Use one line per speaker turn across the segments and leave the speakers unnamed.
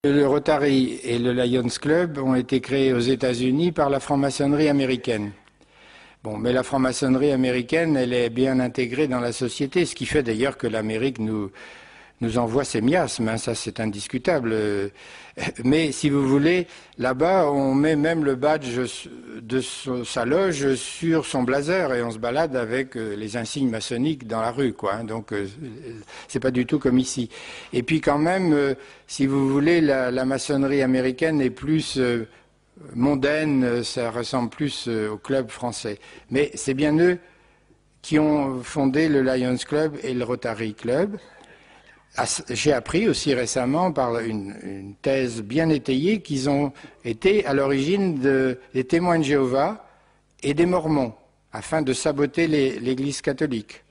Le Rotary et le Lions Club ont été créés aux États-Unis par la franc-maçonnerie américaine. Bon, mais la franc-maçonnerie américaine, elle est bien intégrée dans la société, ce qui fait d'ailleurs que l'Amérique nous envoie ses miasmes, hein, ça c'est indiscutable. Mais si vous voulez, là-bas, on met même le badge de sa loge sur son blazer et on se balade avec les insignes maçonniques dans la rue, quoi. Hein, donc, c'est pas du tout comme ici. Et puis quand même, si vous voulez, la maçonnerie américaine est plus mondaine, ça ressemble plus au club français. Mais c'est bien eux qui ont fondé le Lions Club et le Rotary Club. J'ai appris aussi récemment par une thèse bien étayée qu'ils ont été à l'origine des témoins de Jéhovah et des Mormons, afin de saboter l'Église catholique.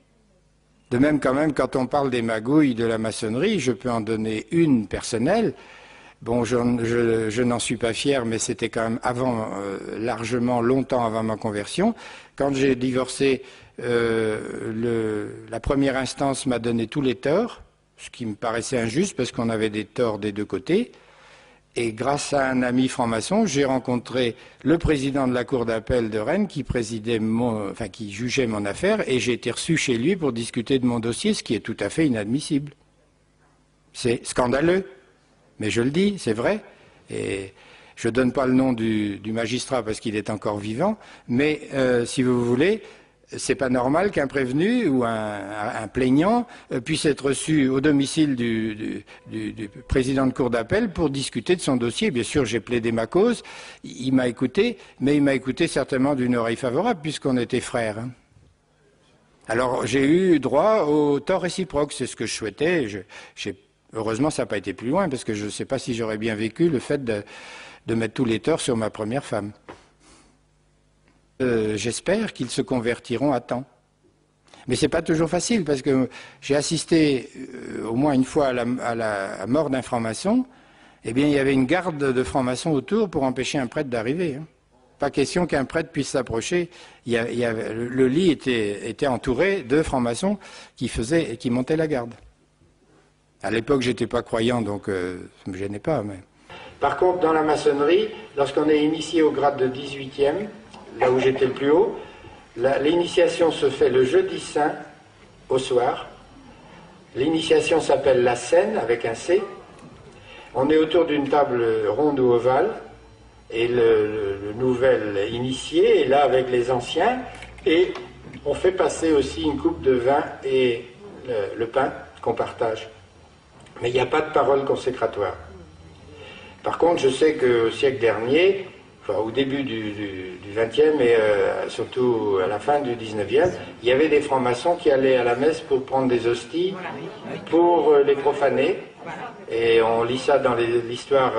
De même, quand même, quand on parle des magouilles de la maçonnerie, je peux en donner une personnelle. Bon, je n'en suis pas fier, mais c'était quand même avant, largement, longtemps avant ma conversion. Quand j'ai divorcé, la première instance m'a donné tous les torts, ce qui me paraissait injuste parce qu'on avait des torts des deux côtés. Et grâce à un ami franc-maçon, j'ai rencontré le président de la cour d'appel de Rennes qui qui jugeait mon affaire, et j'ai été reçu chez lui pour discuter de mon dossier, ce qui est tout à fait inadmissible. C'est scandaleux, mais je le dis, c'est vrai. Et je ne donne pas le nom du magistrat parce qu'il est encore vivant, mais si vous voulez, c'est pas normal qu'un prévenu ou un plaignant puisse être reçu au domicile du président de cour d'appel pour discuter de son dossier. Bien sûr, j'ai plaidé ma cause, il m'a écouté, mais il m'a écouté certainement d'une oreille favorable puisqu'on était frères. Hein. Alors j'ai eu droit au tort réciproque, c'est ce que je souhaitais. Heureusement, ça n'a pas été plus loin parce que je ne sais pas si j'aurais bien vécu le fait de mettre tous les torts sur ma première femme. J'espère qu'ils se convertiront à temps. Mais ce n'est pas toujours facile, parce que j'ai assisté au moins une fois à la mort d'un franc-maçon. Eh bien, il y avait une garde de francs-maçons autour pour empêcher un prêtre d'arriver. Hein. Pas question qu'un prêtre puisse s'approcher. Le lit était entouré de francs-maçons qui montaient la garde. À l'époque, je n'étais pas croyant, donc ça ne me gênait pas. Mais... Par contre, dans la maçonnerie, lorsqu'on est initié au grade de 18e, là où j'étais le plus haut, l'initiation se fait le jeudi saint au soir. L'initiation s'appelle la scène avec un C. On est autour d'une table ronde ou ovale et le nouvel initié est là avec les anciens et on fait passer aussi une coupe de vin et le pain qu'on partage. Mais il n'y a pas de parole consécratoire. Par contre, je sais qu'au siècle dernier, enfin, au début du XXe et surtout à la fin du XIXe, il y avait des francs-maçons qui allaient à la messe pour prendre des hosties, pour les profaner. Et on lit ça dans l'histoire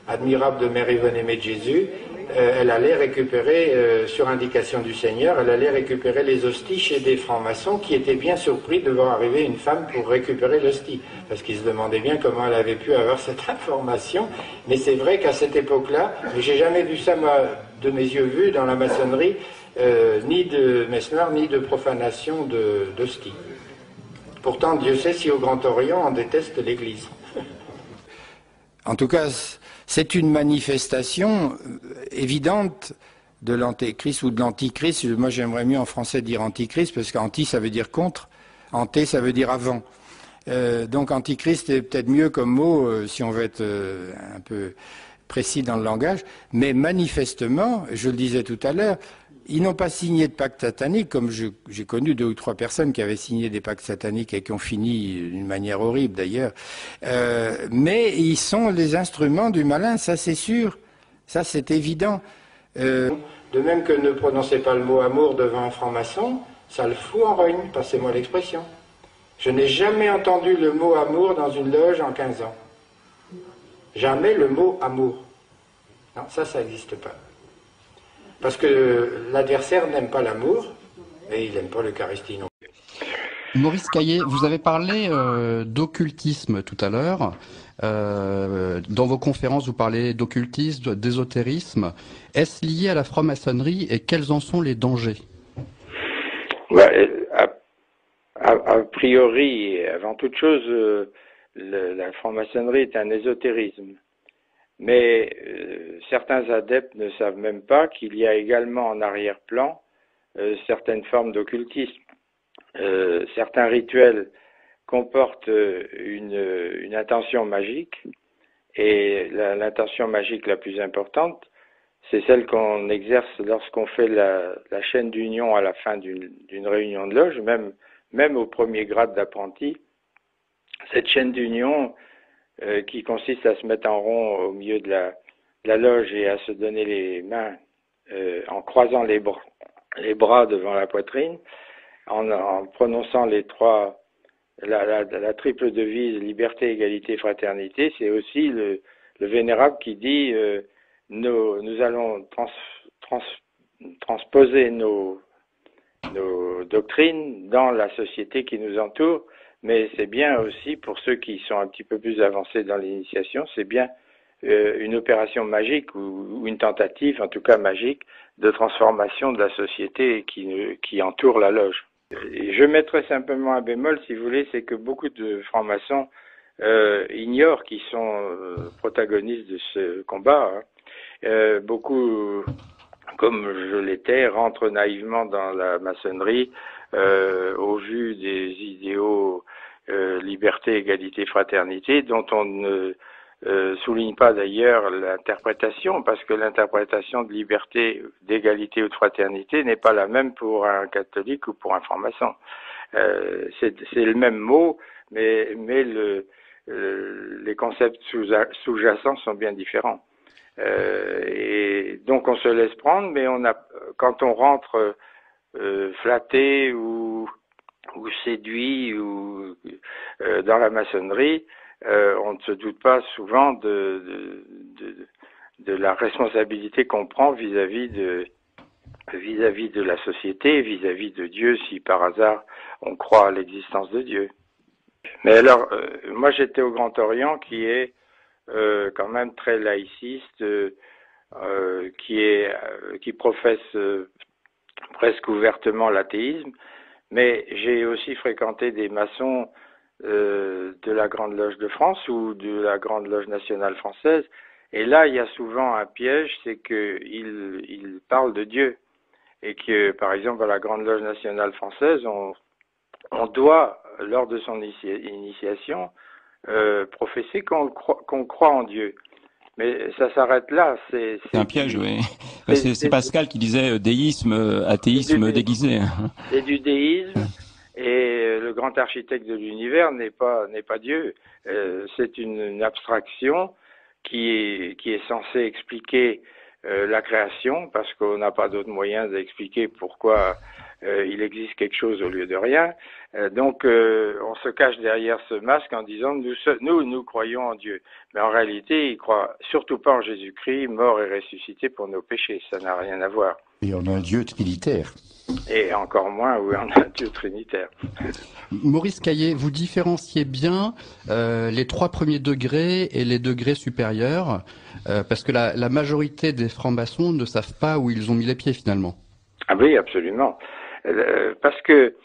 admirable de Mère Yvonne Aimée de Jésus. Elle allait récupérer, sur indication du Seigneur, elle allait récupérer les hosties chez des francs-maçons qui étaient bien surpris de voir arriver une femme pour récupérer l'hostie. Parce qu'ils se demandaient bien comment elle avait pu avoir cette information. Mais c'est vrai qu'à cette époque-là, j'ai jamais vu ça, moi, de mes yeux vus, dans la maçonnerie, ni de messe noire, ni de profanation d'hostie. Pourtant, Dieu sait si au Grand Orient, on déteste l'Église. En tout cas, c'est une manifestation évidente de l'antéchrist ou de l'antichrist. Moi, j'aimerais mieux en français dire antichrist, parce qu'anti, ça veut dire contre. Anté, ça veut dire avant. Donc, antichrist est peut-être mieux comme mot, si on veut être un peu précis dans le langage. Mais manifestement, je le disais tout à l'heure, ils n'ont pas signé de pacte satanique, comme j'ai connu 2 ou 3 personnes qui avaient signé des pactes sataniques et qui ont fini d'une manière horrible d'ailleurs. Mais ils sont les instruments du malin, ça c'est sûr, ça c'est évident. De même que ne prononcez pas le mot amour devant un franc-maçon, ça le fout en rogne, passez-moi l'expression. Je n'ai jamais entendu le mot amour dans une loge en 15 ans. Jamais le mot amour. Non, ça n'existe pas. Parce que l'adversaire n'aime pas l'amour, et il n'aime pas l'Eucharistie non plus.
Maurice Caillé, vous avez parlé d'occultisme tout à l'heure. Dans vos conférences, vous parlez d'occultisme, d'ésotérisme. Est-ce lié à la franc-maçonnerie et quels en sont les dangers?
A priori, avant toute chose, la franc-maçonnerie est un ésotérisme. Mais certains adeptes ne savent même pas qu'il y a également en arrière-plan certaines formes d'occultisme. Certains rituels comportent une intention magique, et l'intention magique la plus importante, c'est celle qu'on exerce lorsqu'on fait la chaîne d'union à la fin d'une réunion de loge, même au premier grade d'apprenti. Cette chaîne d'union qui consiste à se mettre en rond au milieu de la loge et à se donner les mains en croisant les bras devant la poitrine, en prononçant la triple devise liberté, égalité, fraternité. C'est aussi le vénérable qui dit nous allons transposer nos doctrines dans la société qui nous entoure, mais c'est bien aussi, pour ceux qui sont un petit peu plus avancés dans l'initiation, c'est bien une opération magique ou une tentative, en tout cas magique, de transformation de la société qui entoure la loge. Et je mettrai simplement un bémol, si vous voulez, c'est que beaucoup de francs-maçons ignorent qu'ils sont protagonistes de ce combat. Beaucoup, comme je l'étais, rentrent naïvement dans la maçonnerie au vu des idéaux liberté, égalité, fraternité, dont on ne souligne pas d'ailleurs l'interprétation, parce que l'interprétation de liberté, d'égalité ou de fraternité n'est pas la même pour un catholique ou pour un franc-maçon. C'est le même mot, mais les concepts sous-jacents sont bien différents. Et donc on se laisse prendre, mais quand on rentre flatté ou séduit ou dans la maçonnerie, on ne se doute pas souvent de la responsabilité qu'on prend vis-à-vis de la société, vis-à-vis de Dieu, si par hasard on croit à l'existence de Dieu. Mais alors, moi j'étais au Grand Orient, qui est quand même très laïciste, qui professe presque ouvertement l'athéisme, mais j'ai aussi fréquenté des maçons de la Grande Loge de France ou de la Grande Loge nationale française, et là il y a souvent un piège, c'est qu'ils parlent de Dieu, et que par exemple à la Grande Loge nationale française, on doit, lors de son initiation, professer qu'on croit en Dieu. Mais ça s'arrête là.
C'est un piège, oui. C'est Pascal qui disait déisme, athéisme déguisé.
C'est du déisme, et le grand architecte de l'univers n'est pas Dieu. C'est une abstraction qui est censée expliquer la création, parce qu'on n'a pas d'autre moyen d'expliquer pourquoi il existe quelque chose au lieu de rien. Donc on se cache derrière ce masque en disant nous croyons en Dieu. Mais en réalité, ils croient surtout pas en Jésus-Christ, mort et ressuscité pour nos péchés. Ça n'a rien à voir.
Et on a un Dieu trinitaire.
Et encore moins, oui, on a un Dieu trinitaire.
Maurice Caillé, vous différenciez bien les 3 premiers degrés et les degrés supérieurs, parce que la majorité des francs-maçons ne savent pas où ils ont mis les pieds finalement.
Ah oui, absolument. Parce que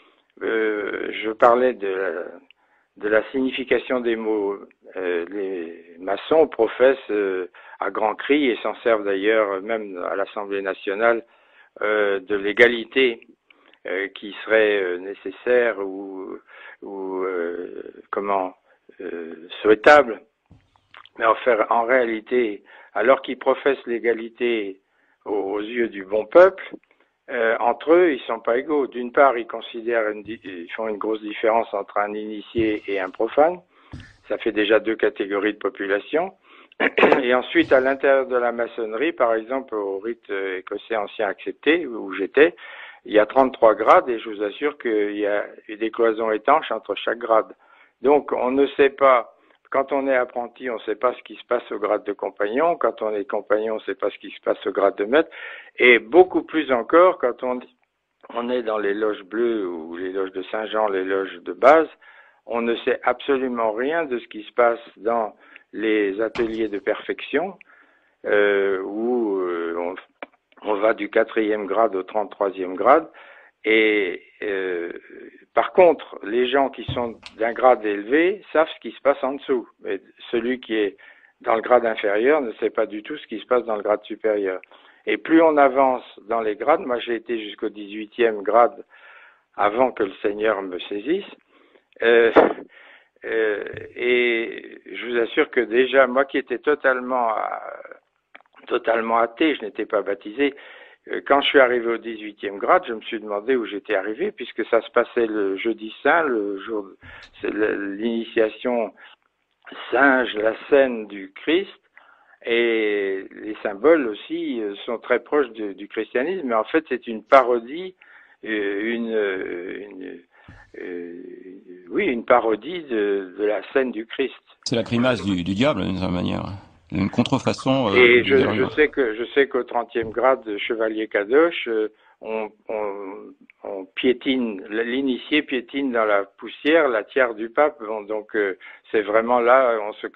je parlais de la signification des mots. Les maçons professent à grands cris, et s'en servent d'ailleurs même à l'Assemblée nationale, de l'égalité qui serait nécessaire ou souhaitable. Mais en réalité, alors qu'ils professent l'égalité aux yeux du bon peuple, entre eux, ils sont pas égaux. D'une part, ils font une grosse différence entre un initié et un profane. Ça fait déjà 2 catégories de population. Et ensuite, à l'intérieur de la maçonnerie, par exemple, au rite écossais ancien accepté, où j'étais, il y a 33 grades, et je vous assure qu'il y a des cloisons étanches entre chaque grade. Donc, on ne sait pas, quand on est apprenti, on ne sait pas ce qui se passe au grade de compagnon. Quand on est compagnon, on ne sait pas ce qui se passe au grade de maître. Et beaucoup plus encore, quand on est dans les loges bleues ou les loges de Saint-Jean, les loges de base, on ne sait absolument rien de ce qui se passe dans les ateliers de perfection, où on va du 4e grade au 33e grade. Et par contre, les gens qui sont d'un grade élevé savent ce qui se passe en dessous. Mais celui qui est dans le grade inférieur ne sait pas du tout ce qui se passe dans le grade supérieur. Et plus on avance dans les grades, moi j'ai été jusqu'au 18e grade avant que le Seigneur me saisisse, et je vous assure que déjà, moi qui étais totalement athée, je n'étais pas baptisé, quand je suis arrivé au 18e grade, je me suis demandé où j'étais arrivé, puisque ça se passait le jeudi saint, le jour, c'est l'initiation singe, la scène du Christ, et les symboles aussi sont très proches du christianisme, mais en fait c'est une parodie, une parodie de la scène du Christ.
C'est la grimace du diable d'une certaine manière, une contrefaçon.
Et je sais qu'au 30e grade de chevalier Kadosh, on piétine, l'initié piétine dans la poussière la tiare du pape. Bon, donc c'est vraiment là, on se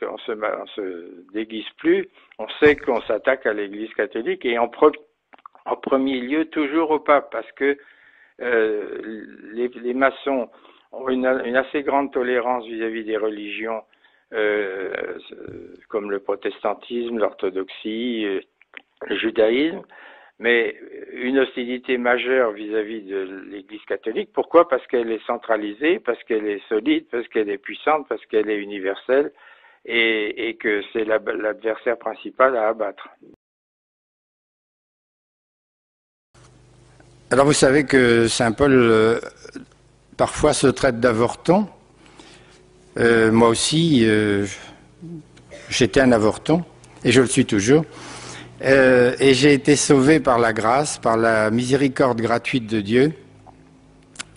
déguise plus. On sait qu'on s'attaque à l'Église catholique et en premier lieu toujours au pape, parce que les maçons ont une assez grande tolérance vis-à-vis des religions comme le protestantisme, l'orthodoxie, le judaïsme, mais une hostilité majeure vis-à-vis de l'Église catholique. Pourquoi? Parce qu'elle est centralisée, parce qu'elle est solide, parce qu'elle est puissante, parce qu'elle est universelle, et que c'est l'adversaire principal à abattre.
Alors vous savez que saint Paul parfois se traite d'avorton. Moi aussi, j'étais un avorton, et je le suis toujours. Et j'ai été sauvé par la grâce, par la miséricorde gratuite de Dieu,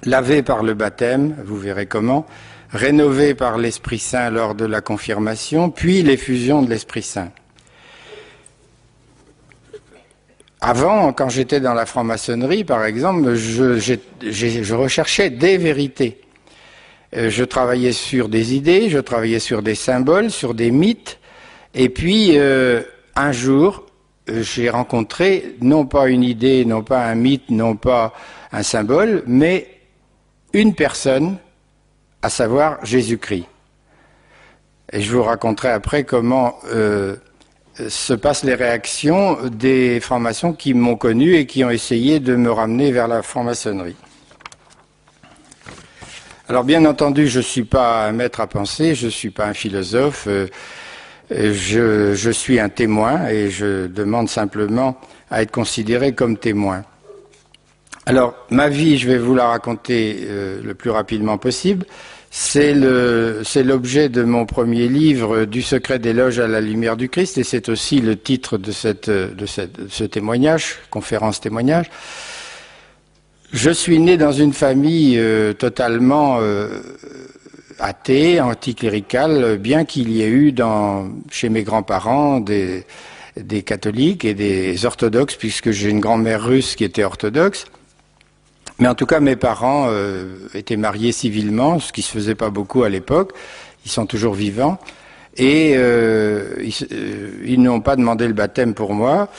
lavé par le baptême, vous verrez comment, rénové par l'Esprit Saint lors de la confirmation, puis l'effusion de l'Esprit Saint. Avant, quand j'étais dans la franc-maçonnerie, par exemple, je recherchais des vérités. Je travaillais sur des idées, je travaillais sur des symboles, sur des mythes, et puis un jour, j'ai rencontré non pas une idée, non pas un mythe, non pas un symbole, mais une personne, à savoir Jésus-Christ. Et je vous raconterai après comment se passent les réactions des francs-maçons qui m'ont connu et qui ont essayé de me ramener vers la franc-maçonnerie. Alors bien entendu, je ne suis pas un maître à penser, je ne suis pas un philosophe, je suis un témoin et je demande simplement à être considéré comme témoin. Alors ma vie, je vais vous la raconter le plus rapidement possible. C'est l'objet de mon premier livre, Du secret des loges à la lumière du Christ, et c'est aussi le titre de ce témoignage, conférence témoignage. Je suis né dans une famille totalement athée, anticléricale, bien qu'il y ait eu chez mes grands-parents des catholiques et des orthodoxes, puisque j'ai une grand-mère russe qui était orthodoxe. Mais en tout cas, mes parents étaient mariés civilement, ce qui se faisait pas beaucoup à l'époque. Ils sont toujours vivants. Et ils n'ont pas demandé le baptême pour moi.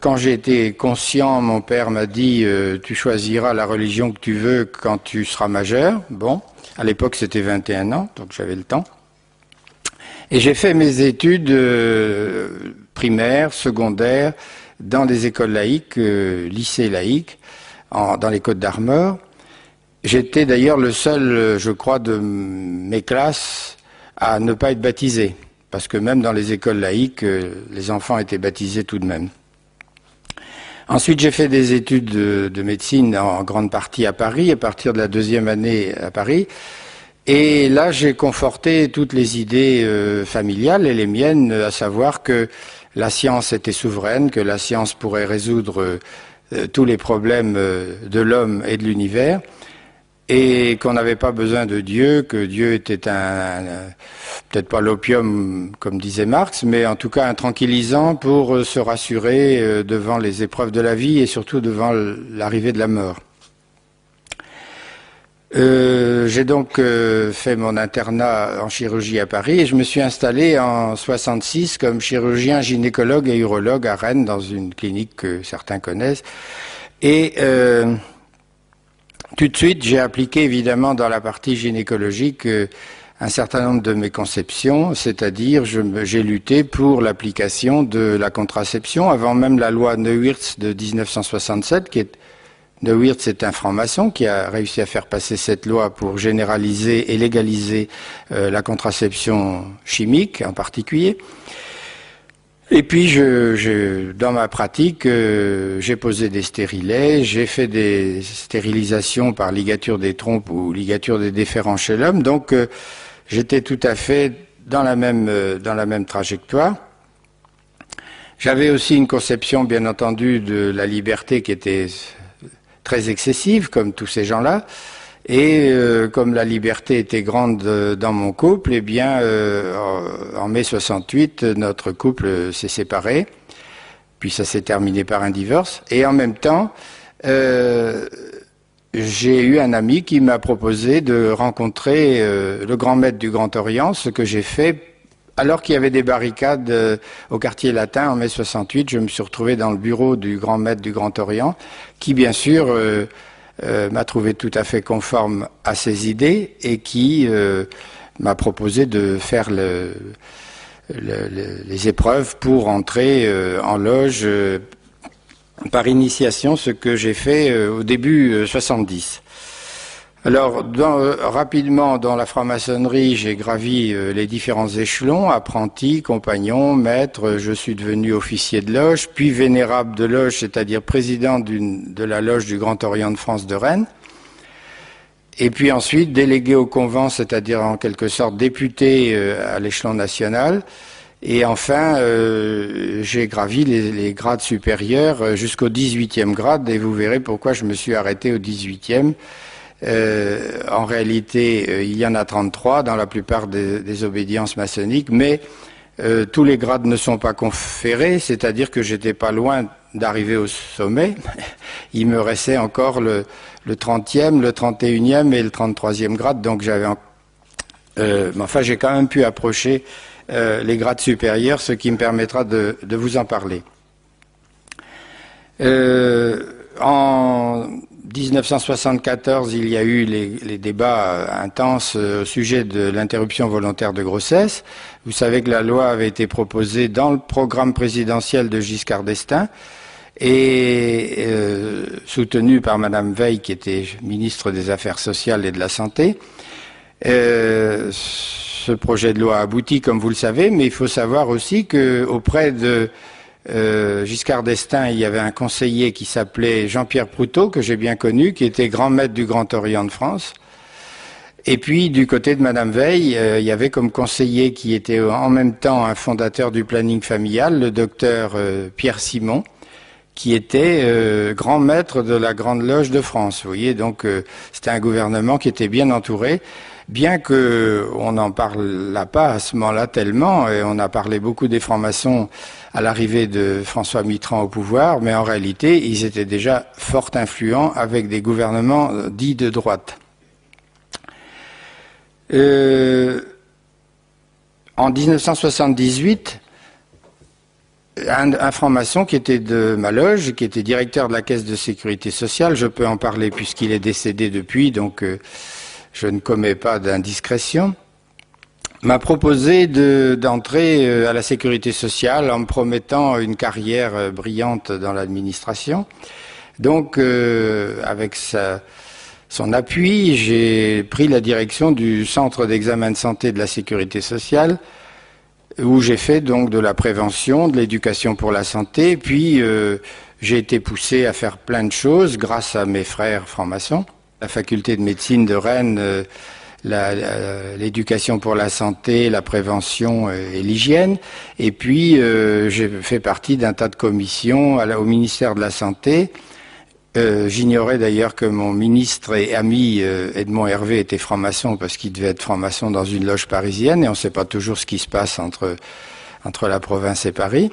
Quand j'ai été conscient, mon père m'a dit tu choisiras la religion que tu veux quand tu seras majeur. Bon, à l'époque c'était 21 ans, donc j'avais le temps. Et j'ai fait mes études primaires, secondaires, dans des écoles laïques, lycées laïques, dans les Côtes-d'Armor. J'étais d'ailleurs le seul, je crois, de mes classes à ne pas être baptisé. Parce que même dans les écoles laïques, les enfants étaient baptisés tout de même. Ensuite, j'ai fait des études de médecine en grande partie à Paris, à partir de la deuxième année à Paris. Et là, j'ai conforté toutes les idées familiales et les miennes, à savoir que la science était souveraine, que la science pourrait résoudre tous les problèmes de l'homme et de l'univers, et qu'on n'avait pas besoin de Dieu, que Dieu était peut-être pas l'opium comme disait Marx, mais en tout cas un tranquillisant pour se rassurer devant les épreuves de la vie et surtout devant l'arrivée de la mort. J'ai donc fait mon internat en chirurgie à Paris et je me suis installé en 66 comme chirurgien gynécologue et urologue à Rennes dans une clinique que certains connaissent. Et tout de suite, j'ai appliqué évidemment dans la partie gynécologique un certain nombre de mes conceptions, c'est-à-dire j'ai lutté pour l'application de la contraception avant même la loi Neuwirth de 1967, Neuwirth est un franc-maçon qui a réussi à faire passer cette loi pour généraliser et légaliser la contraception chimique en particulier. Et puis, dans ma pratique, j'ai posé des stérilets, j'ai fait des stérilisations par ligature des trompes ou ligature des déférents chez l'homme. Donc, j'étais tout à fait dans la même trajectoire. J'avais aussi une conception, bien entendu, de la liberté qui était très excessive, comme tous ces gens-là. Et comme la liberté était grande dans mon couple, eh bien, en mai 68, notre couple s'est séparé. Puis ça s'est terminé par un divorce. Et en même temps, j'ai eu un ami qui m'a proposé de rencontrer le grand maître du Grand Orient, ce que j'ai fait alors qu'il y avait des barricades au quartier latin en mai 68. Je me suis retrouvé dans le bureau du grand maître du Grand Orient, qui bien sûr m'a trouvé tout à fait conforme à ses idées et qui m'a proposé de faire les épreuves pour entrer en loge par initiation, ce que j'ai fait au début 70. Alors, rapidement, dans la franc-maçonnerie, j'ai gravi les différents échelons, apprenti, compagnon, maître, je suis devenu officier de loge, puis vénérable de loge, c'est-à-dire président de la loge du Grand Orient de France de Rennes, et puis ensuite délégué au convent, c'est-à-dire en quelque sorte député à l'échelon national, et enfin, j'ai gravi les grades supérieurs jusqu'au 18e grade, et vous verrez pourquoi je me suis arrêté au 18e. En réalité, il y en a 33 dans la plupart des obédiences maçonniques, mais tous les grades ne sont pas conférés, c'est-à-dire que j'étais pas loin d'arriver au sommet. Il me restait encore le 30e, le 31e et le 33e grade, donc j'avais... enfin, j'ai quand même pu approcher les grades supérieurs, ce qui me permettra de vous en parler. En 1974, il y a eu les débats intenses au sujet de l'interruption volontaire de grossesse. Vous savez que la loi avait été proposée dans le programme présidentiel de Giscard d'Estaing et soutenue par Madame Veil, qui était ministre des Affaires sociales et de la Santé. Ce projet de loi a abouti, comme vous le savez, mais il faut savoir aussi qu'auprès de Giscard d'Estaing, il y avait un conseiller qui s'appelait Jean-Pierre Proutot, que j'ai bien connu, qui était grand maître du Grand Orient de France. Et puis, du côté de Madame Veil, il y avait comme conseiller qui était en même temps un fondateur du planning familial, le docteur Pierre Simon, qui était grand maître de la Grande Loge de France. Vous voyez, donc c'était un gouvernement qui était bien entouré, bien que on n'en parle pas à ce moment-là tellement, et on a parlé beaucoup des francs-maçons à l'arrivée de François Mitterrand au pouvoir, mais en réalité, ils étaient déjà fort influents avec des gouvernements dits de droite. En 1978, un franc-maçon qui était de ma loge, qui était directeur de la Caisse de sécurité sociale, je peux en parler puisqu'il est décédé depuis, donc je ne commets pas d'indiscrétion, m'a proposé d'entrer à la sécurité sociale en me promettant une carrière brillante dans l'administration. Donc, avec son appui, j'ai pris la direction du centre d'examen de santé de la sécurité sociale, où j'ai fait donc de la prévention, de l'éducation pour la santé, puis j'ai été poussé à faire plein de choses grâce à mes frères francs-maçons. La faculté de médecine de Rennes, l'éducation pour la santé, la prévention et l'hygiène. Et puis, j'ai fait partie d'un tas de commissions au ministère de la Santé. J'ignorais d'ailleurs que mon ministre et ami Edmond Hervé était franc-maçon parce qu'il devait être franc-maçon dans une loge parisienne et on ne sait pas toujours ce qui se passe entre la province et Paris.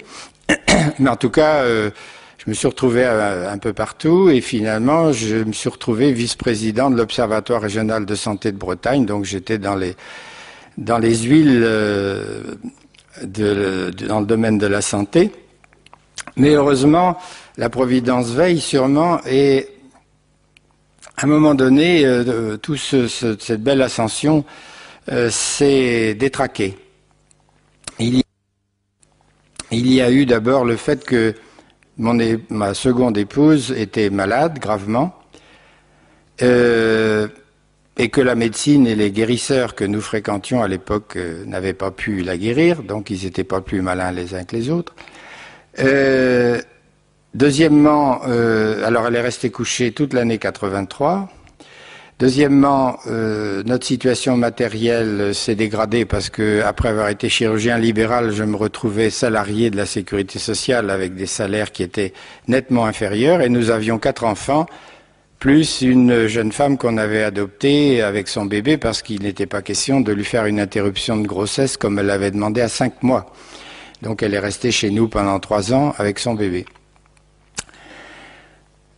Mais en tout cas, je me suis retrouvé un peu partout et finalement, je me suis retrouvé vice-président de l'Observatoire régional de santé de Bretagne. Donc j'étais dans les huiles dans le domaine de la santé. Mais heureusement, la Providence veille sûrement et à un moment donné, toute cette belle ascension s'est détraqué. Il y a eu d'abord le fait que ma seconde épouse était malade gravement, et que la médecine et les guérisseurs que nous fréquentions à l'époque n'avaient pas pu la guérir, donc ils n'étaient pas plus malins les uns que les autres. Deuxièmement, alors elle est restée couchée toute l'année 83. Deuxièmement, notre situation matérielle s'est dégradée parce que, après avoir été chirurgien libéral, je me retrouvais salarié de la sécurité sociale avec des salaires qui étaient nettement inférieurs, et nous avions 4 enfants, plus une jeune femme qu'on avait adoptée avec son bébé parce qu'il n'était pas question de lui faire une interruption de grossesse comme elle l'avait demandé à 5 mois. Donc elle est restée chez nous pendant 3 ans avec son bébé.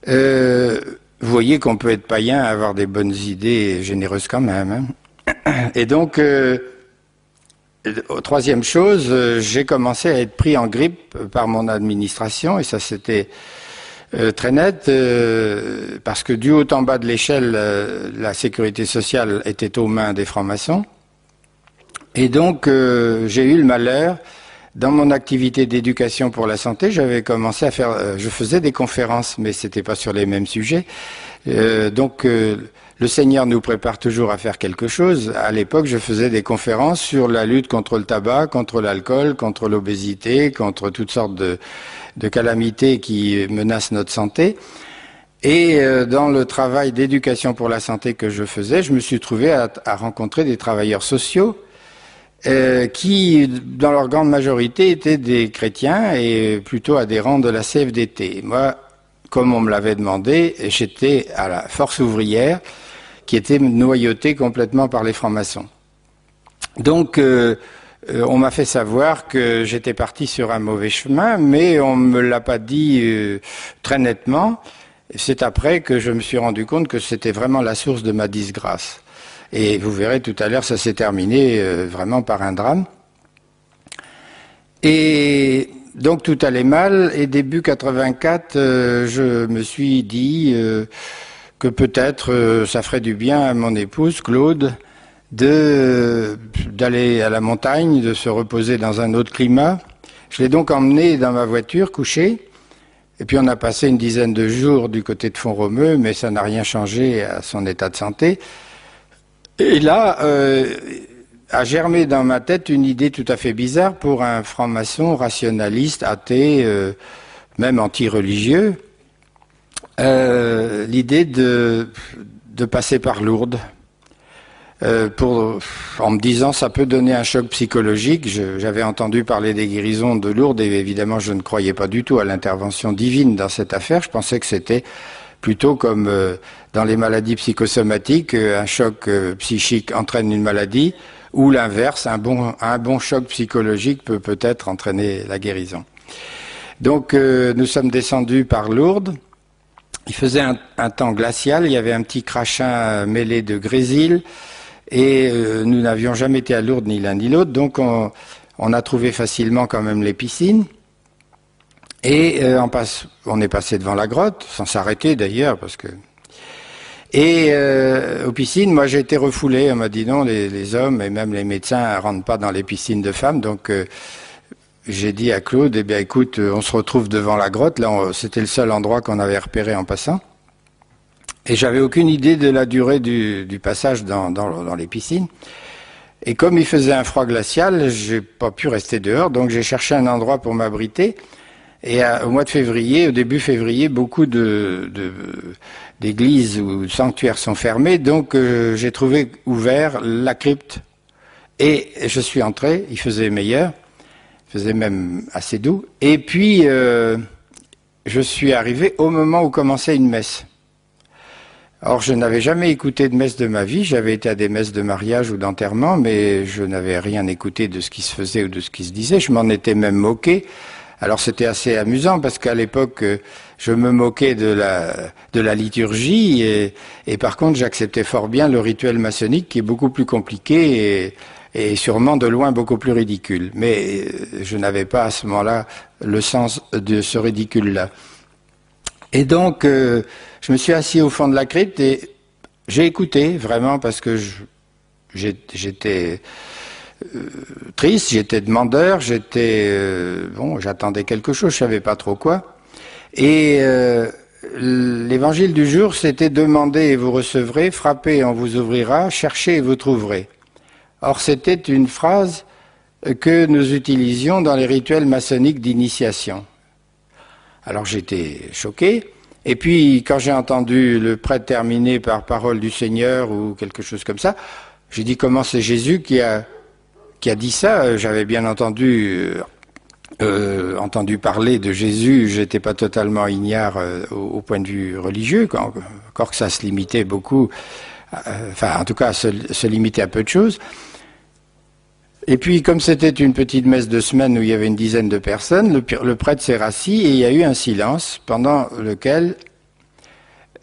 Vous voyez qu'on peut être païen, avoir des bonnes idées généreuses quand même. Hein. Et donc, troisième chose, j'ai commencé à être pris en grippe par mon administration, et ça c'était très net, parce que du haut en bas de l'échelle, la sécurité sociale était aux mains des francs-maçons. Et donc, j'ai eu le malheur, dans mon activité d'éducation pour la santé, j'avais commencé à faire, je faisais des conférences, mais c'était pas sur les mêmes sujets. Donc, le Seigneur nous prépare toujours à faire quelque chose. À l'époque, je faisais des conférences sur la lutte contre le tabac, contre l'alcool, contre l'obésité, contre toutes sortes de calamités qui menacent notre santé. Et dans le travail d'éducation pour la santé que je faisais, je me suis trouvé à rencontrer des travailleurs sociaux qui, dans leur grande majorité, étaient des chrétiens et plutôt adhérents de la CFDT. Moi, comme on me l'avait demandé, j'étais à la force ouvrière qui était noyautée complètement par les francs-maçons. Donc, on m'a fait savoir que j'étais parti sur un mauvais chemin, mais on ne me l'a pas dit très nettement. C'est après que je me suis rendu compte que c'était vraiment la source de ma disgrâce. Et vous verrez tout à l'heure, ça s'est terminé vraiment par un drame. Et donc tout allait mal, et début 84, je me suis dit que peut-être ça ferait du bien à mon épouse, Claude, d'aller à la montagne, de se reposer dans un autre climat. Je l'ai donc emmenée dans ma voiture, couchée, et puis on a passé une dizaine de jours du côté de Font-Romeu, mais ça n'a rien changé à son état de santé. Et là, a germé dans ma tête une idée tout à fait bizarre pour un franc-maçon rationaliste, athée, même anti-religieux, l'idée de passer par Lourdes. En me disant ça peut donner un choc psychologique. J'avais entendu parler des guérisons de Lourdes et évidemment je ne croyais pas du tout à l'intervention divine dans cette affaire. Je pensais que c'était plutôt comme dans les maladies psychosomatiques, un choc psychique entraîne une maladie, ou l'inverse, un bon choc psychologique peut peut-être entraîner la guérison. Donc nous sommes descendus par Lourdes. Il faisait un temps glacial, il y avait un petit crachin mêlé de grésil, et nous n'avions jamais été à Lourdes ni l'un ni l'autre, donc on a trouvé facilement quand même les piscines. Et on est passé devant la grotte, sans s'arrêter d'ailleurs, parce que... Et aux piscines, moi j'ai été refoulé, on m'a dit non, les hommes et même les médecins ne rentrent pas dans les piscines de femmes, donc j'ai dit à Claude, eh bien écoute, on se retrouve devant la grotte, là c'était le seul endroit qu'on avait repéré en passant. Et j'avais aucune idée de la durée du passage dans les piscines. Et comme il faisait un froid glacial, j'ai pas pu rester dehors, donc j'ai cherché un endroit pour m'abriter. Et au mois de février, au début février, beaucoup d'églises ou de sanctuaires sont fermés, donc j'ai trouvé ouvert la crypte. Et je suis entré, il faisait meilleur, il faisait même assez doux. Et puis, je suis arrivé au moment où commençait une messe. Or, je n'avais jamais écouté de messe de ma vie, j'avais été à des messes de mariage ou d'enterrement, mais je n'avais rien écouté de ce qui se faisait ou de ce qui se disait, je m'en étais même moqué. Alors c'était assez amusant parce qu'à l'époque, je me moquais de la liturgie et par contre j'acceptais fort bien le rituel maçonnique qui est beaucoup plus compliqué et sûrement de loin beaucoup plus ridicule. Mais je n'avais pas à ce moment-là le sens de ce ridicule-là. Et donc je me suis assis au fond de la crypte et j'ai écouté vraiment parce que j'étais triste, j'étais demandeur, j'attendais quelque chose, je savais pas trop quoi. Et l'évangile du jour, c'était demandez et vous recevrez, frappez et on vous ouvrira, cherchez et vous trouverez. Or, c'était une phrase que nous utilisions dans les rituels maçonniques d'initiation. Alors j'étais choqué, et puis quand j'ai entendu le prêtre terminer par parole du Seigneur ou quelque chose comme ça, j'ai dit comment c'est Jésus qui a dit ça. J'avais bien entendu parler de Jésus, j'étais pas totalement ignare au point de vue religieux, encore que ça se limitait beaucoup, en tout cas se limitait à peu de choses. Et puis, comme c'était une petite messe de semaine où il y avait une dizaine de personnes, le prêtre s'est rassis et il y a eu un silence pendant lequel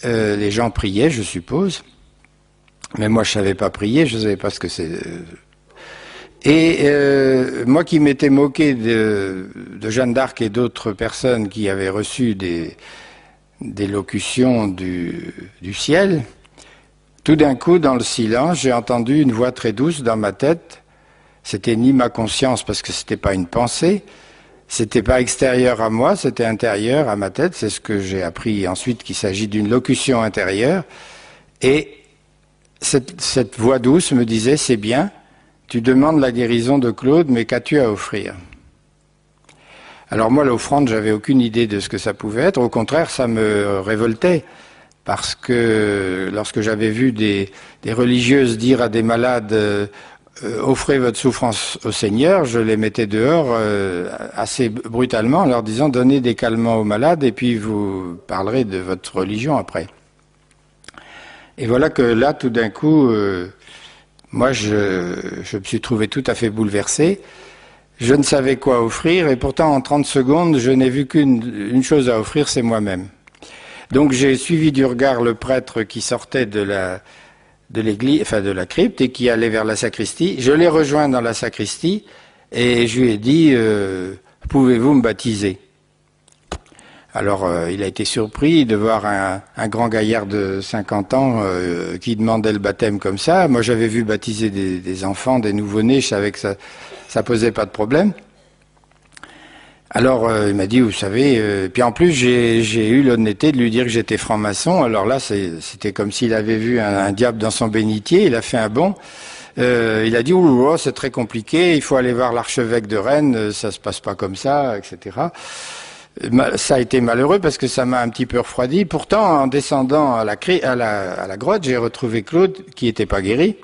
les gens priaient, je suppose. Mais moi, je savais pas prier, je savais pas ce que c'est. Et moi qui m'étais moqué de Jeanne d'Arc et d'autres personnes qui avaient reçu des locutions du ciel, tout d'un coup, dans le silence, j'ai entendu une voix très douce dans ma tête. C'était ni ma conscience, parce que c'était pas une pensée, c'était pas extérieur à moi, c'était intérieur à ma tête. C'est ce que j'ai appris ensuite, qu'il s'agit d'une locution intérieure. Et cette voix douce me disait, c'est bien, tu demandes la guérison de Claude, mais qu'as-tu à offrir? Alors moi, l'offrande, j'avais aucune idée de ce que ça pouvait être. Au contraire, ça me révoltait. Parce que lorsque j'avais vu des religieuses dire à des malades offrez votre souffrance au Seigneur, je les mettais dehors assez brutalement en leur disant donnez des calmants aux malades et puis vous parlerez de votre religion après. Et voilà que là, tout d'un coup, moi je me suis trouvé tout à fait bouleversé. Je ne savais quoi offrir et pourtant en 30 secondes, je n'ai vu qu'une chose à offrir, c'est moi-même. Donc j'ai suivi du regard le prêtre qui sortait de l'église, enfin de la crypte, et qui allait vers la sacristie. Je l'ai rejoint dans la sacristie et je lui ai dit pouvez-vous me baptiser? Alors il a été surpris de voir un grand gaillard de 50 ans qui demandait le baptême comme ça. Moi j'avais vu baptiser des enfants, des nouveau-nés, je savais que ça posait pas de problème. Alors il m'a dit, vous savez, puis en plus j'ai eu l'honnêteté de lui dire que j'étais franc-maçon. Alors là c'était comme s'il avait vu un diable dans son bénitier, il a fait un bond. Il a dit, oh, c'est très compliqué, il faut aller voir l'archevêque de Rennes, ça se passe pas comme ça, etc. Ça a été malheureux parce que ça m'a un petit peu refroidi. Pourtant, en descendant à la grotte, j'ai retrouvé Claude qui était pas guéri.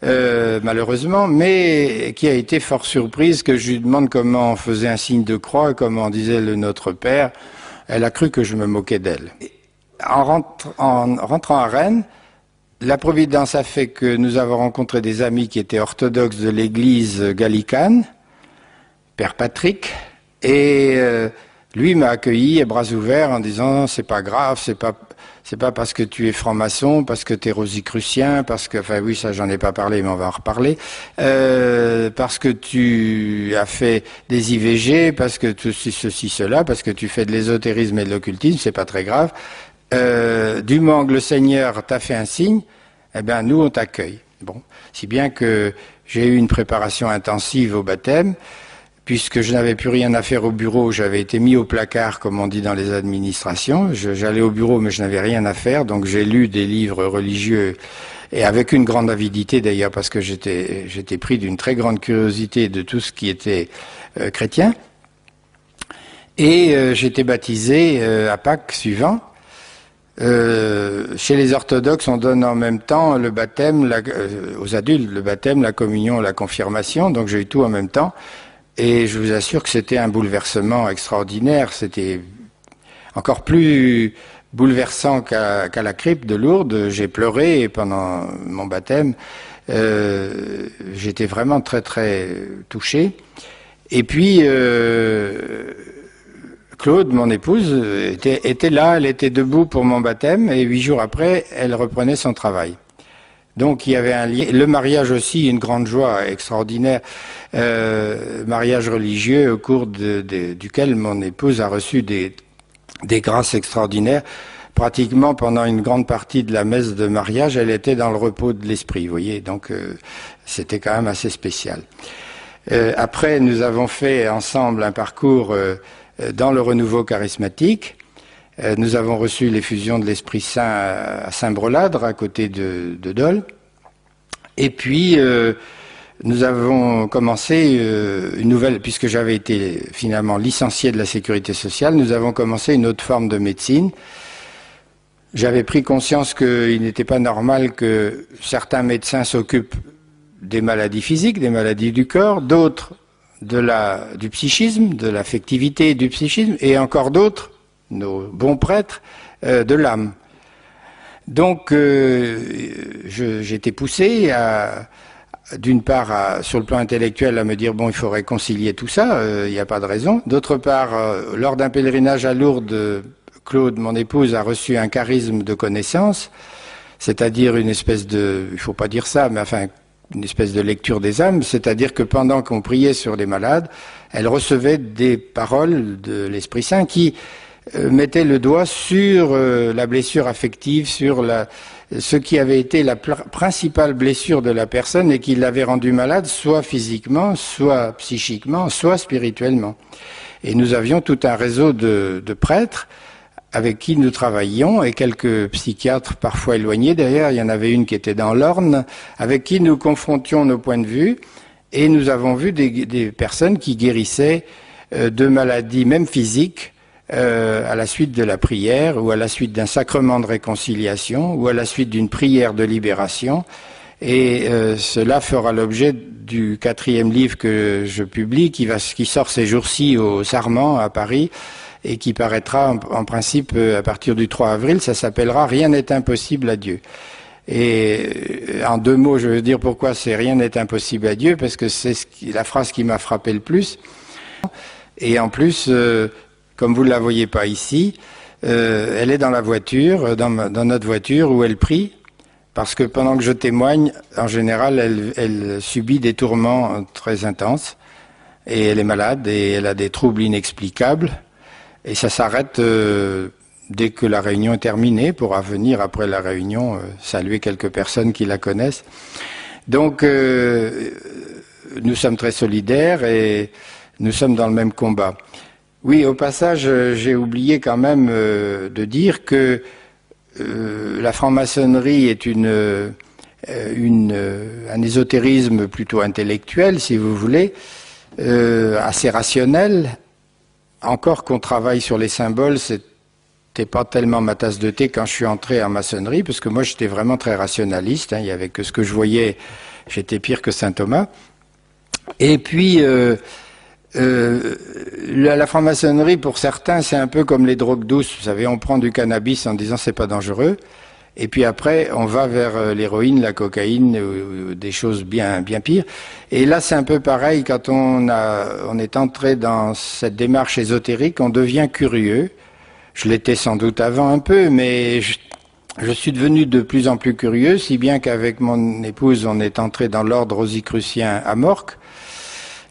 Malheureusement, mais qui a été fort surprise que je lui demande comment on faisait un signe de croix, comment on disait le Notre Père. Elle a cru que je me moquais d'elle. En rentrant à Rennes, la Providence a fait que nous avons rencontré des amis qui étaient orthodoxes de l'église gallicane, Père Patrick, et lui m'a accueilli à bras ouverts en disant c'est pas grave, c'est pas parce que tu es franc-maçon, parce que tu es rosicrucien, parce que, enfin oui, ça j'en ai pas parlé, mais on va en reparler, parce que tu as fait des IVG, parce que ceci, cela, parce que tu fais de l'ésotérisme et de l'occultisme, c'est pas très grave. Du moment que le Seigneur t'a fait un signe, eh ben nous on t'accueille. Bon, si bien que j'ai eu une préparation intensive au baptême, puisque je n'avais plus rien à faire au bureau, j'avais été mis au placard, comme on dit dans les administrations. J'allais au bureau, mais je n'avais rien à faire, donc j'ai lu des livres religieux, et avec une grande avidité d'ailleurs, parce que j'étais pris d'une très grande curiosité de tout ce qui était chrétien. Et j'étais baptisé à Pâques suivant. Chez les orthodoxes, on donne en même temps le baptême aux adultes, le baptême, la communion, la confirmation, donc j'ai eu tout en même temps. Et je vous assure que c'était un bouleversement extraordinaire. C'était encore plus bouleversant qu'à la crypte de Lourdes. J'ai pleuré pendant mon baptême. J'étais vraiment très très touché. Et puis Claude, mon épouse, était là. Elle était debout pour mon baptême. Et 8 jours après, elle reprenait son travail. Donc il y avait un lien. Le mariage aussi, une grande joie extraordinaire. Mariage religieux au cours duquel mon épouse a reçu des grâces extraordinaires. pratiquement pendant une grande partie de la messe de mariage, elle était dans le repos de l'esprit, vous voyez, donc c'était quand même assez spécial. Après, nous avons fait ensemble un parcours dans le renouveau charismatique. Nous avons reçu l'effusion de l'Esprit Saint à Saint-Breladre, à côté de Dole. Et puis, nous avons commencé une nouvelle, puisque j'avais été finalement licencié de la sécurité sociale, nous avons commencé une autre forme de médecine. J'avais pris conscience qu'il n'était pas normal que certains médecins s'occupent des maladies physiques, des maladies du corps, d'autres du psychisme, de l'affectivité du psychisme, et encore d'autres, nos bons prêtres, de l'âme. Donc, j'ai été poussé d'une part, sur le plan intellectuel, à me dire, bon, il faut réconcilier tout ça, il n'y a pas de raison. D'autre part, lors d'un pèlerinage à Lourdes, Claude, mon épouse, a reçu un charisme de connaissance, c'est-à-dire une espèce de, il ne faut pas dire ça, mais enfin, une espèce de lecture des âmes, c'est-à-dire que pendant qu'on priait sur les malades, elle recevait des paroles de l'Esprit Saint qui mettaient le doigt sur la blessure affective, sur ce qui avait été la principale blessure de la personne et qui l'avait rendue malade, soit physiquement, soit psychiquement, soit spirituellement. Et nous avions tout un réseau de prêtres avec qui nous travaillions, et quelques psychiatres parfois éloignés. D'ailleurs, il y en avait une qui était dans l'Orne, avec qui nous confrontions nos points de vue, et nous avons vu des personnes qui guérissaient de maladies, même physiques, à la suite de la prière, ou à la suite d'un sacrement de réconciliation, ou à la suite d'une prière de libération. Et cela fera l'objet du 4e livre que je publie, qui sort ces jours-ci au Sarment, à Paris, et qui paraîtra en principe à partir du 3 avril. Ça s'appellera « Rien n'est impossible à Dieu ». Et en 2 mots, je veux dire pourquoi c'est « Rien n'est impossible à Dieu », parce que c'est la phrase qui m'a frappé le plus. Et en plus, comme vous ne la voyez pas ici, elle est dans la voiture, dans notre voiture, où elle prie, parce que pendant que je témoigne, en général, elle subit des tourments très intenses, et elle est malade, et elle a des troubles inexplicables. Et ça s'arrête dès que la réunion est terminée, pour venir après la réunion saluer quelques personnes qui la connaissent. Donc, nous sommes très solidaires et nous sommes dans le même combat. Oui, au passage, j'ai oublié quand même de dire que la franc-maçonnerie est un ésotérisme plutôt intellectuel, si vous voulez, assez rationnel. Encore qu'on travaille sur les symboles, c'était pas tellement ma tasse de thé quand je suis entré en maçonnerie, parce que moi j'étais vraiment très rationaliste, il y avait que ce que je voyais, j'étais pire que saint Thomas. Et puis, la franc-maçonnerie, pour certains, c'est un peu comme les drogues douces, vous savez, on prend du cannabis en disant c'est pas dangereux, et puis après on va vers l'héroïne, la cocaïne, ou des choses bien pires. Et là c'est un peu pareil, quand on est entré dans cette démarche ésotérique, on devient curieux. Je l'étais sans doute avant un peu, mais je suis devenu de plus en plus curieux, si bien qu'avec mon épouse on est entré dans l'ordre rosicrucien à Morques,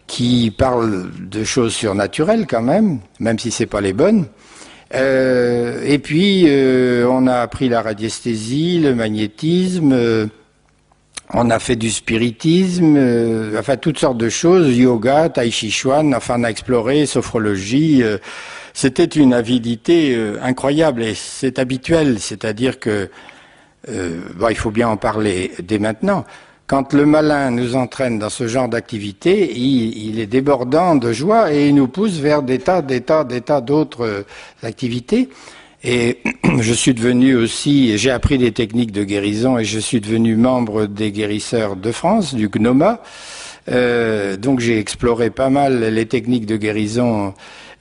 qui parle de choses surnaturelles quand même si c'est pas les bonnes. Et puis, on a appris la radiesthésie, le magnétisme, on a fait du spiritisme, enfin toutes sortes de choses, yoga, tai chi chuan, enfin on a exploré, sophrologie. C'était une avidité incroyable et c'est habituel, c'est-à-dire que il faut bien en parler dès maintenant. Quand le malin nous entraîne dans ce genre d'activité, il est débordant de joie et il nous pousse vers des tas d'autres activités. Et je suis devenu aussi, j'ai appris des techniques de guérison et je suis devenu membre des guérisseurs de France, du GNOMA. Donc j'ai exploré pas mal les techniques de guérison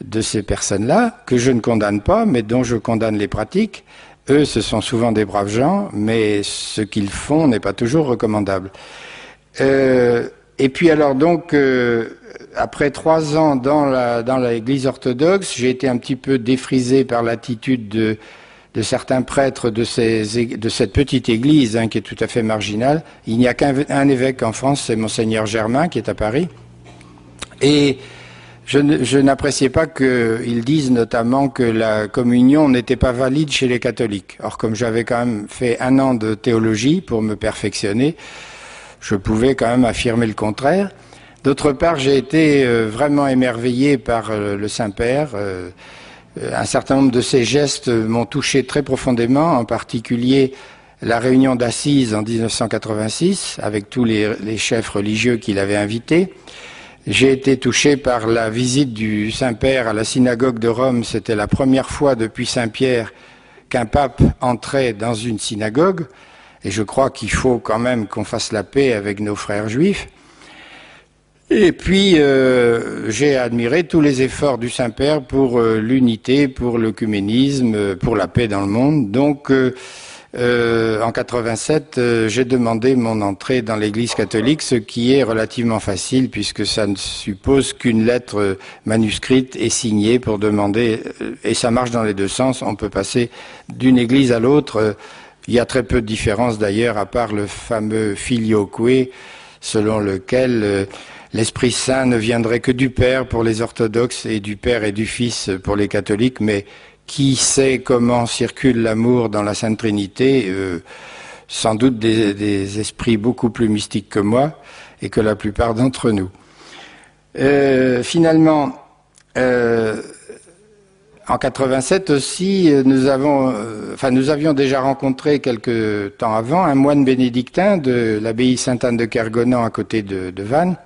de ces personnes-là, que je ne condamne pas, mais dont je condamne les pratiques. Eux, ce sont souvent des braves gens, mais ce qu'ils font n'est pas toujours recommandable. Et puis alors donc, après 3 ans dans l'Église orthodoxe, j'ai été un petit peu défrisé par l'attitude de certains prêtres de cette petite église, qui est tout à fait marginale. Il n'y a qu'un évêque en France, c'est Monseigneur Germain, qui est à Paris. Et Je n'appréciais pas qu'ils disent notamment que la communion n'était pas valide chez les catholiques. Or, comme j'avais quand même fait 1 an de théologie pour me perfectionner, je pouvais quand même affirmer le contraire. D'autre part, j'ai été vraiment émerveillé par le Saint-Père. Un certain nombre de ses gestes m'ont touché très profondément, en particulier la réunion d'Assise en 1986, avec tous les chefs religieux qu'il avait invités. J'ai été touché par la visite du Saint-Père à la synagogue de Rome. C'était la première fois depuis Saint-Pierre qu'un pape entrait dans une synagogue. Et je crois qu'il faut quand même qu'on fasse la paix avec nos frères juifs. Et puis, j'ai admiré tous les efforts du Saint-Père pour l'unité, pour l'œcuménisme, pour la paix dans le monde. Donc, en 87, j'ai demandé mon entrée dans l'Église catholique, ce qui est relativement facile puisque ça ne suppose qu'une lettre manuscrite et signée pour demander, et ça marche dans les deux sens, on peut passer d'une église à l'autre. Il y a très peu de différence d'ailleurs, à part le fameux filioque, selon lequel l'Esprit Saint ne viendrait que du Père pour les orthodoxes et du Père et du Fils pour les catholiques, mais qui sait comment circule l'amour dans la Sainte Trinité, sans doute des esprits beaucoup plus mystiques que moi et que la plupart d'entre nous. Finalement, en 87 aussi, nous avions déjà rencontré quelque temps avant un moine bénédictin de l'abbaye Sainte-Anne de Kergonan à côté de Vannes,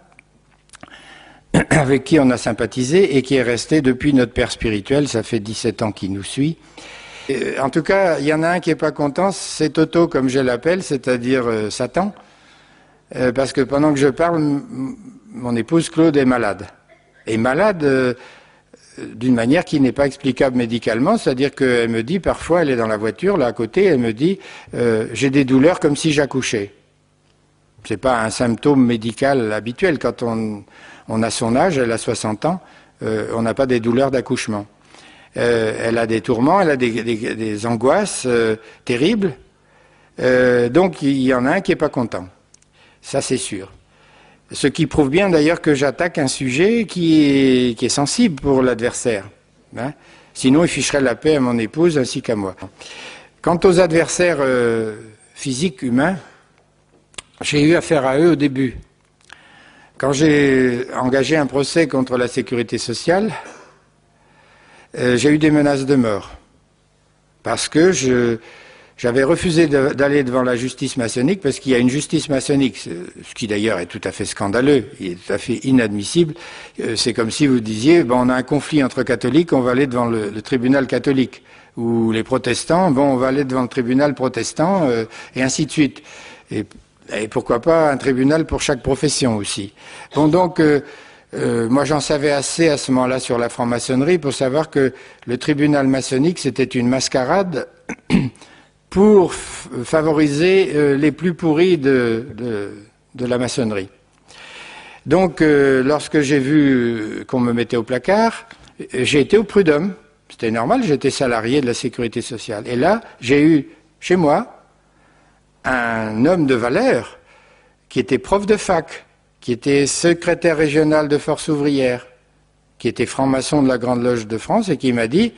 avec qui on a sympathisé et qui est resté depuis notre père spirituel. Ça fait 17 ans qu'il nous suit. En tout cas, il y en a un qui est pas content, c'est Toto, comme je l'appelle, c'est-à-dire Satan, parce que pendant que je parle, mon épouse Claude est malade. Et malade d'une manière qui n'est pas explicable médicalement, c'est-à-dire qu'elle me dit, parfois, elle est dans la voiture, là à côté, elle me dit, j'ai des douleurs comme si j'accouchais. C'est pas un symptôme médical habituel. Quand on a son âge, elle a 60 ans, on n'a pas des douleurs d'accouchement. Elle a des tourments, elle a des angoisses terribles. Donc il y en a un qui n'est pas content. Ça c'est sûr. Ce qui prouve bien d'ailleurs que j'attaque un sujet qui est sensible pour l'adversaire. Hein. Sinon il ficherait la paix à mon épouse ainsi qu'à moi. Quant aux adversaires physiques humains, j'ai eu affaire à eux au début. Quand j'ai engagé un procès contre la sécurité sociale, j'ai eu des menaces de mort. Parce que j'avais refusé d'aller devant la justice maçonnique, parce qu'il y a une justice maçonnique, ce qui d'ailleurs est tout à fait scandaleux, il est tout à fait inadmissible. C'est comme si vous disiez, bon, on a un conflit entre catholiques, on va aller devant le tribunal catholique. Ou les protestants, bon, on va aller devant le tribunal protestant, et ainsi de suite. Et pourquoi pas un tribunal pour chaque profession aussi. Bon, donc, moi j'en savais assez à ce moment-là sur la franc-maçonnerie pour savoir que le tribunal maçonnique c'était une mascarade pour favoriser les plus pourris de la maçonnerie. Donc, lorsque j'ai vu qu'on me mettait au placard, j'ai été au prud'homme. C'était normal, j'étais salarié de la sécurité sociale. Et là, j'ai eu chez moi un homme de valeur qui était prof de fac, qui était secrétaire régional de Force ouvrière, qui était franc-maçon de la Grande Loge de France et qui m'a dit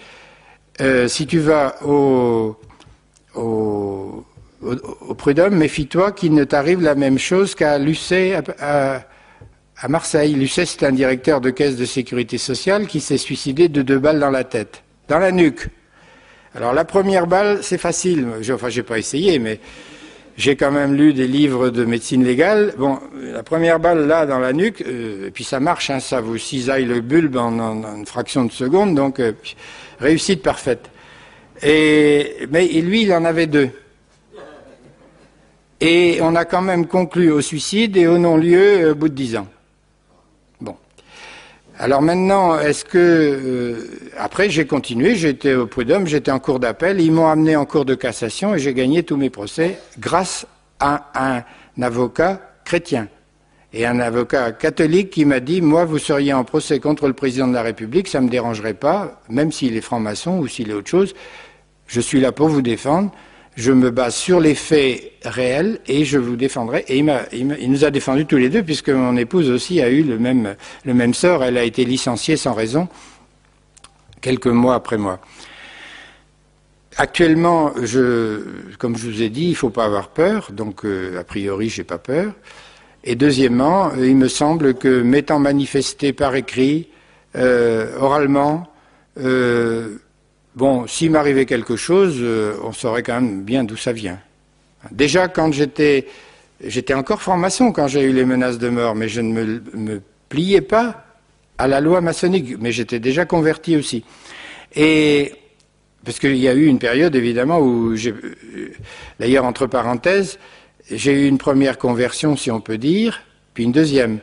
si tu vas au prud'homme, méfie-toi qu'il ne t'arrive la même chose qu'à Lucet à Marseille. Lucet, c'est un directeur de caisse de sécurité sociale qui s'est suicidé de 2 balles dans la tête, dans la nuque. Alors la première balle, c'est facile. Enfin, j'ai pas essayé, mais j'ai quand même lu des livres de médecine légale. Bon, la première balle là dans la nuque, et puis ça marche, hein, ça vous cisaille le bulbe en une fraction de seconde, donc réussite parfaite. Mais lui, il en avait 2. Et on a quand même conclu au suicide et au non-lieu au bout de 10 ans. Bon. Alors maintenant, est-ce que... après, j'ai continué, j'étais au prud'homme, j'étais en cour d'appel, ils m'ont amené en cour de cassation et j'ai gagné tous mes procès grâce à un avocat chrétien. Et un avocat catholique qui m'a dit, moi, vous seriez en procès contre le président de la République, ça ne me dérangerait pas, même s'il est franc-maçon ou s'il est autre chose, je suis là pour vous défendre, je me base sur les faits réels et je vous défendrai. Et il nous a défendus tous les deux, puisque mon épouse aussi a eu le même sort. Elle a été licenciée sans raison quelques mois après moi. Actuellement, comme je vous ai dit, il ne faut pas avoir peur, donc a priori, j'ai pas peur. Et deuxièmement, il me semble que m'étant manifesté par écrit, oralement, bon, s'il m'arrivait quelque chose, on saurait quand même bien d'où ça vient. Déjà, quand j'étais encore franc-maçon quand j'ai eu les menaces de mort, mais je ne me pliais pas à la loi maçonnique, mais j'étais déjà converti aussi. Et parce qu'il y a eu une période, évidemment, où d'ailleurs, entre parenthèses, j'ai eu une première conversion, si on peut dire, puis une deuxième.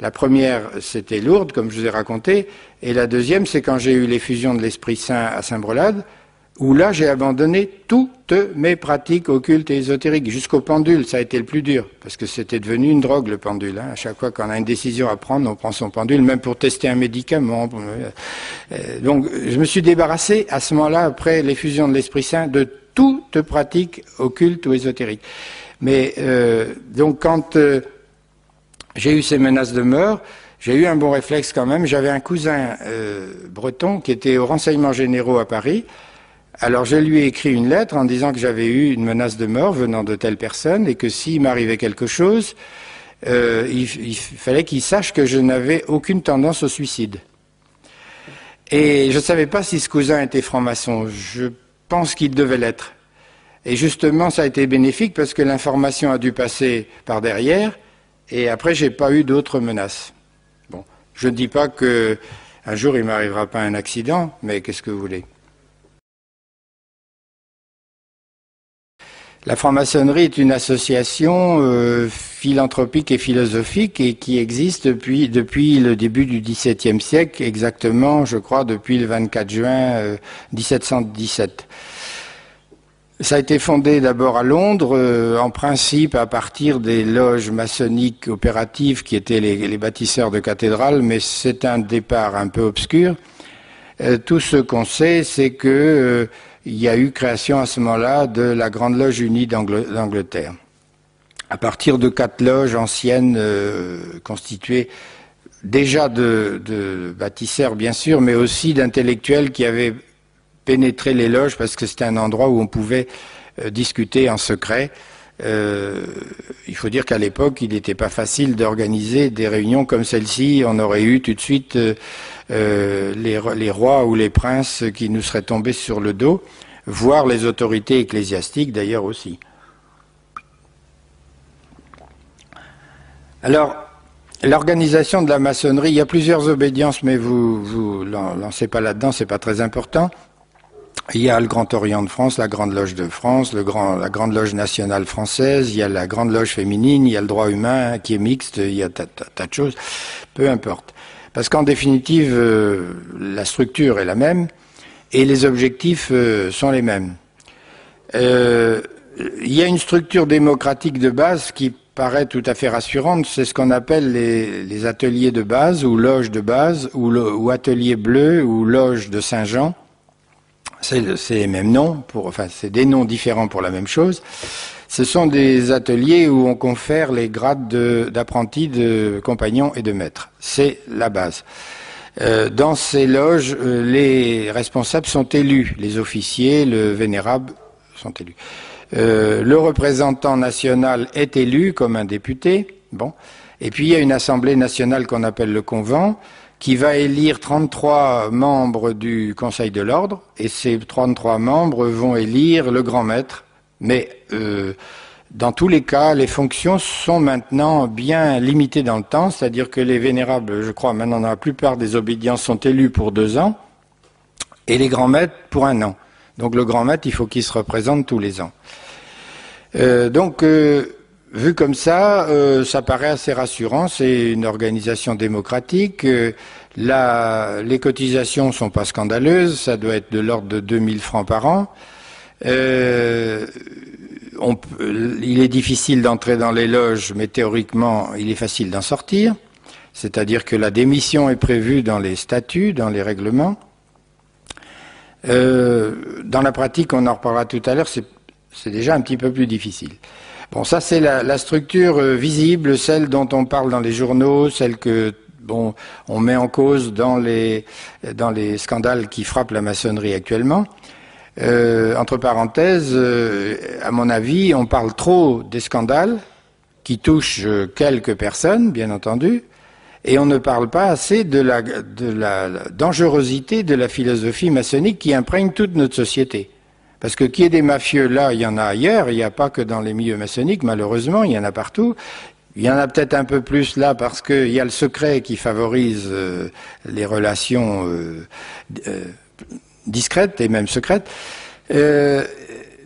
La première, c'était Lourdes, comme je vous ai raconté, et la deuxième, c'est quand j'ai eu l'effusion de l'Esprit Saint à Saint-Brelade, où là, j'ai abandonné toutes mes pratiques occultes et ésotériques, jusqu'au pendule. Ça a été le plus dur, parce que c'était devenu une drogue, le pendule. Hein. À chaque fois qu'on a une décision à prendre, on prend son pendule, même pour tester un médicament. Donc, je me suis débarrassé, à ce moment-là, après l'effusion de l'Esprit Saint, de toute pratique occulte ou ésotérique. Mais donc quand j'ai eu ces menaces de mort, j'ai eu un bon réflexe quand même. J'avais un cousin breton qui était aux renseignements généraux à Paris. Alors je lui ai écrit une lettre en disant que j'avais eu une menace de mort venant de telle personne et que s'il m'arrivait quelque chose, il fallait qu'il sache que je n'avais aucune tendance au suicide. Et je ne savais pas si ce cousin était franc-maçon. Je pense qu'il devait l'être. Et justement, ça a été bénéfique parce que l'information a dû passer par derrière et après, j'ai pas eu d'autres menaces. Bon, je ne dis pas que un jour il m'arrivera pas un accident, mais qu'est-ce que vous voulez? La franc-maçonnerie est une association philanthropique et philosophique et qui existe depuis le début du XVIIe siècle, exactement, je crois, depuis le 24 juin 1717. Ça a été fondé d'abord à Londres, en principe à partir des loges maçonniques opératives qui étaient les bâtisseurs de cathédrales, mais c'est un départ un peu obscur. Tout ce qu'on sait, c'est que il y a eu création à ce moment-là de la Grande Loge Unie d'Angleterre. À partir de 4 loges anciennes constituées déjà de bâtisseurs bien sûr, mais aussi d'intellectuels qui avaient pénétré les loges parce que c'était un endroit où on pouvait discuter en secret. Il faut dire qu'à l'époque, il n'était pas facile d'organiser des réunions comme celle-ci. On aurait eu tout de suite les rois ou les princes qui nous seraient tombés sur le dos, voire les autorités ecclésiastiques d'ailleurs aussi. Alors, l'organisation de la maçonnerie, il y a plusieurs obédiences, mais vous lancez pas là-dedans, c'est pas très important. Il y a le Grand Orient de France, la Grande Loge de France, la Grande Loge nationale française, il y a la Grande Loge féminine, il y a le droit humain qui est mixte, il y a tas de choses, peu importe. Parce qu'en définitive, la structure est la même et les objectifs sont les mêmes. Il y a une structure démocratique de base qui paraît tout à fait rassurante, c'est ce qu'on appelle les ateliers de base ou loges de base ou ateliers bleus ou loges de Saint-Jean. C'est les mêmes noms, enfin c'est des noms différents pour la même chose. Ce sont des ateliers où on confère les grades d'apprentis, de compagnons et de maîtres. C'est la base. Dans ces loges, les responsables sont élus. Les officiers, le vénérable sont élus. Le représentant national est élu comme un député. Bon. Et puis il y a une assemblée nationale qu'on appelle le convent, qui va élire 33 membres du Conseil de l'Ordre, et ces 33 membres vont élire le grand maître. Mais dans tous les cas, les fonctions sont maintenant bien limitées dans le temps, c'est-à-dire que les vénérables, je crois, maintenant dans la plupart des obédiences, sont élus pour 2 ans, et les grands maîtres pour 1 an. Donc le grand maître, il faut qu'il se représente tous les ans. Vu comme ça, ça paraît assez rassurant. C'est une organisation démocratique. Les cotisations sont pas scandaleuses. Ça doit être de l'ordre de 2000 francs par an. Il est difficile d'entrer dans les loges, mais théoriquement, il est facile d'en sortir. C'est-à-dire que la démission est prévue dans les statuts, dans les règlements. Dans la pratique, on en reparlera tout à l'heure, c'est déjà un petit peu plus difficile. Bon, ça c'est la structure visible, celle dont on parle dans les journaux, celle que on met en cause dans les scandales qui frappent la maçonnerie actuellement. Entre parenthèses, à mon avis, on parle trop des scandales qui touchent quelques personnes, bien entendu, et on ne parle pas assez de la dangerosité de la philosophie maçonnique qui imprègne toute notre société. Parce que qu'il y ait des mafieux là, il y en a ailleurs, il n'y a pas que dans les milieux maçonniques, malheureusement, il y en a partout. Il y en a peut-être un peu plus là parce qu'il y a le secret qui favorise les relations discrètes et même secrètes.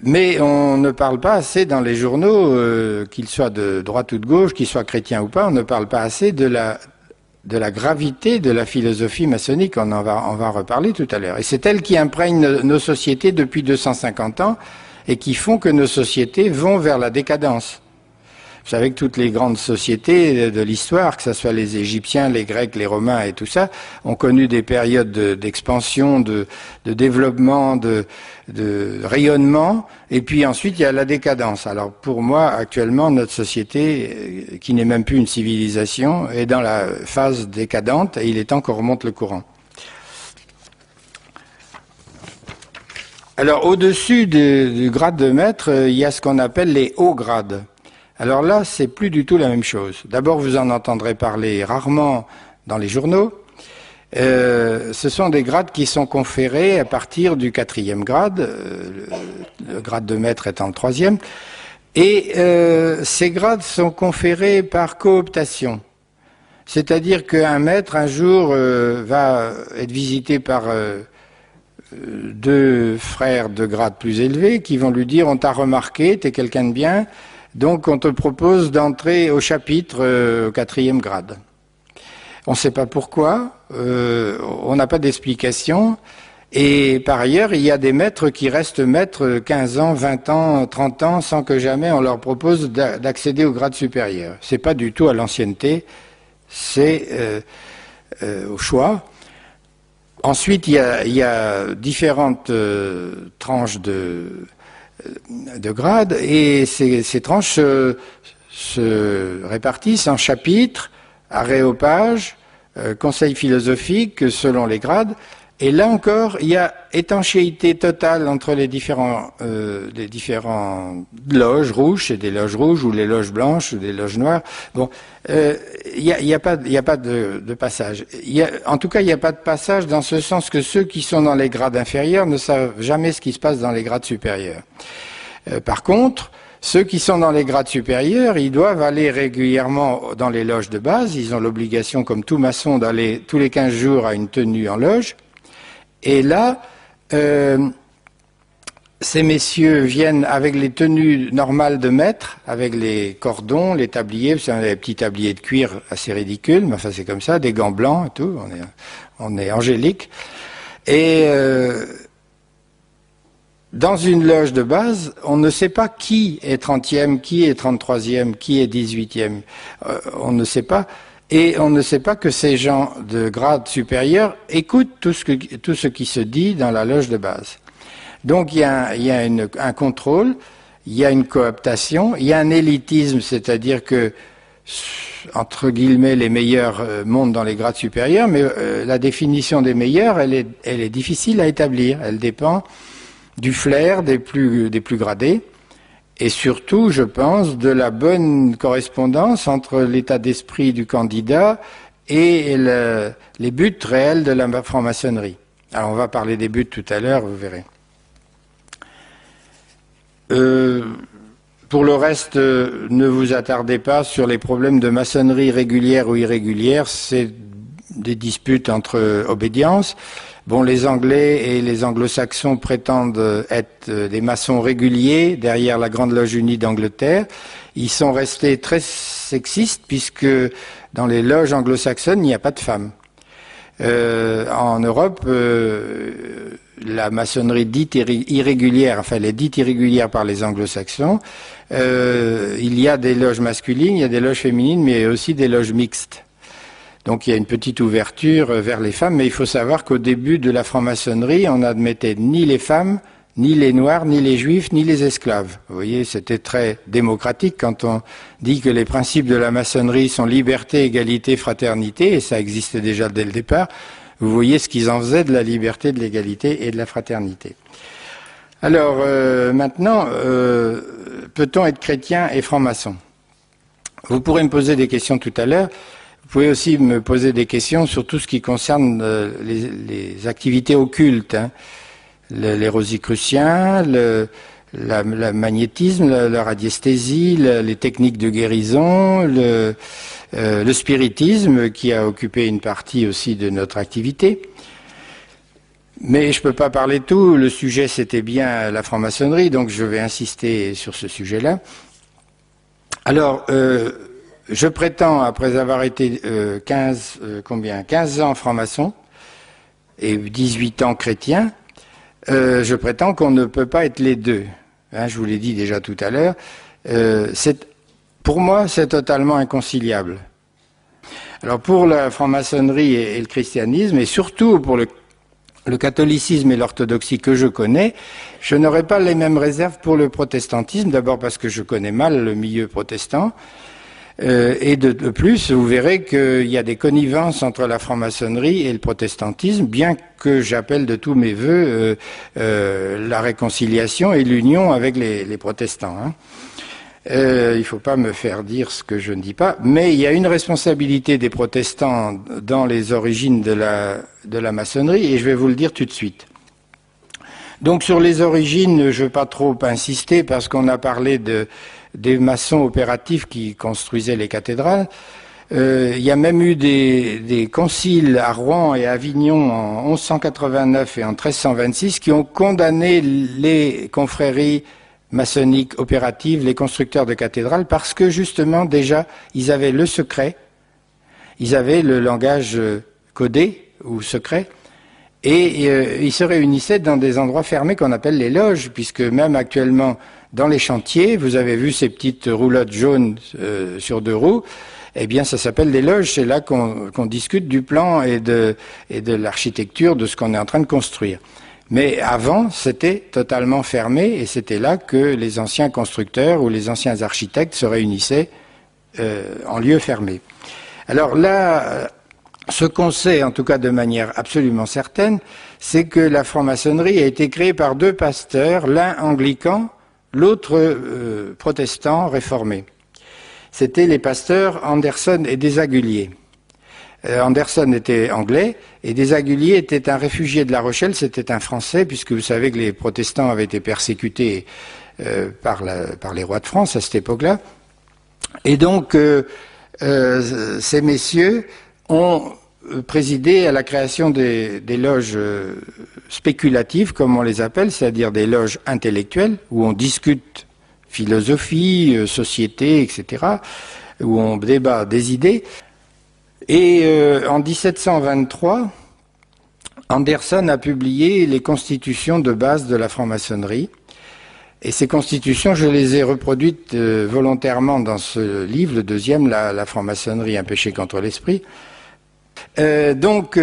Mais on ne parle pas assez dans les journaux, qu'ils soient de droite ou de gauche, qu'ils soient chrétiens ou pas, on ne parle pas assez de la gravité de la philosophie maçonnique. On va en reparler tout à l'heure. Et c'est elle qui imprègne nos sociétés depuis 250 ans et qui font que nos sociétés vont vers la décadence. Vous savez que toutes les grandes sociétés de l'histoire, que ce soit les Égyptiens, les Grecs, les Romains et tout ça, ont connu des périodes d'expansion, de développement, de rayonnement, et puis ensuite il y a la décadence. Alors pour moi, actuellement, notre société, qui n'est même plus une civilisation, est dans la phase décadente, et il est temps qu'on remonte le courant. Alors au-dessus du grade de maître, il y a ce qu'on appelle les hauts grades. Alors là, c'est plus du tout la même chose. D'abord, vous en entendrez parler rarement dans les journaux. Ce sont des grades qui sont conférés à partir du 4e grade, le grade de maître étant le 3e. Et ces grades sont conférés par cooptation. C'est-à-dire qu'un maître, un jour, va être visité par deux frères de grade plus élevé qui vont lui dire « On t'a remarqué, t'es quelqu'un de bien ». Donc on te propose d'entrer au chapitre au 4e grade. On ne sait pas pourquoi, on n'a pas d'explication. Et par ailleurs, il y a des maîtres qui restent maîtres 15 ans, 20 ans, 30 ans, sans que jamais on leur propose d'accéder au grade supérieur. C'est pas du tout à l'ancienneté, c'est au choix. Ensuite, il y a différentes tranches de grades, et ces tranches se répartissent en chapitres, aréopages, conseils philosophiques selon les grades, et là encore il y a étanchéité totale entre les différents loges rouges, et des loges rouges, ou les loges blanches, ou des loges noires. Bon, il y a pas de passage. En tout cas, il n'y a pas de passage dans ce sens que ceux qui sont dans les grades inférieurs ne savent jamais ce qui se passe dans les grades supérieurs. Par contre, ceux qui sont dans les grades supérieurs, ils doivent aller régulièrement dans les loges de base. Ils ont l'obligation, comme tout maçon, d'aller tous les 15 jours à une tenue en loge. Et là, ces messieurs viennent avec les tenues normales de maître, avec les cordons, les tabliers, vous savez, les petits tabliers de cuir assez ridicules, mais enfin c'est comme ça, des gants blancs et tout, on est angélique. Et dans une loge de base, on ne sait pas qui est 30e, qui est 33e, qui est 18e. On ne sait pas. Et on ne sait pas que ces gens de grade supérieur écoutent tout ce qui se dit dans la loge de base. Donc il y a un contrôle, il y a une cooptation, il y a un élitisme, c'est-à-dire que, entre guillemets, les meilleurs montent dans les grades supérieurs, mais la définition des meilleurs, elle est difficile à établir. Elle dépend du flair des plus gradés, et surtout, je pense, de la bonne correspondance entre l'état d'esprit du candidat et les buts réels de la franc-maçonnerie. Alors on va parler des buts tout à l'heure, vous verrez. Pour le reste, ne vous attardez pas sur les problèmes de maçonnerie régulière ou irrégulière, c'est des disputes entre obédiences. Bon, les Anglais et les Anglo-Saxons prétendent être des maçons réguliers derrière la Grande Loge Unie d'Angleterre. Ils sont restés très sexistes puisque dans les loges anglo-saxonnes, il n'y a pas de femmes. En Europe, la maçonnerie dite irrégulière, enfin elle est dite irrégulière par les anglo-saxons, il y a des loges masculines, il y a des loges féminines, mais il y a aussi des loges mixtes. Donc il y a une petite ouverture vers les femmes, mais il faut savoir qu'au début de la franc-maçonnerie, on n'admettait ni les femmes ni les Noirs, ni les Juifs, ni les esclaves. Vous voyez, c'était très démocratique quand on dit que les principes de la maçonnerie sont liberté, égalité, fraternité, et ça existait déjà dès le départ. Vous voyez ce qu'ils en faisaient de la liberté, de l'égalité et de la fraternité. Alors, maintenant, peut-on être chrétien et franc-maçon? Vous pourrez me poser des questions tout à l'heure. Vous pouvez aussi me poser des questions sur tout ce qui concerne les activités occultes, hein. Les rosicruciens, le magnétisme, la radiesthésie, les techniques de guérison, le spiritisme qui a occupé une partie aussi de notre activité. Mais je ne peux pas parler de tout. Le sujet, c'était bien la franc-maçonnerie, donc je vais insister sur ce sujet-là. Alors, je prétends, après avoir été 15 ans franc-maçon et 18 ans chrétien, je prétends qu'on ne peut pas être les deux. Hein, je vous l'ai dit déjà tout à l'heure. Pour moi, c'est totalement inconciliable. Alors pour la franc-maçonnerie et le christianisme, et surtout pour le catholicisme et l'orthodoxie que je connais, je n'aurai pas les mêmes réserves pour le protestantisme, d'abord parce que je connais mal le milieu protestant, et de plus, vous verrez qu'il y a des connivences entre la franc-maçonnerie et le protestantisme, bien que j'appelle de tous mes vœux la réconciliation et l'union avec les protestants. Hein. Il ne faut pas me faire dire ce que je ne dis pas, mais il y a une responsabilité des protestants dans les origines de la maçonnerie, et je vais vous le dire tout de suite. Donc sur les origines, je ne vais pas trop insister, parce qu'on a parlé des maçons opératifs qui construisaient les cathédrales. Il y a même eu des conciles à Rouen et à Avignon en 1189 et en 1326 qui ont condamné les confréries maçonniques opératives, les constructeurs de cathédrales, parce que justement déjà ils avaient le secret, ils avaient le langage codé ou secret, et ils se réunissaient dans des endroits fermés qu'on appelle les loges, puisque même actuellement dans les chantiers, vous avez vu ces petites roulottes jaunes sur 2 roues, eh bien ça s'appelle des loges, c'est là qu'on discute du plan et de l'architecture de ce qu'on est en train de construire. Mais avant, c'était totalement fermé, et c'était là que les anciens constructeurs ou les anciens architectes se réunissaient en lieu fermé. Alors là, ce qu'on sait, en tout cas de manière absolument certaine, c'est que la franc-maçonnerie a été créée par 2 pasteurs, l'un anglican, l'autre protestant réformé. C'était les pasteurs Anderson et Desaguliers. Anderson était anglais et Desaguliers était un réfugié de La Rochelle, c'était un Français, puisque vous savez que les protestants avaient été persécutés par les rois de France à cette époque-là. Et donc, ces messieurs ont présidé à la création des loges spéculatives, comme on les appelle, c'est-à-dire des loges intellectuelles, où on discute philosophie, société, etc., où on débat des idées. Et en 1723, Anderson a publié les constitutions de base de la franc-maçonnerie. Et ces constitutions, je les ai reproduites volontairement dans ce livre, le deuxième, la franc-maçonnerie, un péché contre l'esprit. Donc,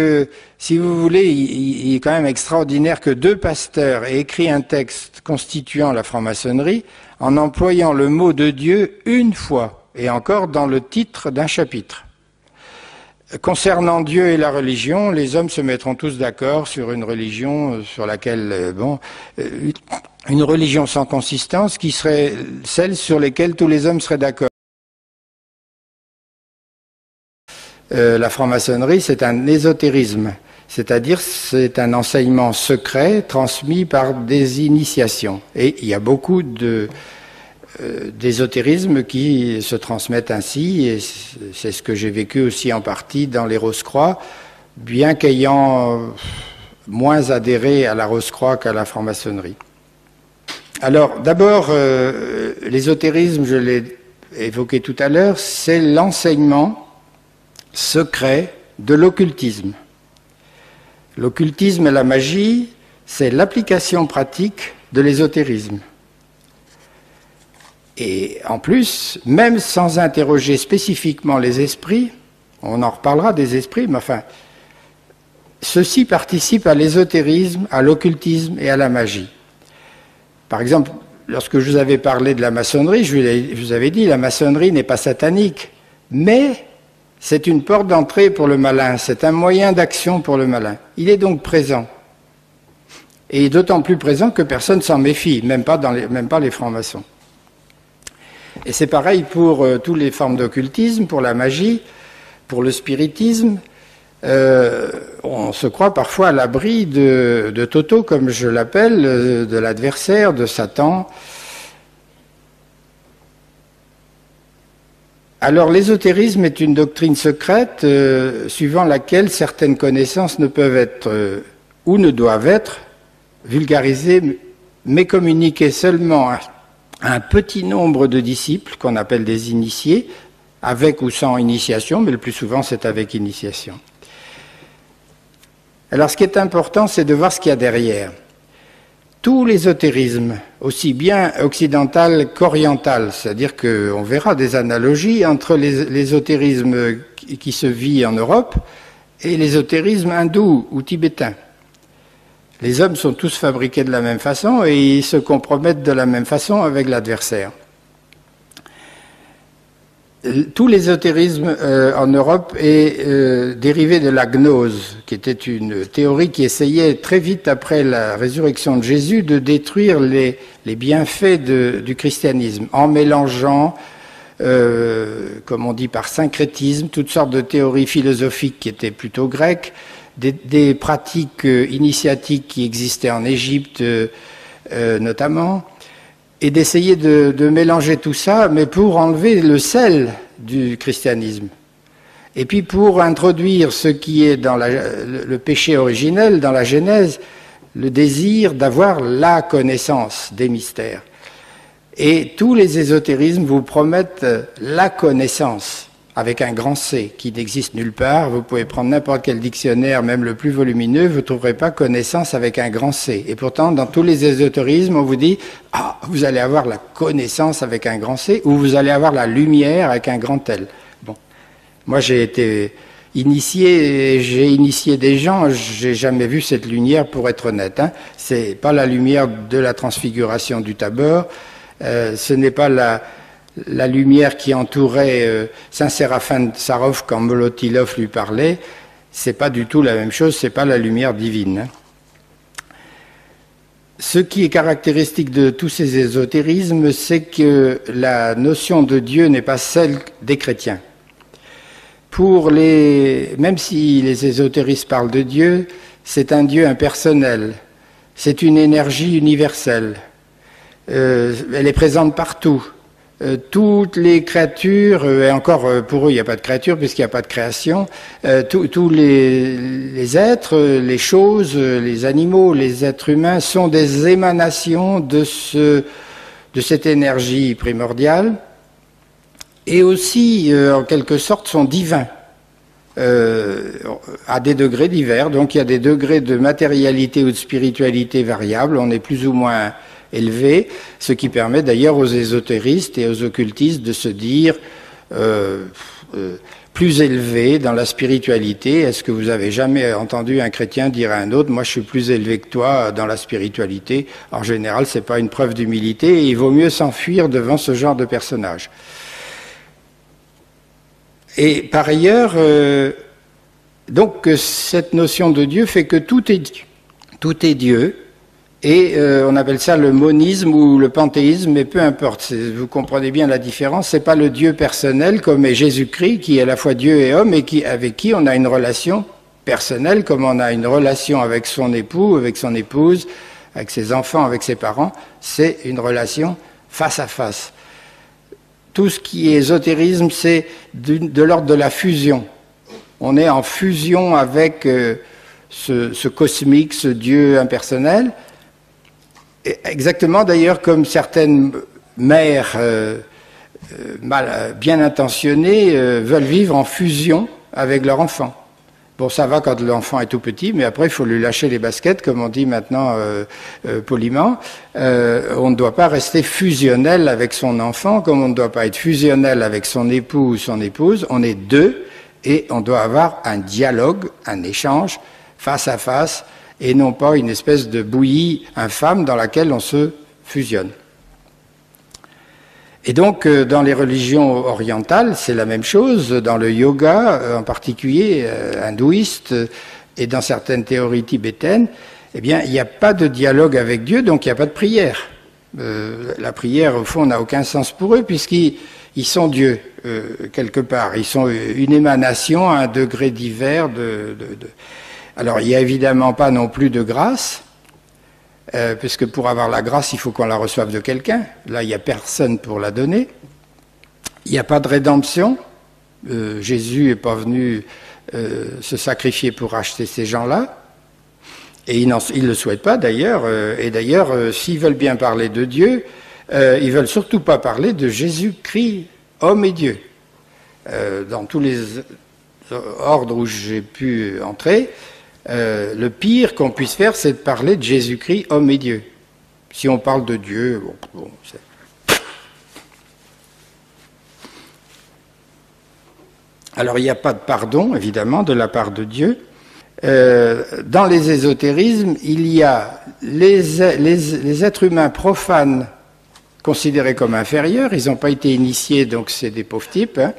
si vous voulez, il est quand même extraordinaire que 2 pasteurs aient écrit un texte constituant la franc-maçonnerie en employant le mot de Dieu une fois, et encore dans le titre d'un chapitre. Concernant Dieu et la religion, les hommes se mettront tous d'accord sur une religion sur laquelle, une religion sans consistance qui serait celle sur laquelle tous les hommes seraient d'accord. La franc-maçonnerie, c'est un ésotérisme, c'est-à-dire c'est un enseignement secret transmis par des initiations. Et il y a beaucoup d'ésotérisme qui se transmettent ainsi, et c'est ce que j'ai vécu aussi en partie dans les Rose-Croix, bien qu'ayant moins adhéré à la Rose-Croix qu'à la franc-maçonnerie. Alors, d'abord, l'ésotérisme, je l'ai évoqué tout à l'heure, c'est l'enseignement secret de l'occultisme. L'occultisme et la magie, c'est l'application pratique de l'ésotérisme. Et en plus, même sans interroger spécifiquement les esprits, on en reparlera des esprits, mais enfin, ceux-ci participent à l'ésotérisme, à l'occultisme et à la magie. Par exemple, lorsque je vous avais parlé de la maçonnerie, je vous avais dit, la maçonnerie n'est pas satanique, mais c'est une porte d'entrée pour le malin, c'est un moyen d'action pour le malin. Il est donc présent. Et d'autant plus présent que personne ne s'en méfie, même pas les francs-maçons. Et c'est pareil pour toutes les formes d'occultisme, pour la magie, pour le spiritisme. On se croit parfois à l'abri de Toto, comme je l'appelle, de l'adversaire, de Satan. Alors l'ésotérisme est une doctrine secrète suivant laquelle certaines connaissances ne peuvent être ou ne doivent être vulgarisées, mais communiquées seulement à un petit nombre de disciples qu'on appelle des initiés, avec ou sans initiation, mais le plus souvent c'est avec initiation. Alors ce qui est important, c'est de voir ce qu'il y a derrière. Tout l'ésotérisme, aussi bien occidental qu'oriental, c'est-à-dire qu'on verra des analogies entre l'ésotérisme qui se vit en Europe et l'ésotérisme hindou ou tibétain. Les hommes sont tous fabriqués de la même façon et ils se compromettent de la même façon avec l'adversaire. Tout l'ésotérisme en Europe est dérivé de la gnose, qui était une théorie qui essayait très vite après la résurrection de Jésus de détruire les bienfaits du christianisme en mélangeant, comme on dit par syncrétisme, toutes sortes de théories philosophiques qui étaient plutôt grecques, des pratiques initiatiques qui existaient en Égypte notamment, et d'essayer de mélanger tout ça, mais pour enlever le sel du christianisme. Et puis pour introduire ce qui est dans le péché originel, dans la Genèse, le désir d'avoir la connaissance des mystères. Et tous les ésotérismes vous promettent la connaissance, avec un grand C, qui n'existe nulle part. Vous pouvez prendre n'importe quel dictionnaire, même le plus volumineux, vous ne trouverez pas connaissance avec un grand C. Et pourtant, dans tous les ésotérismes, on vous dit « Ah, vous allez avoir la connaissance avec un grand C » ou « Vous allez avoir la lumière avec un grand L ». Bon, moi j'ai été initié, j'ai initié des gens, j'ai jamais vu cette lumière pour être honnête. Hein. C'est pas la lumière de la transfiguration du Tabor, ce n'est pas la lumière qui entourait Saint Séraphin de Sarov quand Molotilov lui parlait, c'est pas du tout la même chose, c'est pas la lumière divine. Hein. Ce qui est caractéristique de tous ces ésotérismes, c'est que la notion de Dieu n'est pas celle des chrétiens. Même si les ésotéristes parlent de Dieu, c'est un Dieu impersonnel, c'est une énergie universelle, elle est présente partout. Toutes les créatures, et encore pour eux il n'y a pas de créatures puisqu'il n'y a pas de création, tous les êtres, les choses, les animaux, les êtres humains sont des émanations de cette énergie primordiale et aussi en quelque sorte sont divins à des degrés divers. Donc il y a des degrés de matérialité ou de spiritualité variables, on est plus ou moins élevé, ce qui permet d'ailleurs aux ésotéristes et aux occultistes de se dire plus élevé dans la spiritualité. Est-ce que vous avez jamais entendu un chrétien dire à un autre « Moi, je suis plus élevé que toi dans la spiritualité ». En général, c'est pas une preuve d'humilité et il vaut mieux s'enfuir devant ce genre de personnage. Et par ailleurs, donc cette notion de Dieu fait que tout est Dieu. Et on appelle ça le monisme ou le panthéisme, mais peu importe, vous comprenez bien la différence, c'est pas le Dieu personnel comme est Jésus-Christ, qui est à la fois Dieu et homme, et avec qui on a une relation personnelle, comme on a une relation avec son époux, avec son épouse, avec ses enfants, avec ses parents, c'est une relation face à face. Tout ce qui est ésotérisme, c'est de l'ordre de la fusion. On est en fusion avec ce cosmique, ce Dieu impersonnel, exactement d'ailleurs comme certaines mères bien intentionnées veulent vivre en fusion avec leur enfant. Bon, ça va quand l'enfant est tout petit, mais après il faut lui lâcher les baskets, comme on dit maintenant poliment. On ne doit pas rester fusionnel avec son enfant, comme on ne doit pas être fusionnel avec son époux ou son épouse. On est deux et on doit avoir un dialogue, un échange face à face, et non pas une espèce de bouillie infâme dans laquelle on se fusionnent. Et donc, dans les religions orientales, c'est la même chose. Dans le yoga, en particulier hindouiste, et dans certaines théories tibétaines, eh bien, il n'y a pas de dialogue avec Dieu, donc il n'y a pas de prière. La prière, au fond, n'a aucun sens pour eux, puisqu'ils sont Dieu, quelque part. Ils sont une émanation à un degré divers Alors, il n'y a évidemment pas non plus de grâce, puisque pour avoir la grâce, il faut qu'on la reçoive de quelqu'un. Là, il n'y a personne pour la donner. Il n'y a pas de rédemption. Jésus n'est pas venu se sacrifier pour racheter ces gens-là. Et ils ne le souhaitent pas, d'ailleurs. Et d'ailleurs, s'ils veulent bien parler de Dieu, ils ne veulent surtout pas parler de Jésus-Christ, homme et Dieu. Dans tous les ordres où j'ai pu entrer, le pire qu'on puisse faire, c'est de parler de Jésus-Christ, homme et Dieu. Si on parle de Dieu, bon c'est... Alors il n'y a pas de pardon, évidemment, de la part de Dieu. Dans les ésotérismes, il y a les êtres humains profanes considérés comme inférieurs, ils n'ont pas été initiés, donc c'est des pauvres types, hein.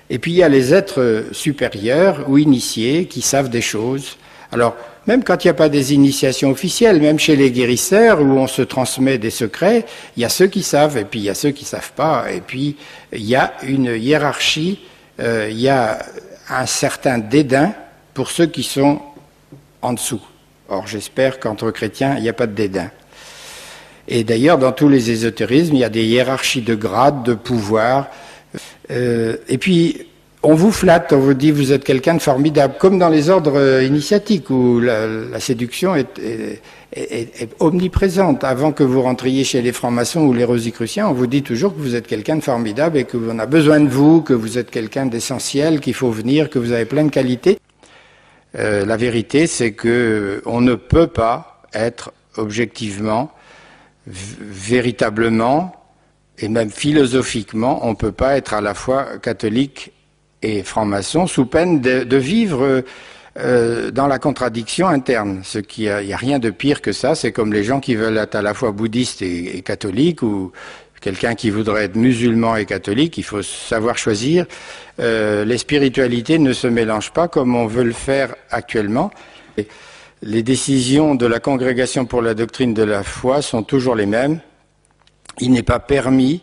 Et puis il y a les êtres supérieurs ou initiés qui savent des choses. Alors, même quand il n'y a pas des initiations officielles, même chez les guérisseurs où on se transmet des secrets, il y a ceux qui savent et puis il y a ceux qui ne savent pas. Et puis il y a une hiérarchie, il y a un certain dédain pour ceux qui sont en dessous. Or, j'espère qu'entre chrétiens, il n'y a pas de dédain. Et d'ailleurs, dans tous les ésotérismes, il y a des hiérarchies de grades, de pouvoir. Et puis, on vous flatte, on vous dit vous êtes quelqu'un de formidable, comme dans les ordres initiatiques où la séduction est omniprésente. Avant que vous rentriez chez les francs-maçons ou les rosicruciens, on vous dit toujours que vous êtes quelqu'un de formidable et qu'on a besoin de vous, que vous êtes quelqu'un d'essentiel, qu'il faut venir, que vous avez plein de qualités. La vérité, c'est que on ne peut pas être objectivement, véritablement, et même philosophiquement, on ne peut pas être à la fois catholique et franc-maçon sous peine de vivre dans la contradiction interne. Il y a rien de pire que ça. C'est comme les gens qui veulent être à la fois bouddhistes et catholiques, ou quelqu'un qui voudrait être musulman et catholique. Il faut savoir choisir. Les spiritualités ne se mélangent pas comme on veut le faire actuellement. Les décisions de la Congrégation pour la doctrine de la foi sont toujours les mêmes. Il n'est pas permis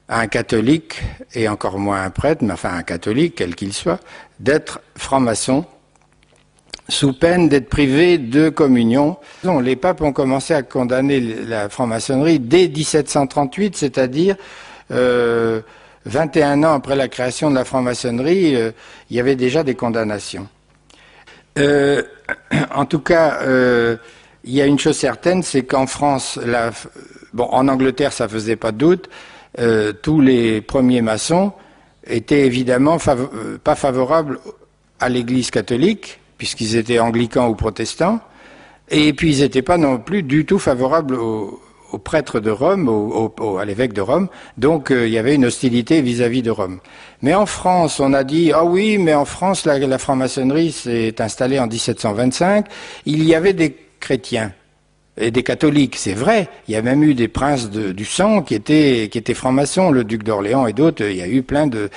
à un catholique, et encore moins à un prêtre, mais enfin un catholique, quel qu'il soit, d'être franc-maçon, sous peine d'être privé de communion. Les papes ont commencé à condamner la franc-maçonnerie dès 1738, c'est-à-dire 21 ans après la création de la franc-maçonnerie, il y avait déjà des condamnations. En tout cas, il y a une chose certaine, c'est qu'en France, en Angleterre, ça faisait pas de doute, tous les premiers maçons étaient évidemment pas favorables à l'Église catholique, puisqu'ils étaient anglicans ou protestants, et puis ils n'étaient pas non plus du tout favorables au prêtre de Rome, à l'évêque de Rome, donc il y avait une hostilité vis-à-vis de Rome. Mais en France, on a dit, ah oui, mais en France, la franc-maçonnerie s'est installée en 1725, il y avait des chrétiens et des catholiques, c'est vrai, il y a même eu des princes du sang qui étaient francs-maçons, le duc d'Orléans et d'autres, il y a eu plein de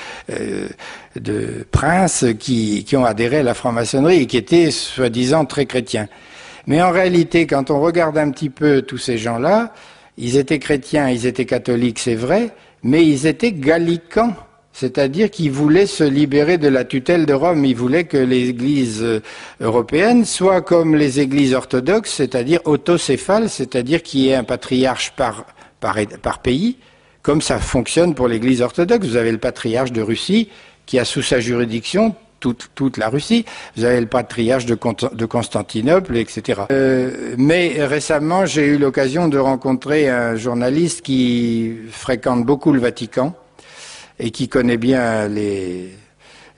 princes qui ont adhéré à la franc-maçonnerie et qui étaient soi-disant très chrétiens. Mais en réalité, quand on regarde un petit peu tous ces gens-là, ils étaient chrétiens, ils étaient catholiques, c'est vrai, mais ils étaient gallicans, c'est-à-dire qu'ils voulaient se libérer de la tutelle de Rome. Ils voulaient que l'Église européenne soit comme les églises orthodoxes, c'est-à-dire autocéphale, c'est-à-dire qu'il y ait un patriarche par pays, comme ça fonctionne pour l'Église orthodoxe. Vous avez le patriarche de Russie qui a sous sa juridiction toute la Russie, vous avez le patriarche de Constantinople, etc. Mais récemment, j'ai eu l'occasion de rencontrer un journaliste qui fréquente beaucoup le Vatican et qui connaît bien les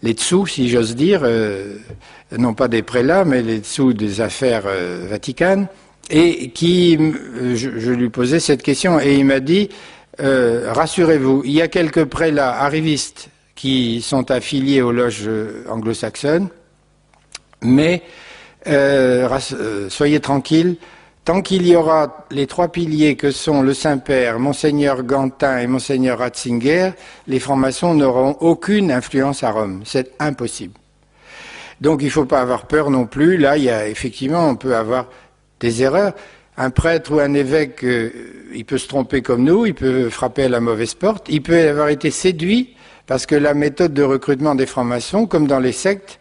dessous, si j'ose dire, non pas des prélats, mais les dessous des affaires vaticanes, et je lui posais cette question, et il m'a dit, rassurez-vous, il y a quelques prélats arrivistes qui sont affiliés aux loges anglo-saxonnes, mais soyez tranquilles, Tant qu'il y aura les trois piliers que sont le Saint-Père, Monseigneur Gantin et Monseigneur Ratzinger, les francs-maçons n'auront aucune influence à Rome. C'est impossible. Donc il ne faut pas avoir peur non plus. Là, effectivement, on peut avoir des erreurs. Un prêtre ou un évêque, il peut se tromper comme nous, il peut frapper à la mauvaise porte, il peut avoir été séduit, parce que la méthode de recrutement des francs-maçons, comme dans les sectes,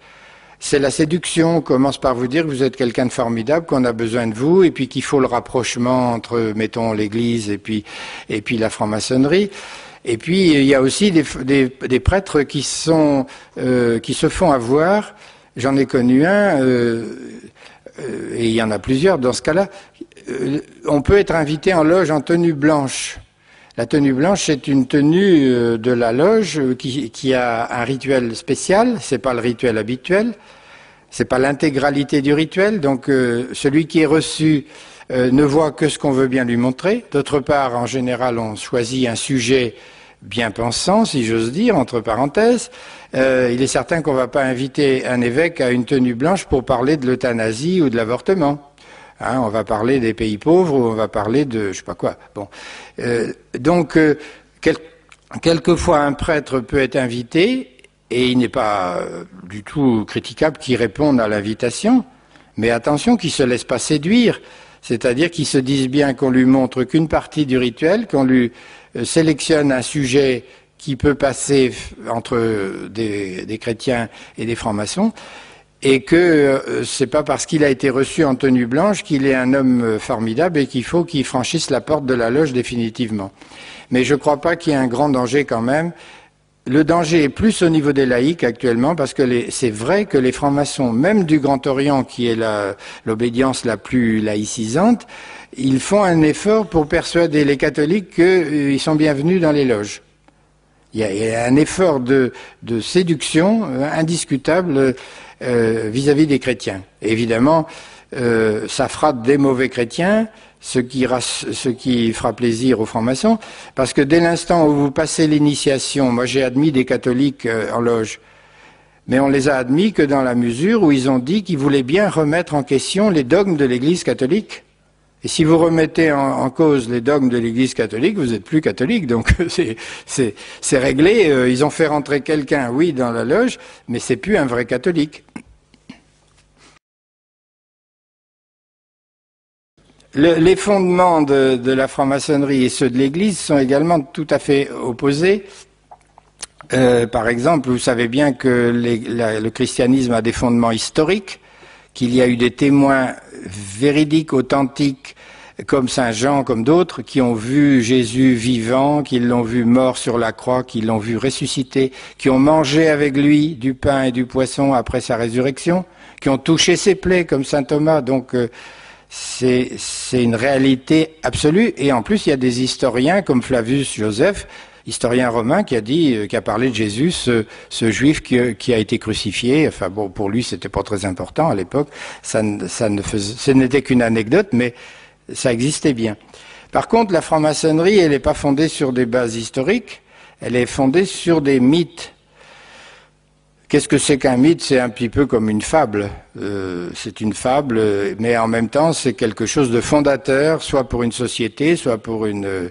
c'est la séduction. On commence par vous dire que vous êtes quelqu'un de formidable, qu'on a besoin de vous, et puis qu'il faut le rapprochement entre, mettons, l'Église et puis la franc-maçonnerie. Et puis il y a aussi des prêtres qui se font avoir. J'en ai connu un, et il y en a plusieurs dans ce cas-là. On peut être invité en loge en tenue blanche. La tenue blanche, c'est une tenue de la loge qui a un rituel spécial. C'est pas le rituel habituel. C'est pas l'intégralité du rituel. Donc, celui qui est reçu ne voit que ce qu'on veut bien lui montrer. D'autre part, en général, on choisit un sujet bien pensant, si j'ose dire, entre parenthèses. Il est certain qu'on va pas inviter un évêque à une tenue blanche pour parler de l'euthanasie ou de l'avortement. Hein, on va parler des pays pauvres ou on va parler de je sais pas quoi. Bon, donc quelquefois un prêtre peut être invité et il n'est pas du tout critiquable qu'il réponde à l'invitation, mais attention qu'il se laisse pas séduire, c'est-à-dire qu'il se dise bien qu'on lui montre qu'une partie du rituel, qu'on lui sélectionne un sujet qui peut passer entre des chrétiens et des francs-maçons. Et que c'est pas parce qu'il a été reçu en tenue blanche qu'il est un homme formidable et qu'il faut qu'il franchisse la porte de la loge définitivement. Mais je ne crois pas qu'il y ait un grand danger quand même. Le danger est plus au niveau des laïcs actuellement, parce que c'est vrai que les francs-maçons, même du Grand Orient, qui est l'obédience la plus laïcisante, ils font un effort pour persuader les catholiques qu'ils sont bienvenus dans les loges. Il y a un effort de séduction indiscutable vis-à-vis des chrétiens. Et évidemment, ça fera des mauvais chrétiens, ce qui fera plaisir aux francs-maçons, parce que dès l'instant où vous passez l'initiation, moi j'ai admis des catholiques en loge, mais on les a admis que dans la mesure où ils ont dit qu'ils voulaient bien remettre en question les dogmes de l'Église catholique. Et si vous remettez en cause les dogmes de l'Église catholique, vous n'êtes plus catholique, donc c'est réglé. Ils ont fait rentrer quelqu'un, oui, dans la loge, mais c'est plus un vrai catholique. Les fondements de la franc-maçonnerie et ceux de l'Église sont également tout à fait opposés. Par exemple, vous savez bien que le christianisme a des fondements historiques, qu'il y a eu des témoins véridiques, authentiques, comme Saint Jean, comme d'autres, qui ont vu Jésus vivant, qui l'ont vu mort sur la croix, qui l'ont vu ressusciter, qui ont mangé avec lui du pain et du poisson après sa résurrection, qui ont touché ses plaies, comme Saint Thomas. Donc c'est une réalité absolue. Et en plus, il y a des historiens comme Flavius Joseph, historien romain, qui a parlé de Jésus, ce juif qui a été crucifié. Enfin bon, pour lui, c'était pas très important à l'époque. Ce n'était qu'une anecdote, mais ça existait bien. Par contre, la franc-maçonnerie, elle n'est pas fondée sur des bases historiques. Elle est fondée sur des mythes. Qu'est-ce que c'est qu'un mythe? C'est un petit peu comme une fable. C'est une fable, mais en même temps, c'est quelque chose de fondateur, soit pour une société, soit pour une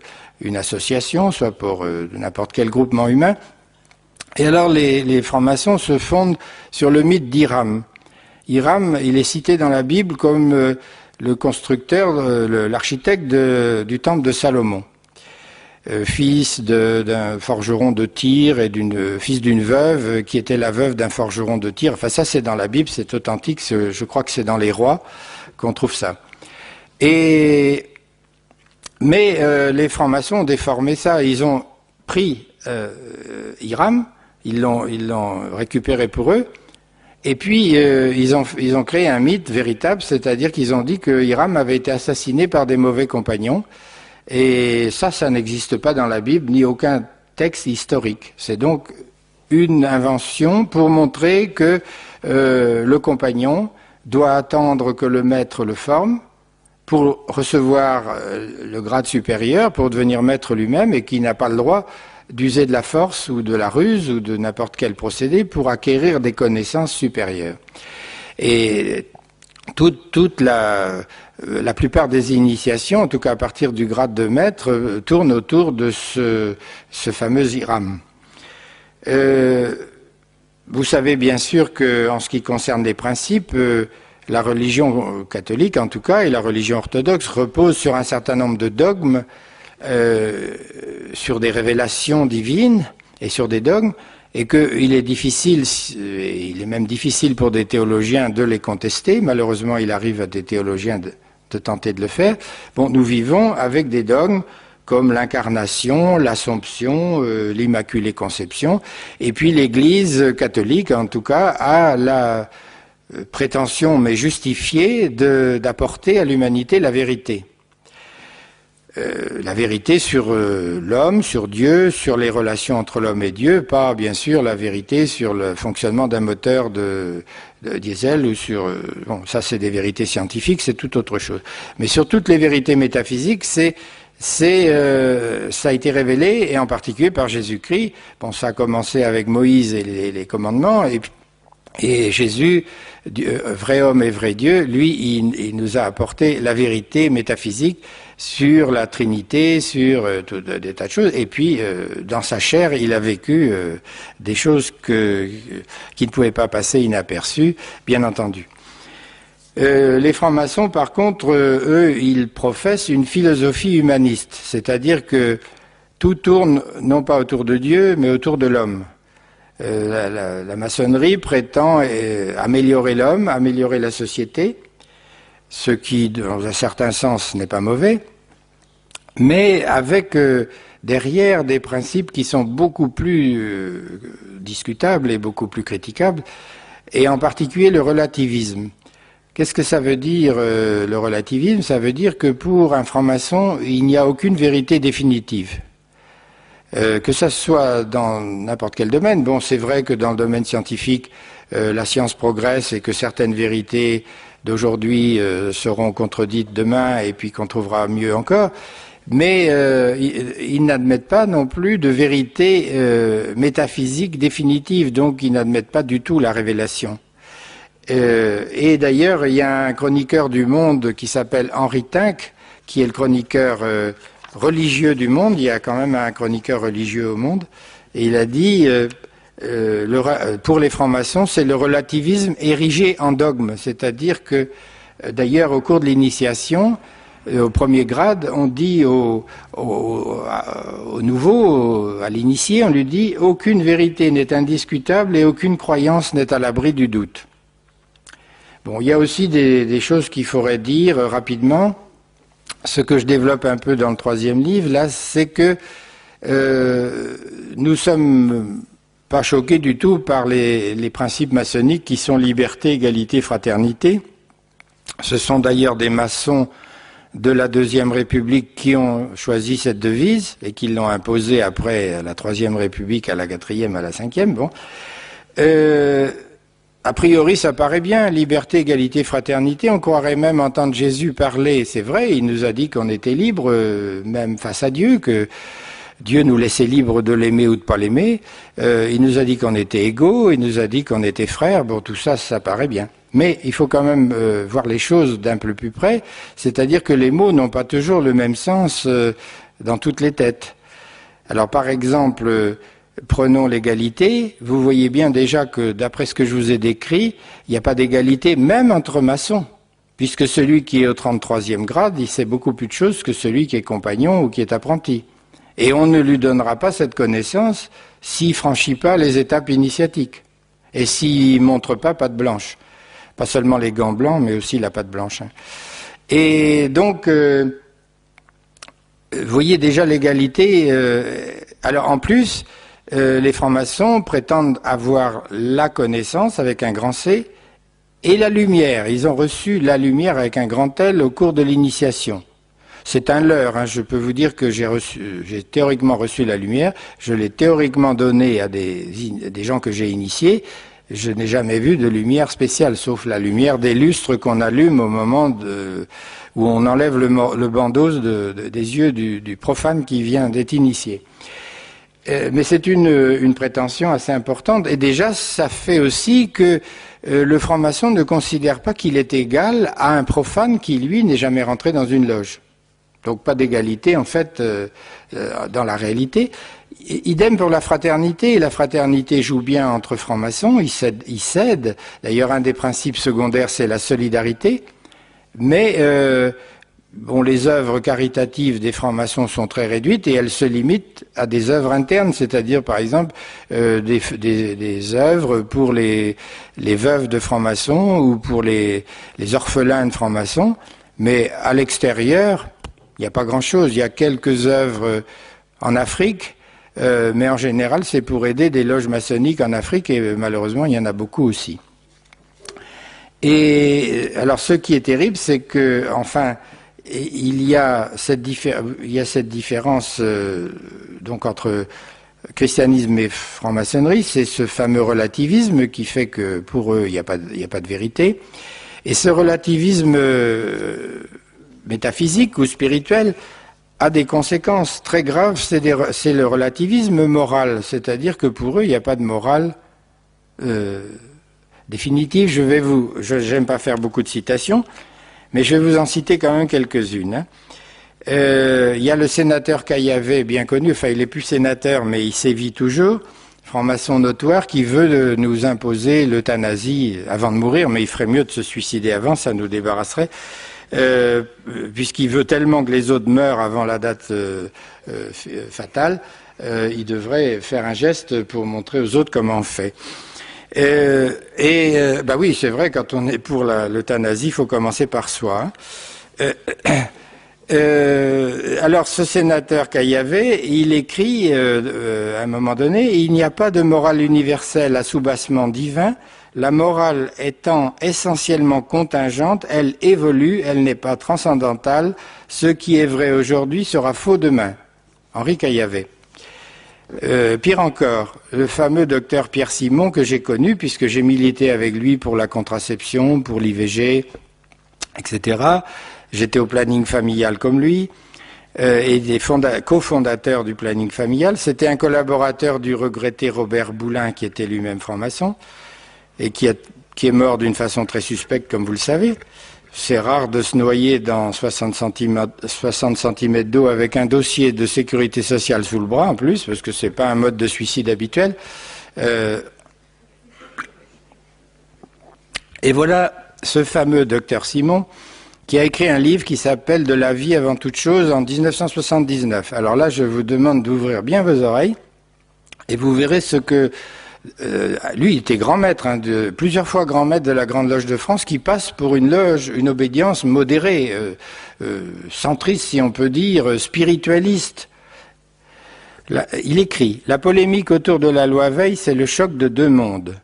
association, soit pour n'importe quel groupement humain. Et alors les francs-maçons se fondent sur le mythe d'Hiram. Hiram, il est cité dans la Bible comme le constructeur, l'architecte du temple de Salomon. Fils d'un forgeron de Tyr et fils d'une veuve qui était la veuve d'un forgeron de Tyr. Enfin ça c'est dans la Bible, c'est authentique, je crois que c'est dans les Rois qu'on trouve ça. Mais les francs-maçons ont déformé ça. Ils ont pris Hiram, ils l'ont récupéré pour eux, et puis ils ont créé un mythe véritable, c'est-à-dire qu'ils ont dit que Hiram avait été assassiné par des mauvais compagnons, et ça n'existe pas dans la Bible, ni aucun texte historique. C'est donc une invention pour montrer que le compagnon doit attendre que le maître le forme, pour recevoir le grade supérieur, pour devenir maître lui-même, et qui n'a pas le droit d'user de la force ou de la ruse ou de n'importe quel procédé pour acquérir des connaissances supérieures. Et la plupart des initiations, en tout cas à partir du grade de maître, tournent autour de ce fameux Hiram. Vous savez bien sûr qu'en ce qui concerne les principes, la religion catholique en tout cas et la religion orthodoxe reposent sur un certain nombre de dogmes, sur des révélations divines et sur des dogmes, et qu'il est difficile, il est même difficile pour des théologiens de les contester. Malheureusement, il arrive à des théologiens de tenter de le faire. Bon, nous vivons avec des dogmes comme l'incarnation, l'Assomption, l'Immaculée Conception, et puis l'Église catholique, en tout cas, a la prétention, mais justifiée, d'apporter à l'humanité la vérité. La vérité sur l'homme, sur Dieu, sur les relations entre l'homme et Dieu, pas bien sûr la vérité sur le fonctionnement d'un moteur de diesel ou sur... bon, ça c'est des vérités scientifiques, c'est tout autre chose. Mais sur toutes les vérités métaphysiques, ça a été révélé, et en particulier par Jésus-Christ. Bon, ça a commencé avec Moïse et les commandements, et Jésus, vrai homme et vrai Dieu, lui, il nous a apporté la vérité métaphysique sur la Trinité, sur des tas de choses. Et puis, dans sa chair, il a vécu des choses qui ne pouvaient pas passer inaperçues, bien entendu. Les francs-maçons, par contre, eux, ils professent une philosophie humaniste, c'est-à-dire que tout tourne non pas autour de Dieu, mais autour de l'homme. La maçonnerie prétend améliorer l'homme, améliorer la société, ce qui, dans un certain sens, n'est pas mauvais, mais avec derrière des principes qui sont beaucoup plus discutables et beaucoup plus critiquables, et en particulier le relativisme. Qu'est-ce que ça veut dire, le relativisme? Ça veut dire que pour un franc-maçon, il n'y a aucune vérité définitive. Que ça soit dans n'importe quel domaine. Bon, c'est vrai que dans le domaine scientifique, la science progresse et que certaines vérités d'aujourd'hui seront contredites demain et puis qu'on trouvera mieux encore. Mais ils n'admettent pas non plus de vérité métaphysique définitive, donc ils n'admettent pas du tout la révélation. Et d'ailleurs, il y a un chroniqueur du Monde qui s'appelle Henri Tinck, qui est le chroniqueur religieux du Monde. Il y a quand même un chroniqueur religieux au Monde, et il a dit pour les francs-maçons, c'est le relativisme érigé en dogme, c'est-à-dire que d'ailleurs au cours de l'initiation, au premier grade, on dit au nouveau, à l'initié, on lui dit aucune vérité n'est indiscutable et aucune croyance n'est à l'abri du doute. Bon, il y a aussi des choses qu'il faudrait dire rapidement. Ce que je développe un peu dans le troisième livre, là, c'est que nous sommes pas choqués du tout par les principes maçonniques qui sont liberté, égalité, fraternité. Ce sont d'ailleurs des maçons de la Deuxième République qui ont choisi cette devise et qui l'ont imposée après à la Troisième République, à la Quatrième, à la Cinquième. Bon. A priori, ça paraît bien, liberté, égalité, fraternité. On croirait même entendre Jésus parler. C'est vrai, il nous a dit qu'on était libre, même face à Dieu, que Dieu nous laissait libre de l'aimer ou de pas l'aimer. Il nous a dit qu'on était égaux, il nous a dit qu'on était frères. Bon, tout ça, ça paraît bien. Mais il faut quand même voir les choses d'un peu plus près. C'est-à-dire que les mots n'ont pas toujours le même sens dans toutes les têtes. Alors, par exemple... Prenons l'égalité, vous voyez bien déjà que d'après ce que je vous ai décrit, il n'y a pas d'égalité même entre maçons, puisque celui qui est au 33e grade, il sait beaucoup plus de choses que celui qui est compagnon ou qui est apprenti. Et on ne lui donnera pas cette connaissance s'il ne franchit pas les étapes initiatiques, et s'il ne montre pas patte blanche. Pas seulement les gants blancs, mais aussi la patte blanche. Et donc, vous voyez déjà l'égalité. Alors en plus... les francs-maçons prétendent avoir la connaissance avec un grand C et la lumière. Ils ont reçu la lumière avec un grand L au cours de l'initiation. C'est un leurre, hein. Je peux vous dire que j'ai théoriquement reçu la lumière, je l'ai théoriquement donnée à des gens que j'ai initiés. Je n'ai jamais vu de lumière spéciale, sauf la lumière des lustres qu'on allume au moment où on enlève le bandeau des yeux du profane qui vient d'être initié. Mais c'est une prétention assez importante. Et déjà, ça fait aussi que le franc-maçon ne considère pas qu'il est égal à un profane qui, lui, n'est jamais rentré dans une loge. Donc pas d'égalité, en fait, dans la réalité. Idem pour la fraternité. La fraternité joue bien entre francs-maçons, ils s'aident. D'ailleurs, un des principes secondaires, c'est la solidarité. Mais bon, les œuvres caritatives des francs-maçons sont très réduites et elles se limitent à des œuvres internes, c'est-à-dire, par exemple, des œuvres pour les veuves de francs-maçons ou pour les orphelins de francs-maçons. Mais à l'extérieur, il n'y a pas grand-chose. Il y a quelques œuvres en Afrique, mais en général, c'est pour aider des loges maçonniques en Afrique et malheureusement, il y en a beaucoup aussi. Et alors, ce qui est terrible, c'est que, enfin, il y a cette différence donc entre christianisme et franc-maçonnerie, c'est ce fameux relativisme qui fait que pour eux, il n'y a pas de vérité. Et ce relativisme métaphysique ou spirituel a des conséquences très graves, c'est le relativisme moral, c'est-à-dire que pour eux, il n'y a pas de morale définitive. J'aime pas faire beaucoup de citations, mais je vais vous en citer quand même quelques-unes. Il y a le sénateur Caillavet, bien connu, enfin il est plus sénateur, mais il sévit toujours, franc-maçon notoire, qui veut nous imposer l'euthanasie avant de mourir, mais il ferait mieux de se suicider avant, ça nous débarrasserait. Puisqu'il veut tellement que les autres meurent avant la date fatale, il devrait faire un geste pour montrer aux autres comment on fait. Bah oui, c'est vrai, quand on est pour l'euthanasie, il faut commencer par soi. Alors, ce sénateur Caillavet, il écrit à un moment donné, il n'y a pas de morale universelle à soubassement divin. La morale étant essentiellement contingente, elle évolue, elle n'est pas transcendantale. Ce qui est vrai aujourd'hui sera faux demain. Henri Caillavet. Pire encore, le fameux docteur Pierre Simon que j'ai connu, puisque j'ai milité avec lui pour la contraception, pour l'IVG, etc. J'étais au planning familial comme lui, et des cofondateurs du planning familial. C'était un collaborateur du regretté Robert Boulin, qui était lui-même franc-maçon, et qui est mort d'une façon très suspecte, comme vous le savez. C'est rare de se noyer dans 60 cm d'eau avec un dossier de sécurité sociale sous le bras, en plus, parce que c'est pas un mode de suicide habituel. Et voilà ce fameux docteur Simon, qui a écrit un livre qui s'appelle « De la vie avant toute chose » en 1979. Alors là, je vous demande d'ouvrir bien vos oreilles, et vous verrez ce que... lui, il était grand maître, plusieurs fois grand maître de la Grande Loge de France, qui passe pour une loge, une obédience modérée, centriste, si on peut dire, spiritualiste. Là, il écrit « La polémique autour de la loi Veil, c'est le choc de deux mondes.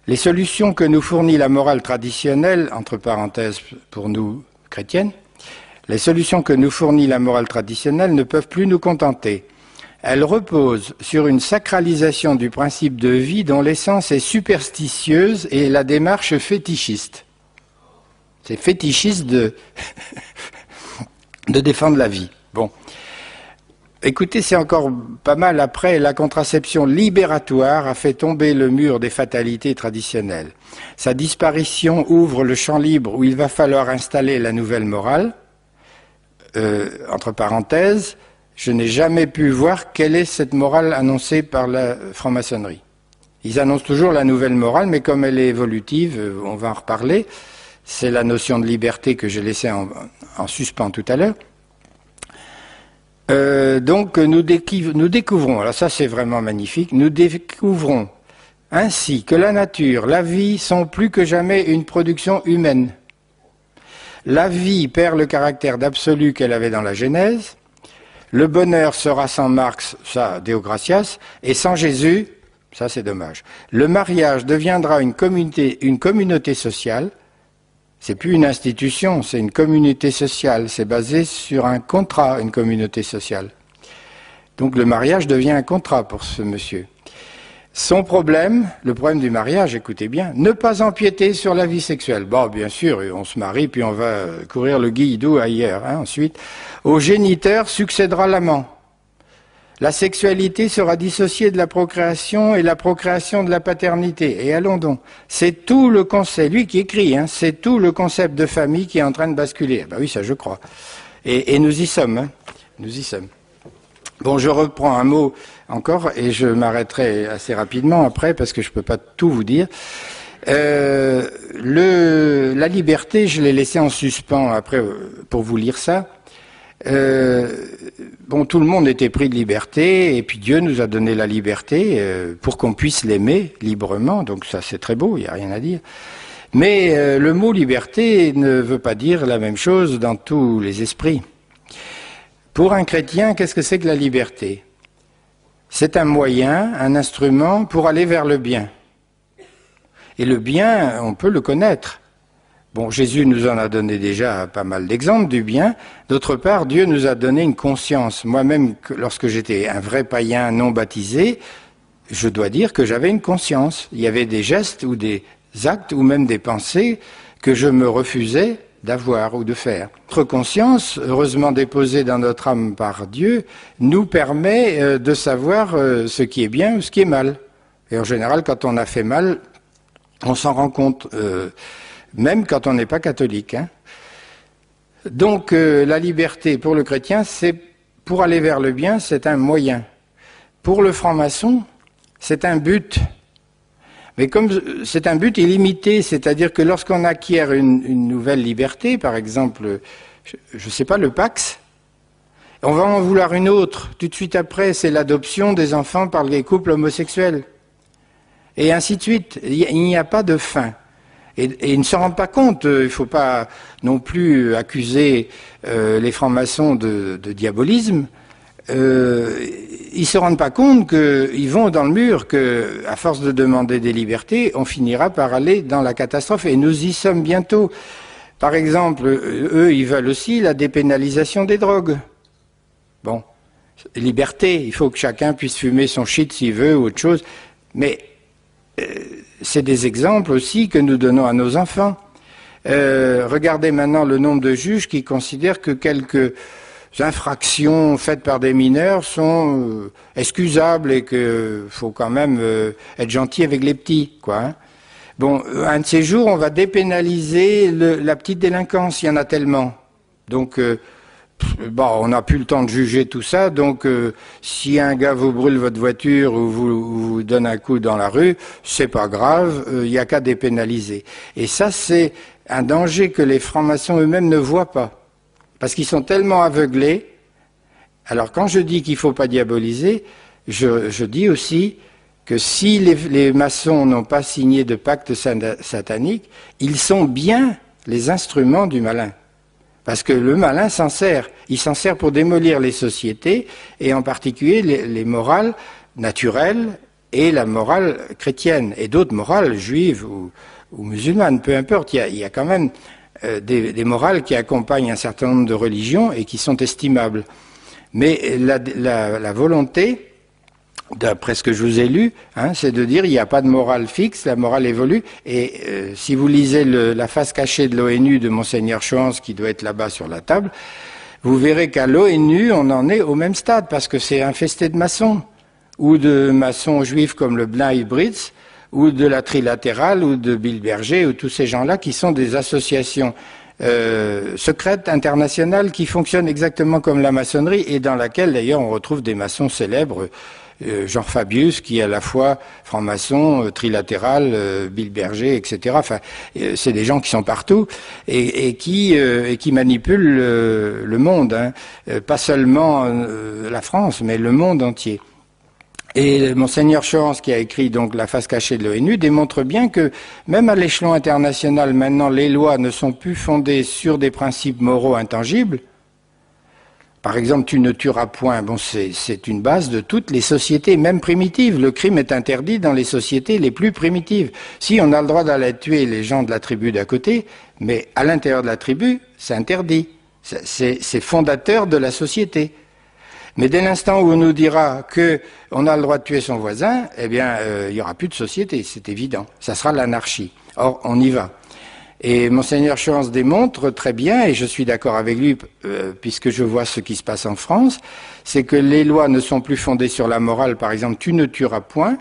Les solutions que nous fournit la morale traditionnelle, entre parenthèses pour nous chrétiennes, les solutions que nous fournit la morale traditionnelle ne peuvent plus nous contenter. Elle repose sur une sacralisation du principe de vie dont l'essence est superstitieuse et la démarche fétichiste. C'est fétichiste de défendre la vie. Bon. Écoutez, c'est encore pas mal après, la contraception libératoire a fait tomber le mur des fatalités traditionnelles. Sa disparition ouvre le champ libre où il va falloir installer la nouvelle morale. Entre parenthèses, je n'ai jamais pu voir quelle est cette morale annoncée par la franc-maçonnerie. Ils annoncent toujours la nouvelle morale, mais comme elle est évolutive, on va en reparler. C'est la notion de liberté que j'ai laissée en suspens tout à l'heure. Donc nous découvrons, alors ça c'est vraiment magnifique, nous découvrons ainsi que la nature, la vie sont plus que jamais une production humaine. La vie perd le caractère d'absolu qu'elle avait dans la Genèse. Le bonheur sera sans Marx, ça, Deo gratias, et sans Jésus, ça c'est dommage. Le mariage deviendra une communauté sociale. C'est plus une institution, c'est une communauté sociale. C'est basé sur un contrat, une communauté sociale. Donc le mariage devient un contrat pour ce monsieur. Son problème, le problème du mariage, écoutez bien, ne pas empiéter sur la vie sexuelle. Bon, bien sûr, on se marie, puis on va courir le guilledou ailleurs. Ensuite, au géniteur succédera l'amant. La sexualité sera dissociée de la procréation et la procréation de la paternité. Et allons donc. C'est tout le concept, lui qui écrit, hein, c'est tout le concept de famille qui est en train de basculer. Ben oui, ça je crois. Et nous y sommes, hein. Nous y sommes. Bon, je reprends un mot encore et je m'arrêterai assez rapidement après parce que je ne peux pas tout vous dire. La liberté, je l'ai laissé en suspens après pour vous lire ça. Bon, tout le monde était pris de liberté, et puis Dieu nous a donné la liberté pour qu'on puisse l'aimer librement, donc ça c'est très beau, il n'y a rien à dire. Mais le mot liberté ne veut pas dire la même chose dans tous les esprits. Pour un chrétien, qu'est-ce que c'est que la liberté? C'est un moyen, un instrument pour aller vers le bien. Et le bien, on peut le connaître. Bon, Jésus nous en a donné déjà pas mal d'exemples du bien. D'autre part, Dieu nous a donné une conscience. Moi-même, lorsque j'étais un vrai païen non baptisé, je dois dire que j'avais une conscience. Il y avait des gestes ou des actes ou même des pensées que je me refusais d'avoir ou de faire. Notre conscience, heureusement déposée dans notre âme par Dieu, nous permet de savoir ce qui est bien ou ce qui est mal. Et en général, quand on a fait mal, on s'en rend compte. Même quand on n'est pas catholique. Hein. Donc la liberté pour le chrétien, c'est pour aller vers le bien, c'est un moyen. Pour le franc-maçon, c'est un but. Mais comme c'est un but illimité, c'est-à-dire que lorsqu'on acquiert une nouvelle liberté, par exemple, je ne sais pas, le Pax, on va en vouloir une autre. Tout de suite après, c'est l'adoption des enfants par les couples homosexuels. Et ainsi de suite. Il n'y a pas de fin. Et ils ne se rendent pas compte, il ne faut pas non plus accuser les francs-maçons de diabolisme, ils ne se rendent pas compte qu'ils vont dans le mur, qu'à force de demander des libertés, on finira par aller dans la catastrophe, et nous y sommes bientôt. Par exemple, eux, ils veulent aussi la dépénalisation des drogues. Bon, liberté, il faut que chacun puisse fumer son shit s'il veut ou autre chose, mais c'est des exemples aussi que nous donnons à nos enfants. Regardez maintenant le nombre de juges qui considèrent que quelques infractions faites par des mineurs sont excusables et qu'il faut quand même être gentil avec les petits, quoi. Hein. Bon, un de ces jours, on va dépénaliser la petite délinquance, il y en a tellement. Donc, bon, on n'a plus le temps de juger tout ça, donc si un gars vous brûle votre voiture ou vous donne un coup dans la rue, c'est pas grave, il n'y a qu'à dépénaliser. Et ça, c'est un danger que les francs-maçons eux-mêmes ne voient pas, parce qu'ils sont tellement aveuglés. Alors quand je dis qu'il ne faut pas diaboliser, je dis aussi que si les maçons n'ont pas signé de pacte satanique, ils sont bien les instruments du malin. Parce que le malin s'en sert. Il s'en sert pour démolir les sociétés, et en particulier les morales naturelles et la morale chrétienne, et d'autres morales juives ou musulmanes, peu importe. Il y a quand même des morales qui accompagnent un certain nombre de religions et qui sont estimables. Mais la volonté, d'après ce que je vous ai lu, hein, c'est de dire il n'y a pas de morale fixe, la morale évolue. Et si vous lisez la face cachée de l'ONU de Monseigneur Schwanz, qui doit être là-bas sur la table, vous verrez qu'à l'ONU, on en est au même stade, parce que c'est infesté de maçons, ou de maçons juifs comme le B'nai B'rith, ou de la Trilatérale, ou de Bilberger, ou tous ces gens-là qui sont des associations secrètes internationales qui fonctionnent exactement comme la maçonnerie, et dans laquelle d'ailleurs on retrouve des maçons célèbres, Jean Fabius, qui est à la fois franc-maçon, trilatéral, Bilberger, etc. Enfin, c'est des gens qui sont partout et qui manipulent le monde, hein. Pas seulement la France, mais le monde entier. Et Monseigneur Schwanz, qui a écrit donc la face cachée de l'ONU, démontre bien que même à l'échelon international, maintenant, les lois ne sont plus fondées sur des principes moraux intangibles. Par exemple, tu ne tueras point. Bon, c'est une base de toutes les sociétés, même primitives. Le crime est interdit dans les sociétés les plus primitives. Si on a le droit d'aller tuer les gens de la tribu d'à côté, mais à l'intérieur de la tribu, c'est interdit. C'est fondateur de la société. Mais dès l'instant où on nous dira qu'on a le droit de tuer son voisin, eh bien, il n'y aura plus de société, c'est évident. Ça sera l'anarchie. Or, on y va. Et Monseigneur Chance démontre très bien, et je suis d'accord avec lui, puisque je vois ce qui se passe en France, c'est que les lois ne sont plus fondées sur la morale, par exemple, tu ne tueras point,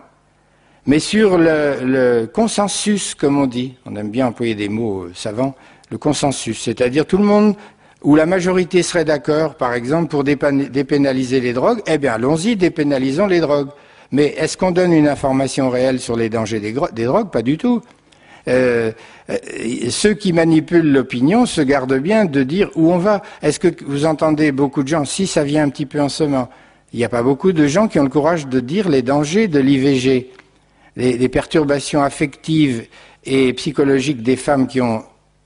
mais sur le consensus, comme on dit. On aime bien employer des mots savants, le consensus, c'est-à-dire tout le monde, où la majorité serait d'accord, par exemple, pour dépénaliser les drogues, eh bien, allons-y, dépénalisons les drogues. Mais est-ce qu'on donne une information réelle sur les dangers des drogues? Pas du tout. Ceux qui manipulent l'opinion se gardent bien de dire où on va. Est-ce que vous entendez beaucoup de gens, si ça vient un petit peu en ce moment, il n'y a pas beaucoup de gens qui ont le courage de dire les dangers de l'IVG, les perturbations affectives et psychologiques des femmes qui ont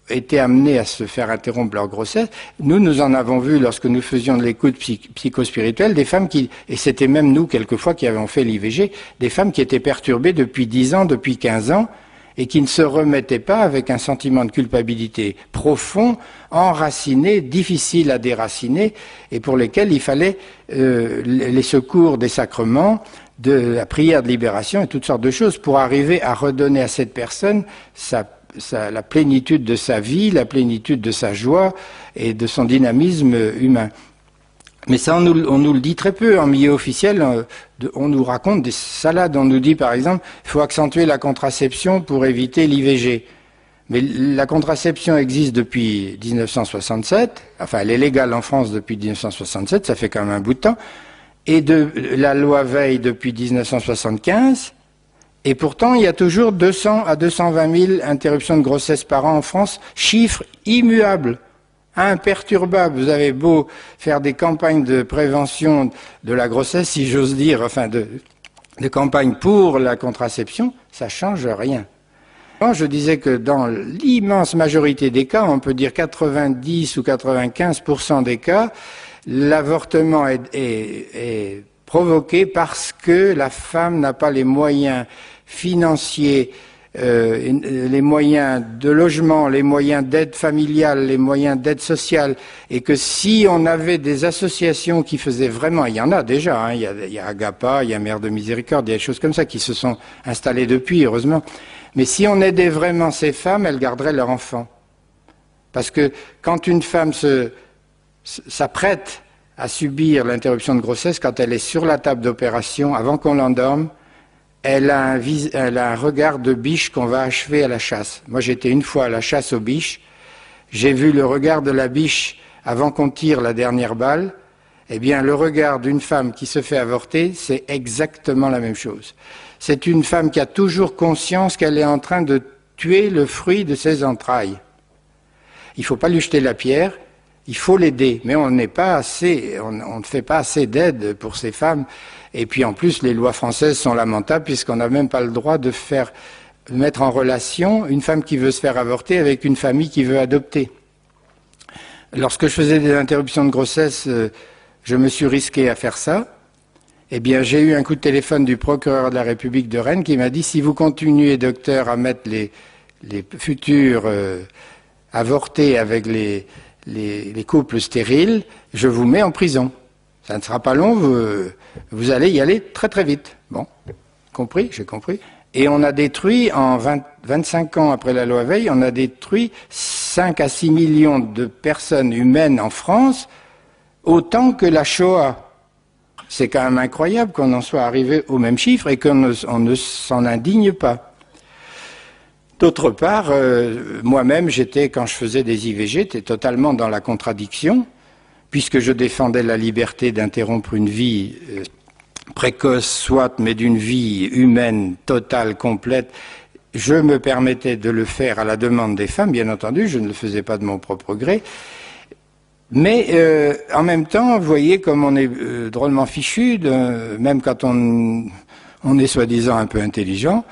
été amenées à se faire interrompre leur grossesse. Nous en avons vu lorsque nous faisions de l'écoute psychospirituelle, des femmes qui, et c'était même nous quelquefois qui avons fait l'IVG, des femmes qui étaient perturbées depuis 10 ans, depuis 15 ans, et qui ne se remettaient pas avec un sentiment de culpabilité profond, enraciné, difficile à déraciner, et pour lesquels il fallait les secours des sacrements, de la prière de libération et toutes sortes de choses pour arriver à redonner à cette personne la plénitude de sa vie, la plénitude de sa joie et de son dynamisme humain. Mais ça, on nous le dit très peu. En milieu officiel, on nous raconte des salades. On nous dit, par exemple, il faut accentuer la contraception pour éviter l'IVG. Mais la contraception existe depuis 1967. Enfin, elle est légale en France depuis 1967. Ça fait quand même un bout de temps. Et de la loi Veil depuis 1975. Et pourtant, il y a toujours 200 à 220 000 interruptions de grossesse par an en France. Chiffre immuable. Imperturbable. Vous avez beau faire des campagnes de prévention de la grossesse, si j'ose dire, enfin de campagnes pour la contraception, ça change rien. Je disais que dans l'immense majorité des cas, on peut dire 90 ou 95% des cas, l'avortement est provoqué parce que la femme n'a pas les moyens financiers, les moyens de logement, les moyens d'aide familiale, les moyens d'aide sociale, et que si on avait des associations qui faisaient vraiment, il y en a déjà, hein, il y a Agapa, il y a Mère de Miséricorde, il y a des choses comme ça qui se sont installées depuis, heureusement. Mais si on aidait vraiment ces femmes, elles garderaient leur enfant. Parce que quand une femme s'apprête à subir l'interruption de grossesse, quand elle est sur la table d'opération, avant qu'on l'endorme, elle a un regard de biche qu'on va achever à la chasse. Moi, j'étais une fois à la chasse aux biches. J'ai vu le regard de la biche avant qu'on tire la dernière balle. Eh bien, le regard d'une femme qui se fait avorter, c'est exactement la même chose. C'est une femme qui a toujours conscience qu'elle est en train de tuer le fruit de ses entrailles. Il ne faut pas lui jeter la pierre, il faut l'aider. Mais on ne fait pas assez d'aide pour ces femmes. Et puis en plus, les lois françaises sont lamentables puisqu'on n'a même pas le droit de mettre en relation une femme qui veut se faire avorter avec une famille qui veut adopter. Lorsque je faisais des interruptions de grossesse, je me suis risqué à faire ça. Eh bien, j'ai eu un coup de téléphone du procureur de la République de Rennes qui m'a dit « Si vous continuez, docteur, à mettre les futurs avortés avec les couples stériles, je vous mets en prison. Ça ne sera pas long, vous allez y aller très très vite. » Bon, compris, j'ai compris. Et on a détruit, en 25 ans après la loi Veil, on a détruit 5 à 6 millions de personnes humaines en France, autant que la Shoah. C'est quand même incroyable qu'on en soit arrivé au même chiffre et qu'on ne s'en indigne pas. D'autre part, moi-même, quand je faisais des IVG, j'étais totalement dans la contradiction, puisque je défendais la liberté d'interrompre une vie précoce, soit, mais d'une vie humaine, totale, complète. Je me permettais de le faire à la demande des femmes, bien entendu, je ne le faisais pas de mon propre gré. Mais en même temps, vous voyez comme on est drôlement fichu, même quand on est soi-disant un peu intelligent,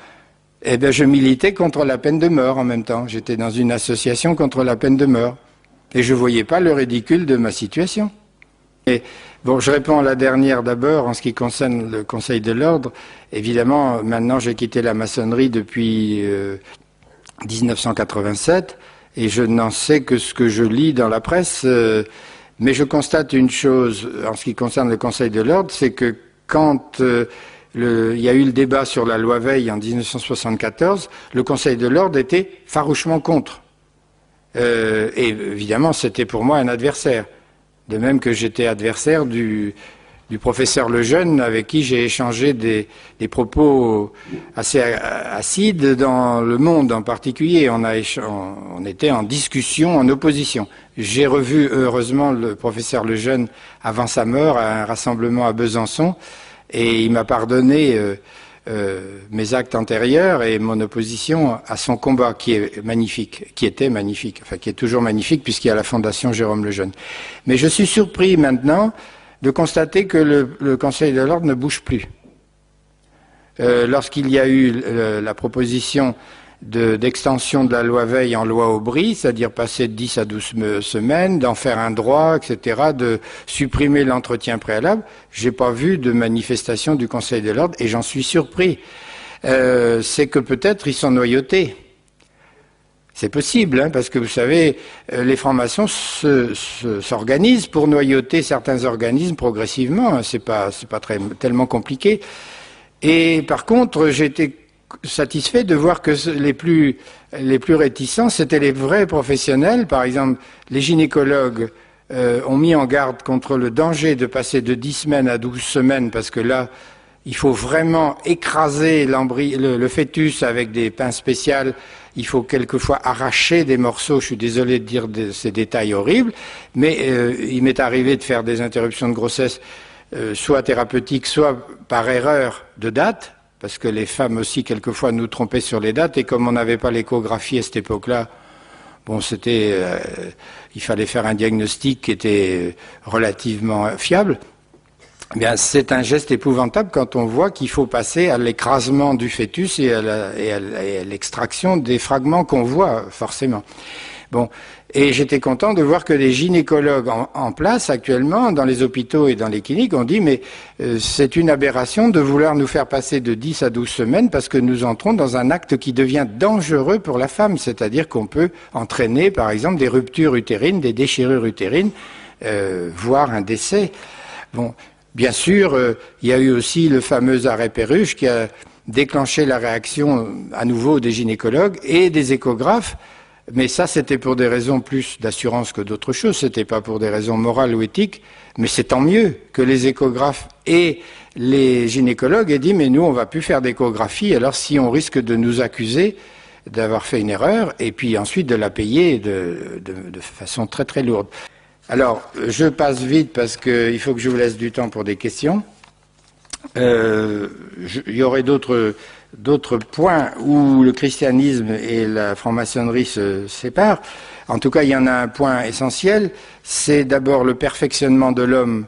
eh bien je militais contre la peine de mort en même temps. J'étais dans une association contre la peine de mort. Et je ne voyais pas le ridicule de ma situation. Et, bon, je réponds à la dernière d'abord, en ce qui concerne le Conseil de l'Ordre. Évidemment, maintenant j'ai quitté la maçonnerie depuis 1987. Et je n'en sais que ce que je lis dans la presse, mais je constate une chose en ce qui concerne le Conseil de l'Ordre, c'est que quand il y a eu le débat sur la loi Veil en 1974, le Conseil de l'Ordre était farouchement contre. Et évidemment, c'était pour moi un adversaire. De même que j'étais adversaire du professeur Lejeune, avec qui j'ai échangé des propos assez acides dans Le Monde en particulier. On était en discussion, en opposition. J'ai revu heureusement le professeur Lejeune avant sa mort à un rassemblement à Besançon, et il m'a pardonné mes actes antérieurs et mon opposition à son combat, qui est magnifique, qui était magnifique, enfin qui est toujours magnifique puisqu'il y a la Fondation Jérôme Lejeune. Mais je suis surpris maintenant de constater que le Conseil de l'Ordre ne bouge plus. Lorsqu'il y a eu la proposition d'extension de la loi Veil en loi Aubry, c'est-à-dire passer de 10 à 12 semaines, d'en faire un droit, etc., de supprimer l'entretien préalable, j'ai pas vu de manifestation du Conseil de l'Ordre et j'en suis surpris. C'est que peut-être ils sont noyautés. C'est possible, hein, parce que vous savez, les francs-maçons s'organisent pour noyauter certains organismes progressivement. Hein, c'est pas tellement compliqué. Et par contre, j'ai été satisfait de voir que les plus réticents, c'était les vrais professionnels. Par exemple, les gynécologues ont mis en garde contre le danger de passer de 10 semaines à 12 semaines, parce que là, il faut vraiment écraser le fœtus avec des pinces spéciales. Il faut quelquefois arracher des morceaux. Je suis désolé de dire ces détails horribles, mais il m'est arrivé de faire des interruptions de grossesse, soit thérapeutiques, soit par erreur de date, parce que les femmes aussi, quelquefois, nous trompaient sur les dates, et comme on n'avait pas l'échographie à cette époque-là, bon, il fallait faire un diagnostic qui était relativement fiable. Eh bien, c'est un geste épouvantable quand on voit qu'il faut passer à l'écrasement du fœtus et à l'extraction des fragments qu'on voit, forcément. Bon. Et j'étais content de voir que les gynécologues en place actuellement dans les hôpitaux et dans les cliniques ont dit mais c'est une aberration de vouloir nous faire passer de 10 à 12 semaines parce que nous entrons dans un acte qui devient dangereux pour la femme, c'est-à-dire qu'on peut entraîner par exemple des ruptures utérines, des déchirures utérines, voire un décès. Bon, bien sûr, il y a eu aussi le fameux arrêt Perruche qui a déclenché la réaction à nouveau des gynécologues et des échographes. Mais ça, c'était pour des raisons plus d'assurance que d'autres choses. C'était pas pour des raisons morales ou éthiques. Mais c'est tant mieux que les échographes et les gynécologues aient dit, mais nous, on va plus faire d'échographie. Alors, si on risque de nous accuser d'avoir fait une erreur, et puis ensuite de la payer de façon très très lourde. Alors, je passe vite parce qu'il faut que je vous laisse du temps pour des questions. Il y aurait d'autres points où le christianisme et la franc-maçonnerie se séparent. En tout cas, il y en a un point essentiel, c'est d'abord le perfectionnement de l'homme.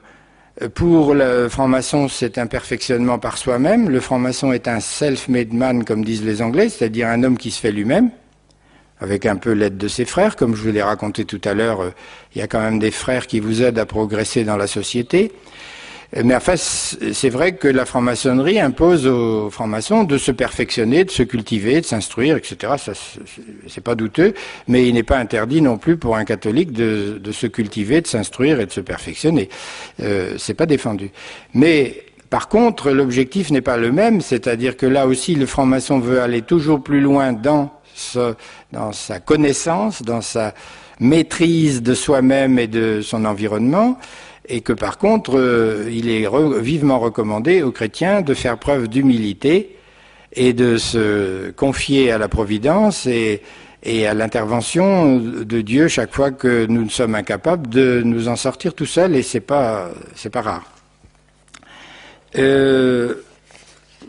Pour le franc-maçon, c'est un perfectionnement par soi-même. Le franc-maçon est un self-made man, comme disent les Anglais, c'est-à-dire un homme qui se fait lui-même, avec un peu l'aide de ses frères. Comme je vous l'ai raconté tout à l'heure, il y a quand même des frères qui vous aident à progresser dans la société. Mais enfin, c'est vrai que la franc-maçonnerie impose aux francs-maçons de se perfectionner, de se cultiver, de s'instruire, etc. Ça, c'est pas douteux, mais il n'est pas interdit non plus pour un catholique de se cultiver, de s'instruire et de se perfectionner. C'est pas défendu. Mais par contre, l'objectif n'est pas le même, c'est-à-dire que là aussi, le franc-maçon veut aller toujours plus loin dans sa connaissance, dans sa maîtrise de soi-même et de son environnement. Et que par contre, il est vivement recommandé aux chrétiens de faire preuve d'humilité et de se confier à la providence et à l'intervention de Dieu chaque fois que nous sommes incapables de nous en sortir tout seuls, et c'est pas rare.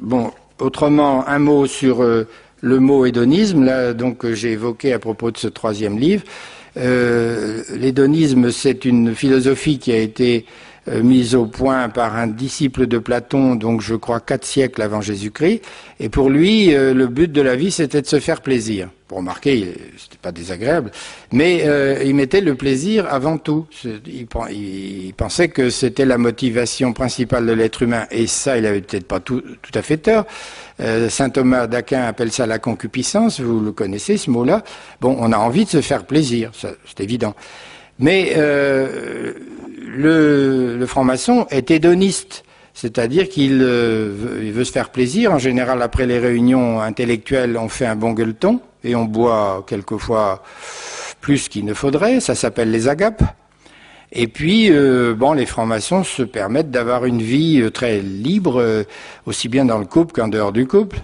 Bon, autrement, un mot sur le mot hédonisme, là, donc j'ai évoqué à propos de ce troisième livre. L'hédonisme, c'est une philosophie qui a été mise au point par un disciple de Platon, donc je crois 4 siècles avant Jésus-Christ, et pour lui, le but de la vie, c'était de se faire plaisir. Pour remarquer, c'était pas désagréable, mais il mettait le plaisir avant tout. Il pensait que c'était la motivation principale de l'être humain, et ça, il avait peut-être pas tout à fait tort. Saint Thomas d'Aquin appelle ça la concupiscence, vous le connaissez ce mot-là. Bon, on a envie de se faire plaisir, c'est évident. Mais le franc-maçon est hédoniste, c'est-à-dire qu'il veut se faire plaisir. En général, après les réunions intellectuelles, on fait un bon gueuleton et on boit quelquefois plus qu'il ne faudrait, ça s'appelle les agapes. Et puis, bon, les francs-maçons se permettent d'avoir une vie très libre, aussi bien dans le couple qu'en dehors du couple.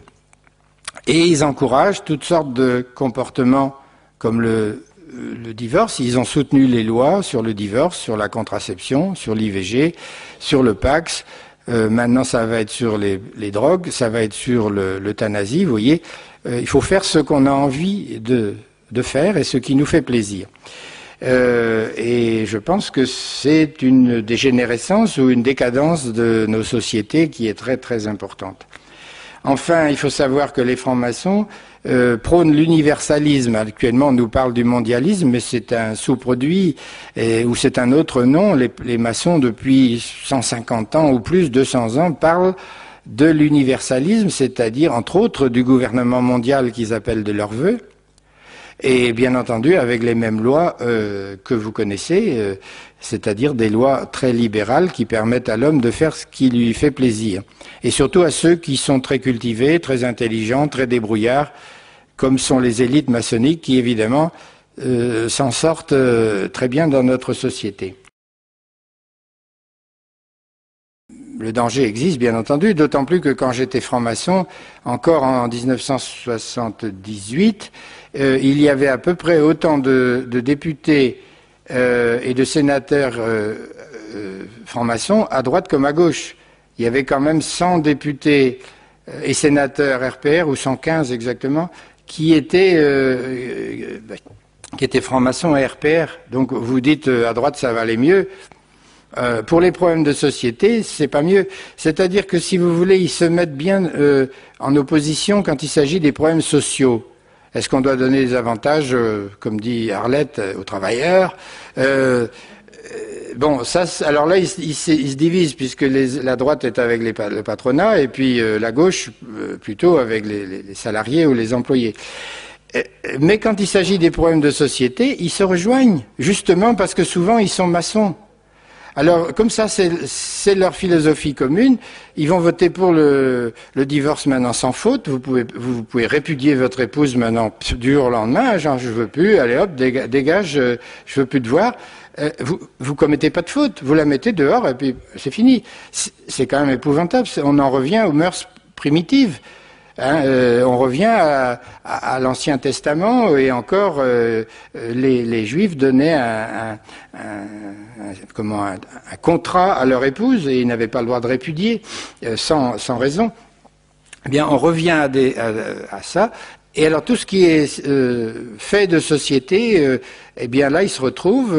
Et ils encouragent toutes sortes de comportements comme le divorce. Ils ont soutenu les lois sur le divorce, sur la contraception, sur l'IVG, sur le Pacs. Maintenant, ça va être sur les drogues, ça va être sur l'euthanasie. Vous voyez, il faut faire ce qu'on a envie de faire et ce qui nous fait plaisir. Et je pense que c'est une dégénérescence ou une décadence de nos sociétés qui est très très importante. Enfin, il faut savoir que les francs-maçons prônent l'universalisme. Actuellement, on nous parle du mondialisme, mais c'est un sous-produit ou c'est un autre nom. Les maçons, depuis 150 ans ou plus, 200 ans, parlent de l'universalisme, c'est-à-dire, entre autres, du gouvernement mondial qu'ils appellent de leur vœu. Et bien entendu avec les mêmes lois que vous connaissez, c'est-à-dire des lois très libérales qui permettent à l'homme de faire ce qui lui fait plaisir. Et surtout à ceux qui sont très cultivés, très intelligents, très débrouillards, comme sont les élites maçonniques qui évidemment s'en sortent très bien dans notre société. Le danger existe, bien entendu, d'autant plus que quand j'étais franc-maçon, encore en 1978, il y avait à peu près autant de députés et de sénateurs francs-maçons à droite comme à gauche. Il y avait quand même 100 députés et sénateurs RPR, ou 115 exactement, qui étaient francs-maçons et RPR. Donc vous dites à droite ça va aller mieux. Pour les problèmes de société, c'est pas mieux. C'est-à-dire que si vous voulez, ils se mettent bien en opposition quand il s'agit des problèmes sociaux. Est-ce qu'on doit donner des avantages, comme dit Arlette, aux travailleurs bon, ça, alors là, ils se divisent puisque la droite est avec le patronat et puis la gauche plutôt avec les salariés ou les employés. Mais quand il s'agit des problèmes de société, ils se rejoignent justement parce que souvent ils sont maçons. Alors, comme ça, c'est leur philosophie commune. Ils vont voter pour le divorce maintenant sans faute. Vous pouvez répudier votre épouse maintenant du jour au lendemain. Genre, je veux plus, allez hop, dégage, je veux plus te voir. Vous commettez pas de faute. Vous la mettez dehors et puis c'est fini. C'est quand même épouvantable. On en revient aux mœurs primitives. On revient à l'Ancien Testament et encore les Juifs donnaient un contrat à leur épouse et ils n'avaient pas le droit de répudier sans raison. Eh bien, on revient à ça. Et alors tout ce qui est fait de société, eh bien là, il se retrouve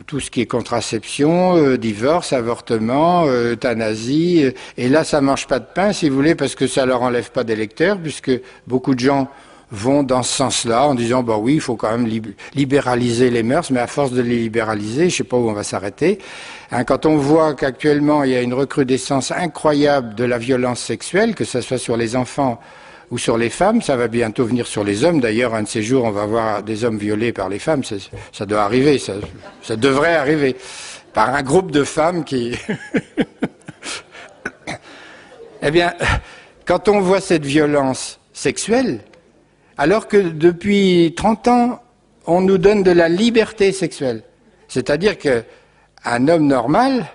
tout ce qui est contraception, divorce, avortement, euthanasie. Et là, ça mange pas de pain, si vous voulez, parce que ça leur enlève pas d'électeurs, puisque beaucoup de gens vont dans ce sens-là, en disant, bah oui, il faut quand même libéraliser les mœurs, mais à force de les libéraliser, je sais pas où on va s'arrêter. Quand on voit qu'actuellement, il y a une recrudescence incroyable de la violence sexuelle, que ce soit sur les enfants ou sur les femmes, ça va bientôt venir sur les hommes. D'ailleurs, un de ces jours, on va voir des hommes violés par les femmes. Ça doit arriver, ça devrait arriver. Par un groupe de femmes qui... Eh bien, quand on voit cette violence sexuelle, alors que depuis 30 ans, on nous donne de la liberté sexuelle. C'est-à-dire qu'un homme normal,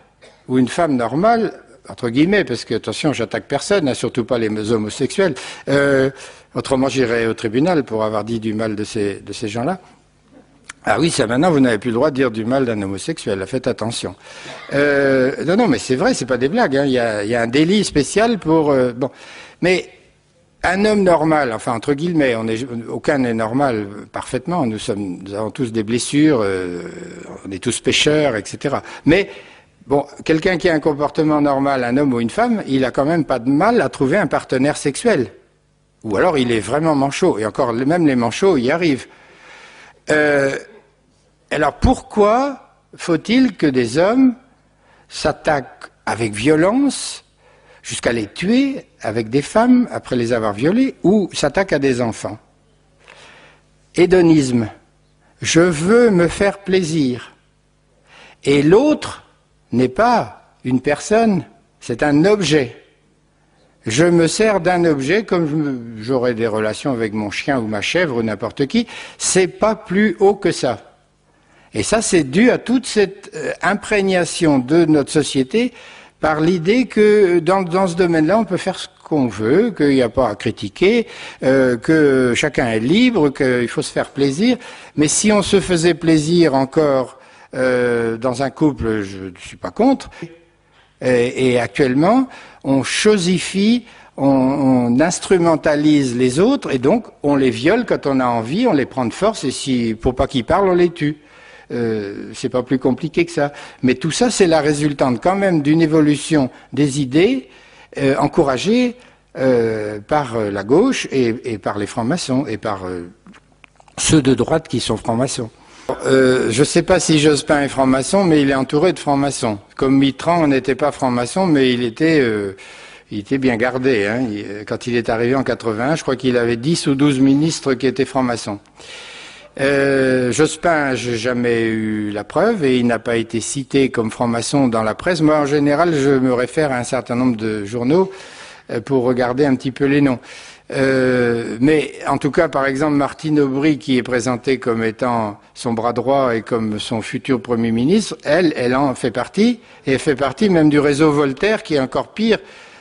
ou une femme normale, entre guillemets, parce que, attention, j'attaque personne, surtout pas les homosexuels. Autrement, j'irai au tribunal pour avoir dit du mal de ces gens-là. Ah oui, ça maintenant, vous n'avez plus le droit de dire du mal d'un homosexuel, faites attention. Non, mais c'est vrai, c'est pas des blagues, hein. Il y a un délit spécial pour... bon, mais un homme normal, enfin, entre guillemets, aucun n'est normal parfaitement, nous avons tous des blessures, on est tous pécheurs, etc. Mais... bon, quelqu'un qui a un comportement normal, un homme ou une femme, il a quand même pas de mal à trouver un partenaire sexuel. Ou alors il est vraiment manchot. Et encore, même les manchots y arrivent. Alors pourquoi faut-il que des hommes s'attaquent avec violence, jusqu'à les tuer, avec des femmes, après les avoir violées, ou s'attaquent à des enfants? Hédonisme. Je veux me faire plaisir. Et l'autre n'est pas une personne, c'est un objet. Je me sers d'un objet comme j'aurais des relations avec mon chien ou ma chèvre ou n'importe qui. C'est pas plus haut que ça. Et ça, c'est dû à toute cette imprégnation de notre société par l'idée que dans ce domaine-là, on peut faire ce qu'on veut, qu'il n'y a pas à critiquer, que chacun est libre, qu'il faut se faire plaisir. Mais si on se faisait plaisir encore dans un couple, je ne suis pas contre. Et actuellement, on chosifie, on instrumentalise les autres, et donc on les viole quand on a envie, on les prend de force, et pour pas qu'ils parlent, on les tue. C'est pas plus compliqué que ça. Mais tout ça, c'est la résultante quand même d'une évolution des idées encouragée par la gauche et par les francs-maçons et par ceux de droite qui sont francs-maçons. Je ne sais pas si Jospin est franc-maçon, mais il est entouré de francs-maçons. Comme Mitterrand n'était pas franc-maçon, mais il était bien gardé. Hein. Quand il est arrivé en 81, je crois qu'il avait 10 ou 12 ministres qui étaient francs-maçons. Jospin, j'ai jamais eu la preuve et il n'a pas été cité comme franc-maçon dans la presse. Moi, en général, je me réfère à un certain nombre de journaux pour regarder un petit peu les noms. Mais en tout cas, par exemple, Martine Aubry, qui est présentée comme étant son bras droit et comme son futur Premier ministre, elle en fait partie, et elle fait partie même du réseau Voltaire, qui est encore pire,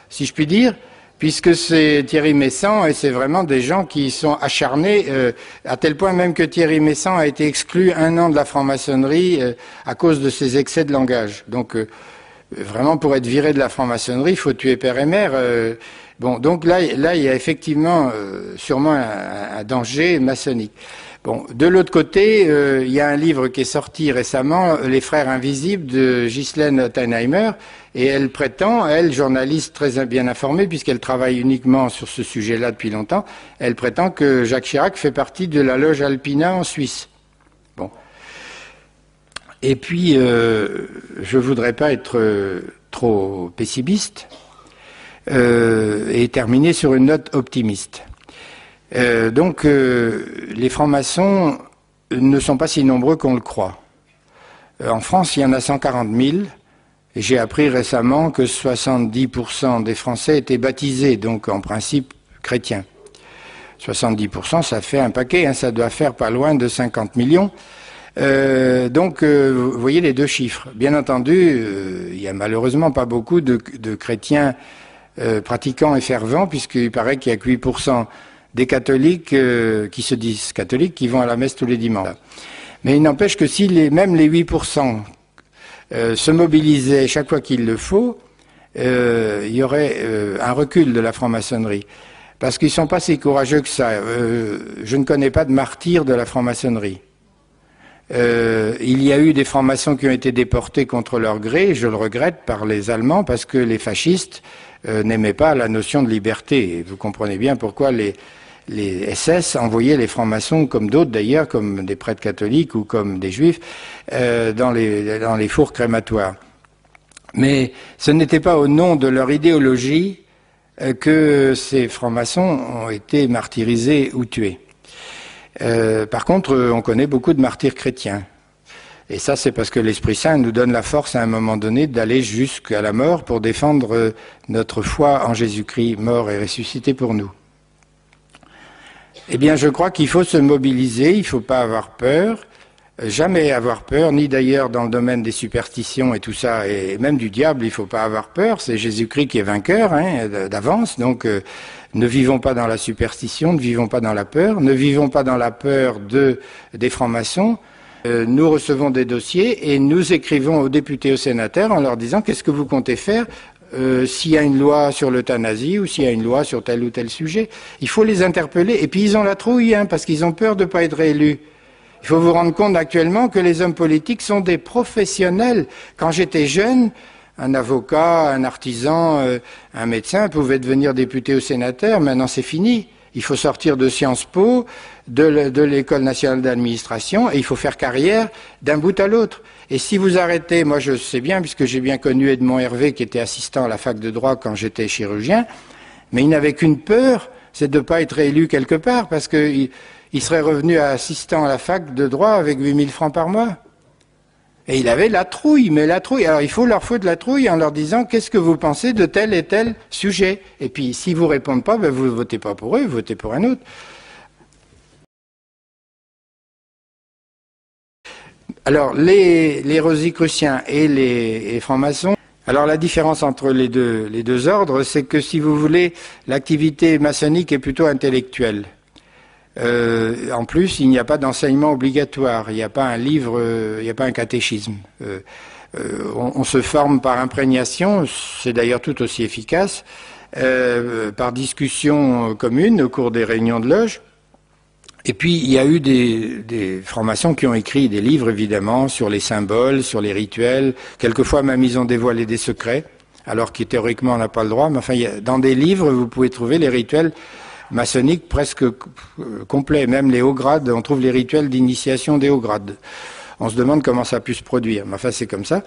si je puis dire, puisque c'est Thierry Messant, et c'est vraiment des gens qui sont acharnés, à tel point même que Thierry Messant a été exclu 1 an de la franc-maçonnerie à cause de ses excès de langage. Donc, vraiment, pour être viré de la franc-maçonnerie, il faut tuer père et mère. Bon, donc là, il y a effectivement sûrement un danger maçonnique. Bon, de l'autre côté, il y a un livre qui est sorti récemment, Les Frères Invisibles, de Ghislaine Ottenheimer, et elle prétend, elle, journaliste très bien informée, puisqu'elle travaille uniquement sur ce sujet-là depuis longtemps, elle prétend que Jacques Chirac fait partie de la loge Alpina en Suisse. Bon. Et puis, je voudrais pas être trop pessimiste, et terminer sur une note optimiste. Donc, les francs-maçons ne sont pas si nombreux qu'on le croit. En France, il y en a 140 000, et j'ai appris récemment que 70% des Français étaient baptisés, donc en principe chrétiens. 70%, ça fait un paquet, hein, ça doit faire pas loin de 50 millions. Donc, vous voyez les deux chiffres. Bien entendu, il y a malheureusement pas beaucoup de chrétiens pratiquants et fervents, puisqu'il paraît qu'il y a que 8% des catholiques qui se disent catholiques, qui vont à la messe tous les dimanches. Mais il n'empêche que si même les 8% se mobilisaient chaque fois qu'il le faut, il y aurait un recul de la franc-maçonnerie. Parce qu'ils ne sont pas si courageux que ça. Je ne connais pas de martyrs de la franc-maçonnerie. Il y a eu des francs-maçons qui ont été déportés contre leur gré, je le regrette, par les Allemands, parce que les fascistes n'aimaient pas la notion de liberté. Et vous comprenez bien pourquoi les SS envoyaient les francs-maçons, comme d'autres d'ailleurs, comme des prêtres catholiques ou comme des juifs, dans les fours crématoires. Mais ce n'était pas au nom de leur idéologie que ces francs-maçons ont été martyrisés ou tués. Par contre, on connaît beaucoup de martyrs chrétiens. Et ça, c'est parce que l'Esprit Saint nous donne la force à un moment donné d'aller jusqu'à la mort pour défendre notre foi en Jésus-Christ, mort et ressuscité pour nous. Eh bien, je crois qu'il faut se mobiliser, il ne faut pas avoir peur, jamais avoir peur, ni d'ailleurs dans le domaine des superstitions et tout ça, et même du diable, il ne faut pas avoir peur, c'est Jésus-Christ qui est vainqueur, hein, d'avance, donc ne vivons pas dans la superstition, ne vivons pas dans la peur, ne vivons pas dans la peur des francs-maçons. Nous recevons des dossiers et nous écrivons aux députés, aux sénateurs en leur disant qu'est-ce que vous comptez faire s'il y a une loi sur l'euthanasie ou s'il y a une loi sur tel ou tel sujet. Il faut les interpeller. Et puis ils ont la trouille, hein, parce qu'ils ont peur de ne pas être réélus. Il faut vous rendre compte actuellement que les hommes politiques sont des professionnels. Quand j'étais jeune, un avocat, un artisan, un médecin pouvait devenir député ou sénateur. Maintenant, c'est fini. Il faut sortir de Sciences Po, de l'École nationale d'administration, et il faut faire carrière d'un bout à l'autre. Et si vous arrêtez, moi je sais bien, puisque j'ai bien connu Edmond Hervé, qui était assistant à la fac de droit quand j'étais chirurgien, mais il n'avait qu'une peur, c'est de ne pas être élu quelque part, parce qu'il serait revenu à assistant à la fac de droit avec 8 000 francs par mois. Et il avait la trouille, mais la trouille. Alors il faut leur foutre la trouille en leur disant qu'est-ce que vous pensez de tel et tel sujet. Et puis s'ils vous répondent pas, ben, vous ne votez pas pour eux, vous votez pour un autre. Alors les Rosicruciens et les francs-maçons, alors la différence entre les deux ordres, c'est que si vous voulez, l'activité maçonnique est plutôt intellectuelle. En plus, il n'y a pas d'enseignement obligatoire, il n'y a pas un livre, il n'y a pas un catéchisme. On se forme par imprégnation, c'est d'ailleurs tout aussi efficace, par discussion commune au cours des réunions de loge. Et puis, il y a eu des francs-maçons qui ont écrit des livres, évidemment, sur les symboles, sur les rituels. Quelquefois, même, ils ont dévoilé des secrets, alors que théoriquement, on n'a pas le droit. Mais enfin, dans des livres, vous pouvez trouver les rituels maçonniques presque complets. Même les hauts grades, on trouve les rituels d'initiation des hauts grades. On se demande comment ça a pu se produire. Mais enfin, c'est comme ça.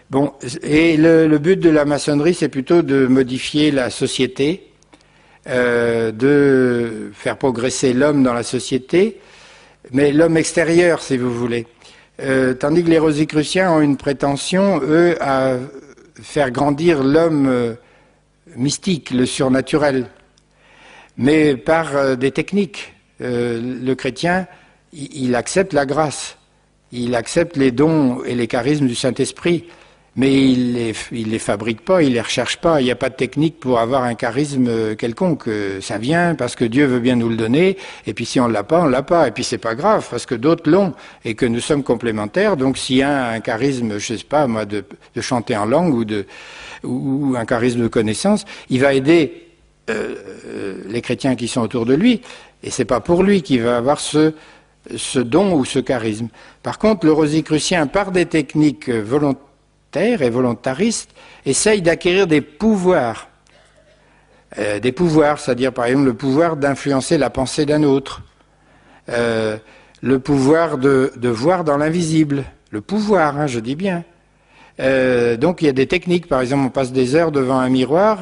Bon, et le but de la maçonnerie, c'est plutôt de modifier la société, de faire progresser l'homme dans la société, mais l'homme extérieur, si vous voulez. Tandis que les Rosicruciens ont une prétention, eux, à faire grandir l'homme mystique, le surnaturel, mais par des techniques. Le chrétien, il accepte la grâce, il accepte les dons et les charismes du Saint-Esprit, mais il les fabrique pas, il les recherche pas. Il n'y a pas de technique pour avoir un charisme quelconque. Ça vient parce que Dieu veut bien nous le donner. Et puis si on l'a pas, on l'a pas. Et puis c'est pas grave parce que d'autres l'ont et que nous sommes complémentaires. Donc s'il y a un charisme, je sais pas moi, de chanter en langue ou un charisme de connaissance, il va aider les chrétiens qui sont autour de lui. Et c'est pas pour lui qu'il va avoir ce don ou ce charisme. Par contre, le Rosicrucien, par des techniques volontaires et volontariste, essaye d'acquérir des pouvoirs. C'est-à-dire par exemple le pouvoir d'influencer la pensée d'un autre, le pouvoir de voir dans l'invisible, le pouvoir, hein, je dis bien. Donc il y a des techniques, par exemple on passe des heures devant un miroir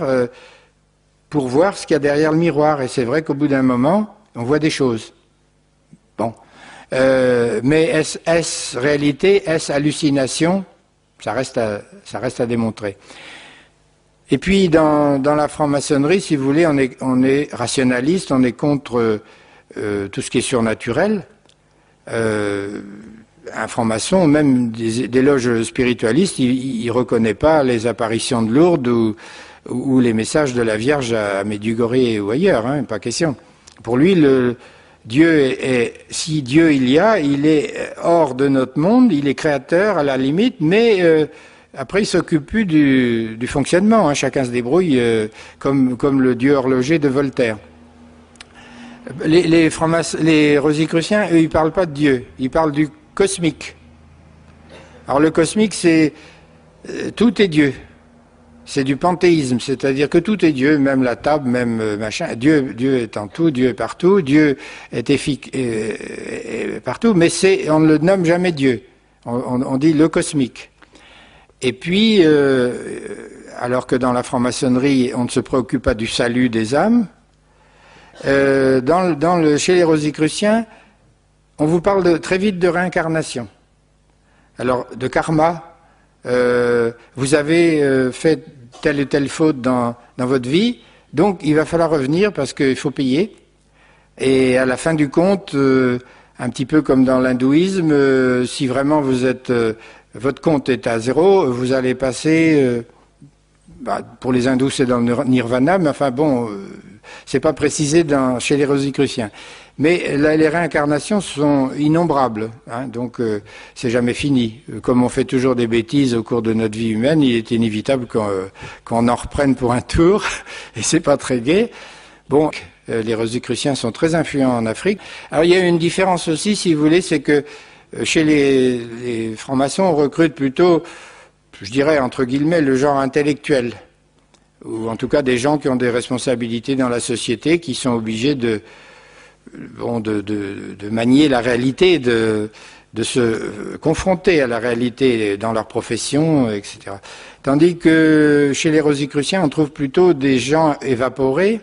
pour voir ce qu'il y a derrière le miroir, et c'est vrai qu'au bout d'un moment, on voit des choses. Bon. Mais est-ce réalité, est-ce hallucination ? Ça reste à démontrer. Et puis, dans la franc-maçonnerie, si vous voulez, on est rationaliste, on est contre tout ce qui est surnaturel. Un franc-maçon, même des loges spiritualistes, il reconnaît pas les apparitions de Lourdes ou les messages de la Vierge à Medjugorje ou ailleurs, hein, pas question. Pour lui, si Dieu il est hors de notre monde, il est créateur à la limite, mais après il s'occupe plus du fonctionnement, hein, chacun se débrouille comme le Dieu horloger de Voltaire. Les Rosicruciens, eux, ils parlent pas de Dieu, ils parlent du cosmique. Alors le cosmique, c'est tout est Dieu. C'est du panthéisme, c'est-à-dire que tout est Dieu, même la table, même machin. Dieu est en tout, Dieu est partout, Dieu est partout, mais on ne le nomme jamais Dieu. On dit le cosmique. Et puis, alors que dans la franc-maçonnerie, on ne se préoccupe pas du salut des âmes, chez les Rosicruciens, on vous parle très vite de réincarnation. Alors, de karma. Vous avez fait telle ou telle faute dans votre vie, donc il va falloir revenir parce qu'il faut payer. Et à la fin du compte, un petit peu comme dans l'hindouisme, si vraiment votre compte est à zéro, vous allez passer, pour les hindous c'est dans le nirvana, mais enfin bon, c'est pas précisé chez les Rosicruciens. Mais les réincarnations sont innombrables, hein, donc c'est jamais fini. Comme on fait toujours des bêtises au cours de notre vie humaine, il est inévitable qu'on en reprenne pour un tour, et c'est pas très gai. Bon, les Rosicruciens sont très influents en Afrique. Alors il y a une différence aussi, si vous voulez, c'est que chez les francs-maçons, on recrute plutôt, je dirais entre guillemets, le genre intellectuel, ou en tout cas des gens qui ont des responsabilités dans la société, qui sont obligés de manier la réalité, de se confronter à la réalité dans leur profession, etc. Tandis que chez les Rosicruciens, on trouve plutôt des gens évaporés,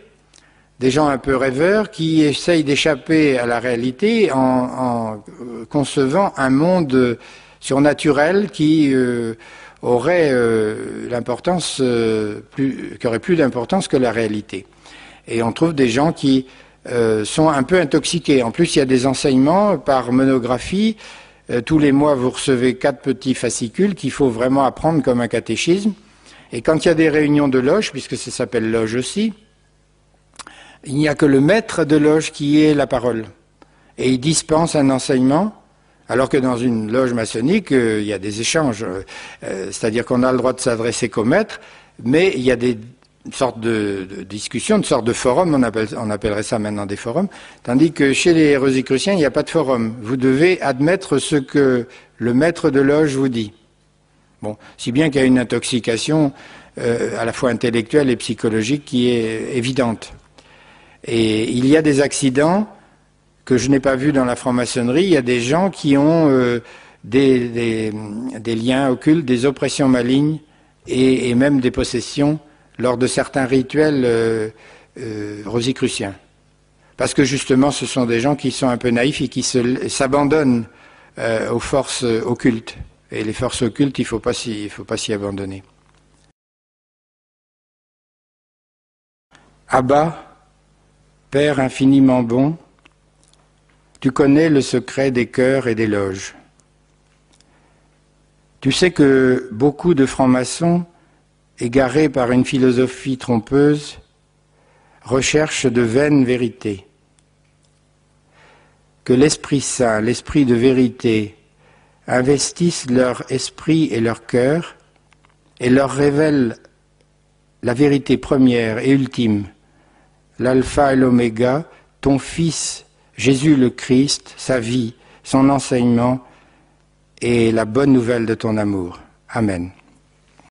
des gens un peu rêveurs, qui essayent d'échapper à la réalité en concevant un monde surnaturelles qui auraient qui auraient plus d'importance que la réalité. Et on trouve des gens qui sont un peu intoxiqués. En plus, il y a des enseignements par monographie. Tous les mois, vous recevez 4 petits fascicules qu'il faut vraiment apprendre comme un catéchisme. Et quand il y a des réunions de loge, puisque ça s'appelle loge aussi, il n'y a que le maître de loge qui ait la parole. Et il dispense un enseignement, alors que dans une loge maçonnique, il y a des échanges. C'est-à-dire qu'on a le droit de s'adresser qu'au maître, mais il y a une sorte de discussion, une sorte de forum, on appellerait ça maintenant des forums, tandis que chez les Rosicruciens, il n'y a pas de forum. Vous devez admettre ce que le maître de loge vous dit. Bon, si bien qu'il y a une intoxication à la fois intellectuelle et psychologique qui est évidente. Et il y a des accidents que je n'ai pas vus dans la franc-maçonnerie. Il y a des gens qui ont des liens occultes, des oppressions malignes et même des possessions lors de certains rituels rosicruciens. Parce que justement, ce sont des gens qui sont un peu naïfs et qui s'abandonnent aux forces occultes. Et les forces occultes, il ne faut pas s'y abandonner. Abba, Père infiniment bon, tu connais le secret des cœurs et des loges. Tu sais que beaucoup de francs-maçons, égarés par une philosophie trompeuse, recherchent de vaines vérités. Que l'Esprit Saint, l'Esprit de vérité, investisse leur esprit et leur cœur et leur révèle la vérité première et ultime, l'alpha et l'oméga, ton Fils, Jésus le Christ, sa vie, son enseignement et la bonne nouvelle de ton amour. Amen.